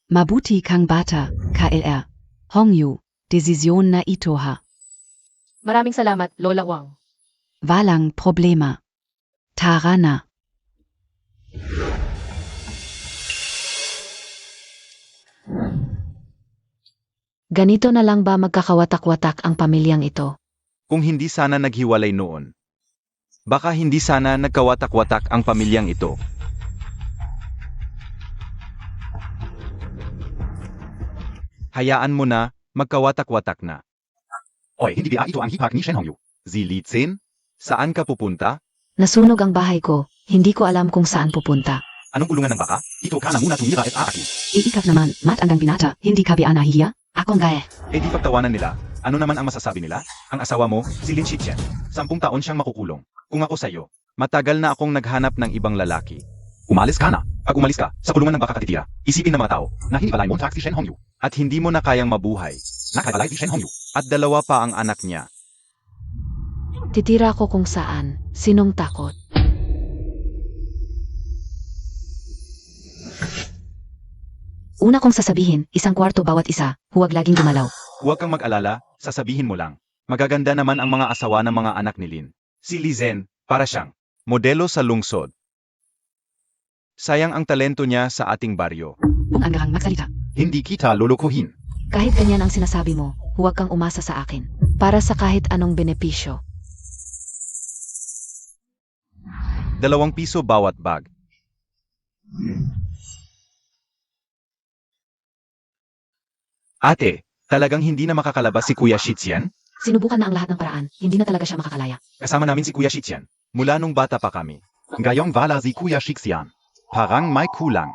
Mabuti kang bata, KLR. Hongyu. Desisyon na ito ha.
Maraming salamat, Lola Wang.
Walang problema. Tara na.
Ganito na lang ba magkakawatak-watak ang pamilyang ito?
Kung hindi sana naghiwalay noon. Baka hindi sana nagkawatak-watak ang pamilyang ito. Hayaan mo na, magkawatak-watak na. Oy, hindi ba ito ang hipak ni Shen Hongyu? Zilitsin? Saan ka pupunta?
Nasunog ang bahay ko. Hindi ko alam kung saan pupunta.
Anong kulungan ng baka? Ito ka na muna tumira at aaki.
Iikap naman, matandang binata, hindi ka ba nahihiya?
Akong gaya.
Eh di pagtawanan nila, ano naman ang masasabi nila? Ang asawa mo, si Lin Shichen. 10 taon siyang makukulong. Kung ako sa'yo, matagal na akong naghanap ng ibang lalaki. Umalis ka na. Pag umalis ka, sa kulungan ng baka katitira, isipin ng mga tao na hiniwalay mo tax si Shen Hongyu. At hindi mo na kayang mabuhay. Nakabalay si Shen Hongyu. At 2 pa ang anak niya.
Titira ko kung saan. Sinong takot?
Una kong sasabihin, 1 kwarto bawat isa, huwag laging gumalaw.
Huwag kang mag-alala, sasabihin mo lang. Magaganda naman ang mga asawa ng mga anak ni Lin. Si Li Zhen, para siyang modelo sa lungsod. Sayang ang talento niya sa ating baryo.
Kung anggarang magsalita.
Hindi kita lulukuhin.
Kahit ganyan ang sinasabi mo, huwag kang umasa sa akin. Para sa kahit anong benepisyo.
2 piso bawat bag. Ate, talagang hindi na makakalabas si Kuya Shixian?
Sinubukan na ang lahat ng paraan, hindi na talaga siya makakalaya.
Kasama namin si Kuya Shixian. Mula nung bata pa kami. Ngayong wala si Kuya Shixian. Parang may kulang.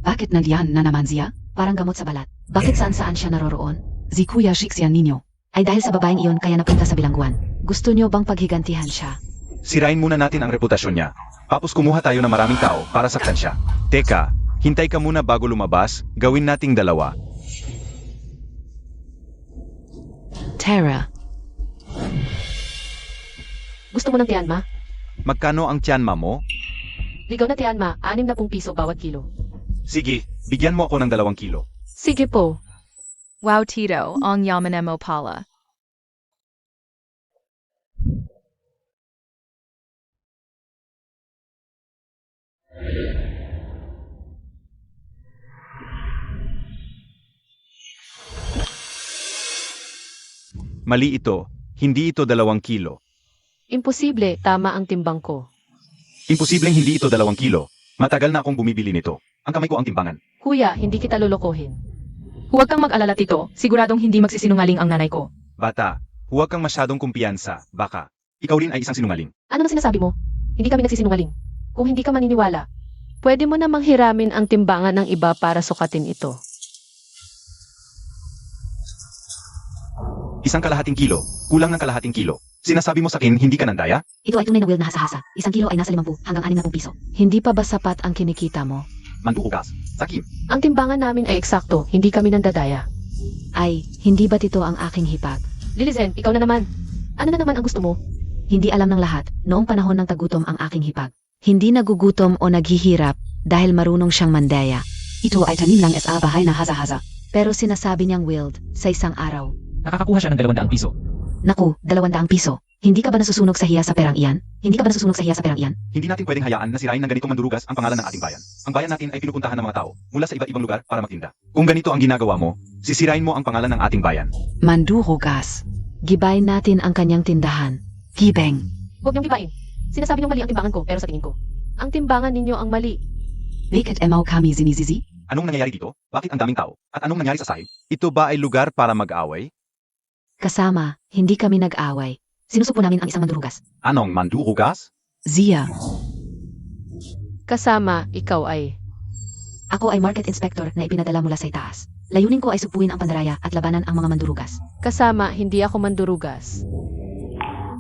Bakit nandiyan na naman siya?
Parang gamot sa balat. Bakit saan-saan siya naroroon?
Si Kuya Shixian ninyo.
Ay dahil sa babaeng iyon kaya napunta sa bilangguan.
Gusto nyo bang paghigantihan siya?
Sirain muna natin ang reputasyon niya. Tapos kumuha tayo ng maraming tao para saktan siya. Teka, hintay ka muna bago lumabas, gawin nating 2.
Tara.
Gusto mo ng tiyanma?
Magkano ang tiyanma mo?
Ligaw na tiyanma, 60 piso bawat kilo.
Sige, bigyan mo ako ng 2 kilo.
Sige po.
Wow Tito, ang yaman mo pala.
Mali ito, hindi ito 2 kilo.
Imposible, tama ang timbang ko.
Imposibleng hindi ito 2 kilo. Matagal na akong bumibili nito. Ang kamay ko ang timbangan.
Kuya, hindi kita lolokohin.
Huwag kang mag-alala Tito, siguradong hindi magsisinungaling ang nanay ko.
Bata, huwag kang masyadong kumpiyansa, baka. Ikaw rin ay isang sinungaling.
Ano na sinasabi mo? Hindi kami nagsisinungaling. Kung hindi ka maniniwala, pwede mo namang hiramin ang timbangan ng iba para sukatin ito.
1 kalahating kilo, kulang ng kalahating kilo. Sinasabi mo sa akin hindi ka nandaya?
Ito ay tunay na will na hasa-hasa. 1 kilo ay nasa 50 hanggang 60 piso.
Hindi pa ba sapat ang kinikita mo?
Manduugas, sakim.
Ang timbangan namin ay eksakto, hindi kami nandadaya.
Ay, hindi ba tito ang aking hipag?
Lilizen, ikaw na naman. Ano na naman ang gusto mo?
Hindi alam ng lahat, noong panahon ng tagutom ang aking hipag.
Hindi nagugutom o naghihirap, dahil marunong siyang mandaya.
Ito ay tanim lang sa bahay na haza-haza.
Pero sinasabi niyang willed sa isang araw.
Nakakakuha siya ng 200 piso.
Naku, 200 piso. Hindi ka ba nasusunog sa hiya sa perang iyan? Hindi ka ba nasusunog sa hiya sa perang iyan?
Hindi natin pwedeng hayaan na sirain ng ganitong mandurugas ang pangalan ng ating bayan. Ang bayan natin ay pinupuntahan ng mga tao mula sa iba't ibang lugar para magtinda. Kung ganito ang ginagawa mo, sisirain mo ang pangalan ng ating bayan.
Mandurugas.
Gibayin natin ang kanyang tindahan.
Gibeng.
Huwag niyong gibain. Sinasabi niyong mali ang timbangan ko, pero sa tingin ko, ang timbangan ninyo ang mali.
Bakit emaw kami zinizizi?
Anong nangyayari dito? Bakit ang daming tao? At anong nangyari sa sahig? Ito ba ay lugar para mag-away?
Kasama, hindi kami nag-away.
Sinusupo namin ang isang mandurugas.
Anong mandurugas?
Zia.
Kasama, ikaw ay.
Ako ay market inspector na ipinadala mula sa itaas. Layunin ko ay supuin ang pandaraya at labanan ang mga mandurugas.
Kasama, hindi ako mandurugas.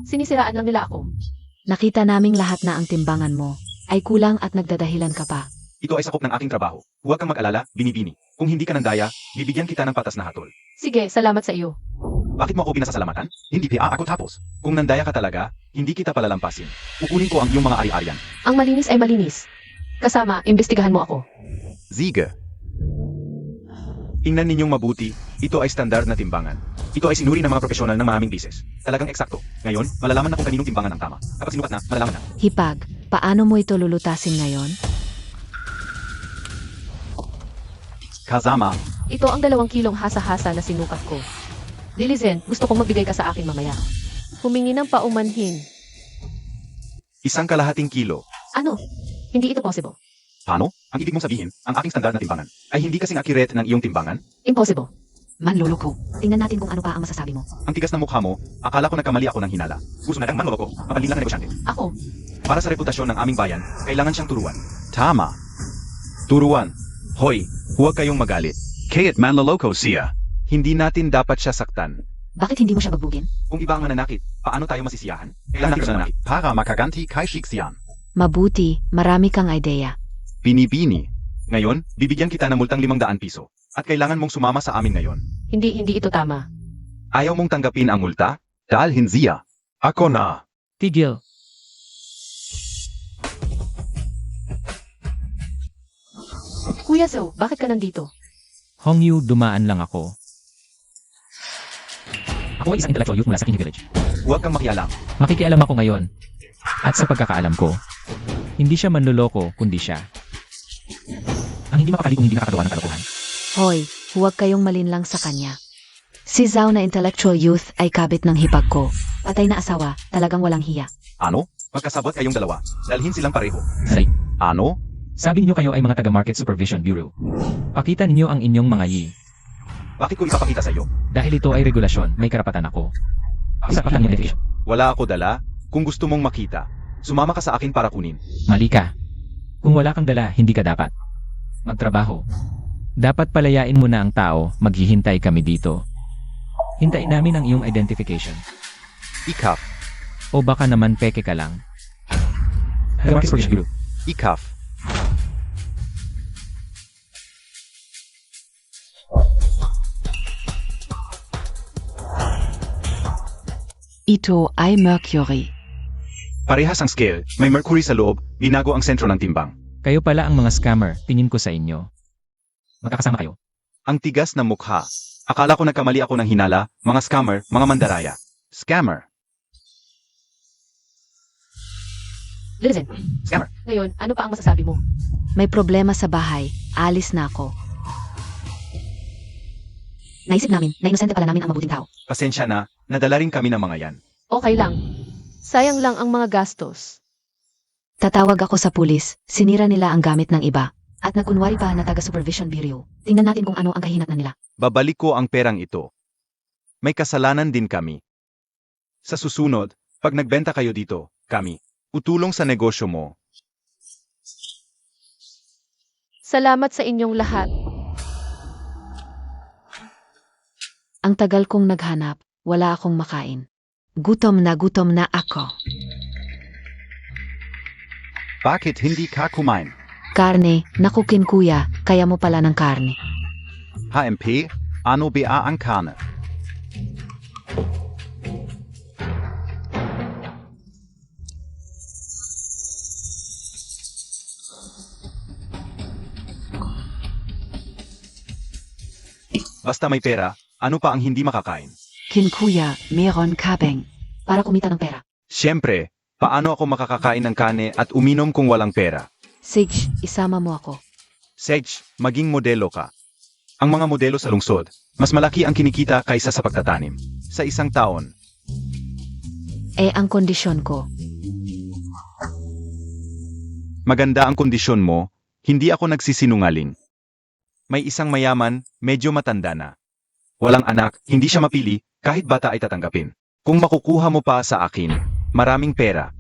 Sinisiraan lang nila ako.
Nakita naming lahat na ang timbangan mo ay kulang at nagdadahilan ka pa.
Ito ay sakop ng aking trabaho. Huwag kang mag-alala, binibini. Kung hindi ka nandaya, bibigyan kita ng patas na hatol.
Sige, salamat sa iyo.
Bakit mo ako pinasasalamatan? Hindi pa ako tapos. Kung nandaya ka talaga, hindi kita palalampasin. Kukunin ko ang iyong mga ari-arian.
Ang malinis ay malinis. Kasama, imbestigahan mo ako.
Ziege. Tingnan ninyong mabuti, ito ay standard na timbangan. Ito ay sinuri ng mga profesional ng maraming bises. Talagang eksakto. Ngayon, malalaman na kung kaninong timbangan ang tama. Kapag sinukat na, malalaman na.
Hipag, paano mo ito lulutasin ngayon?
Kasama,
Ito ang 2 kilong hasa-hasa na sinukat ko. Dilizen, gusto kong magbigay ka sa akin mamaya. Humingi ng paumanhin.
1 kalahating kilo.
Ano? Hindi ito possible.
Paano? Ang ibig mong sabihin, ang aking standard na timbangan ay hindi kasing accurate ng iyong timbangan?
Impossible.
Manloloko.
Tingnan natin kung ano pa ang masasabi mo.
Ang tigas ng mukha mo, akala ko nagkamali ako ng hinala. Gusto na kang manloloko, mapanlilang na negosyante.
Ako,
Para sa reputasyon ng aming bayan, kailangan siyang turuan. Tama. Turuan. Hoy, huwag kayong magalit. Kaya't manloloko siya. Hindi natin dapat siya saktan.
Bakit hindi mo siya bagbugin?
Kung iba ang mananakit, paano tayo masisiyahan? Kailangan natin siya mananakit. Para makaganti kay Shixian.
Mabuti, marami kang ideya.
Binibini. Ngayon, bibigyan kita ng multang 500 piso. At kailangan mong sumama sa amin ngayon.
hindi ito tama.
Ayaw mong tanggapin ang multa? Dahil hinziya. Ako na.
Tigil.
Kuya Zo, bakit ka nandito?
Hongyu, dumaan lang ako. Ako ay isang intellectual youth mula sa King Village.
Huwag kang makialam.
Makikialam ako ngayon. At sa pagkakaalam ko, hindi siya manloloko kundi siya. Ang hindi mapakali kung hindi nakakagawa ng kalokohan.
Hoy, huwag kayong malinlang sa kanya. Si Zhao na intellectual youth ay kabit ng hipag ko.
Patay na asawa, talagang walang hiya.
Ano? Magkasabot kayong dalawa. Dalhin silang pareho.
Say,
Ano?
sabi niyo kayo ay mga taga-Market Supervision Bureau. Pakita ninyo ang inyong mga yi.
Bakit ko ipapakita sa iyo?
Dahil ito ay regulasyon, may karapatan ako. Sapat lang yung definition.
Wala ako dala. Kung gusto mong makita, sumama ka sa akin para kunin.
Mali ka. Kung wala kang dala, hindi ka dapat magtrabaho. Dapat palayain mo na ang tao, maghihintay kami dito. Hintayin namin ang iyong identification.
Ikaf.
O baka naman peke ka lang. Taga-Market Supervision Bureau.
Ikaf.
Ito ay Mercury.
Parehas ang scale. May mercury sa loob. Binago ang sentro ng timbang.
Kayo pala ang mga scammer, tingin ko sa inyo. Magkakasama kayo.
Ang tigas na mukha. Akala ko nagkamali ako ng hinala. Mga scammer, mga mandaraya. Scammer.
Dilizen,
Scammer.
ngayon, ano pa ang masasabi mo?
May problema sa bahay, alis na ako.
Naisip namin na inosente pala namin ang mabuting tao.
Pasensya na. Nadala rin kami ng mga yan.
Okay lang. Sayang lang ang mga gastos.
Tatawag ako sa pulis, sinira nila ang gamit ng iba.
At nagkunwari pa na taga-Supervision Bureau. Tingnan natin kung ano ang kahinatnan nila.
Babalik ko ang perang ito. May kasalanan din kami. Sa susunod, pag nagbenta kayo dito, kami, utulong sa negosyo mo.
Salamat sa inyong lahat.
Ang tagal kong naghanap, wala akong makain. Gutom na ako.
Bakit hindi ka kumain?
Karne, nakukin kuya, kaya mo pala ng karne.
HMP, ano ba ang karne? Basta may pera, ano pa ang hindi makakain?
Kinkuya, meron kabeng.
Para kumita ng pera.
Siyempre, paano ako makakakain ng kane at uminom kung walang pera?
Sige, isama mo ako.
Sage, maging modelo ka. Ang mga modelo sa lungsod, mas malaki ang kinikita kaysa sa pagtatanim. Sa isang taon,
Ang kondisyon ko.
maganda ang kondisyon mo, hindi ako nagsisinungaling. May isang mayaman, medyo matanda na. Walang anak, hindi siya mapili, kahit bata ay tatanggapin. Kung makukuha mo pa sa akin, maraming pera.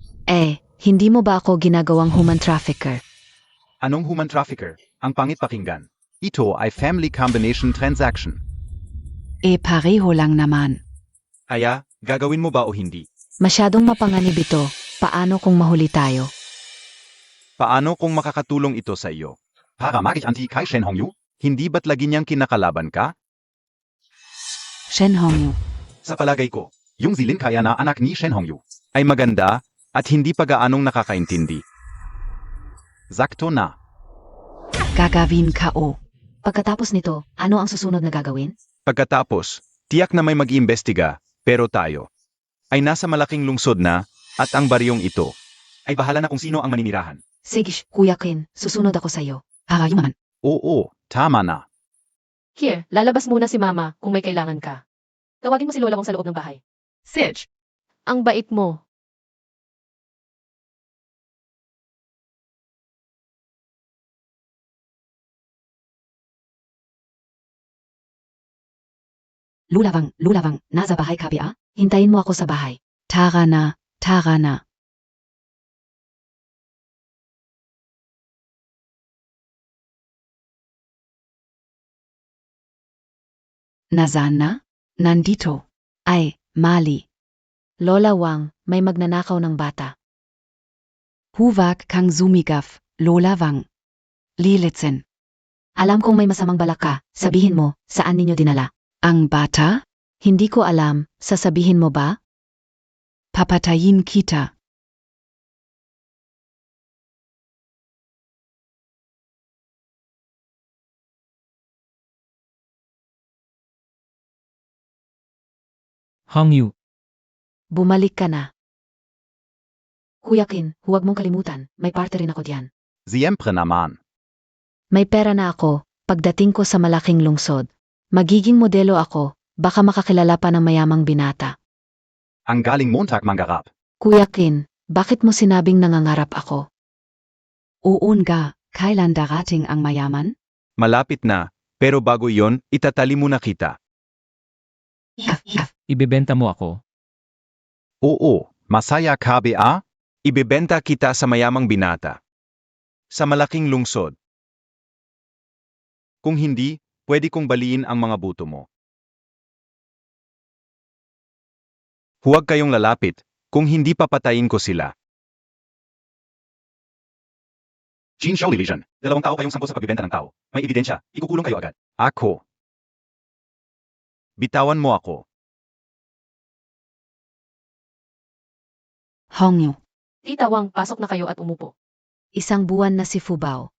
Hindi mo ba ako ginagawang human trafficker?
Anong human trafficker? Ang pangit pakinggan. Ito ay family combination transaction.
Pareho lang naman.
Kaya, gagawin mo ba o hindi?
Masyadong mapanganib ito. Paano kung mahuli tayo?
Paano kung makakatulong ito sa iyo? Para makianti kay Shen Hongyu? Hindi ba't lagi niyang kinakalaban ka?
Shen Hongyu.
Sa palagay ko, yung Zilin kaya na anak ni Shen Hongyu ay maganda at hindi pa gaanong nakakaintindi. Zakto na.
Gagawin kao.
Pagkatapos nito, ano ang susunod na gagawin?
Pagkatapos, tiyak na may mag-iimbestiga, pero tayo ay nasa malaking lungsod na at ang baryong ito ay bahala na kung sino ang maninirahan.
Sige, Kuya Kin, susunod ako sa'yo.
Para yumaman.
Oo, tama na.
Here, lalabas muna si Mama kung may kailangan ka. Tawagin mo si Lola kung sa loob ng bahay.
Sige.
Ang bait mo.
Lulawang, nasa bahay ka ba? Hintayin mo ako sa bahay.
Tara na, tara na. Nasaan? Nandito. Ay, Mali.
Lola Wang, may magnanakaw ng bata.
Huwag kang sumigaf, Lola Wang. Lilitzen.
Alam kong may masamang balak ka. Sabihin mo, saan ninyo dinala?
Ang bata?
Hindi ko alam, sasabihin mo ba?
Papatayin kita.
Hongyu,
Bumalik ka na.
Kuya Kin, huwag mong kalimutan, may parte rin ako diyan.
Siempre naman.
May pera na ako, pagdating ko sa malaking lungsod. Magiging modelo ako, baka makakilala pa ng mayamang binata.
Ang galing Montag mangarap.
Kuya Kin, bakit mo sinabing nangangarap ako?
Oon ga, kailan darating ang mayaman?
Malapit na, pero bago yon, itatali muna kita.
ibebenta mo ako.
Oo, masaya ka ba? Ibebenta kita sa mayamang binata. Sa malaking lungsod. Kung hindi, pwede kong baliin ang mga buto mo. Huwag kayong lalapit, kung hindi papatayin ko sila. Gene Show Division, 2 tao kayong sampo sa pagbibenta ng tao. May ebidensya, ikukulong kayo agad. Ako. Bitawan mo ako.
Hongyu.
Tita Wang, pasok na kayo at umupo.
Isang buwan na si Fubao.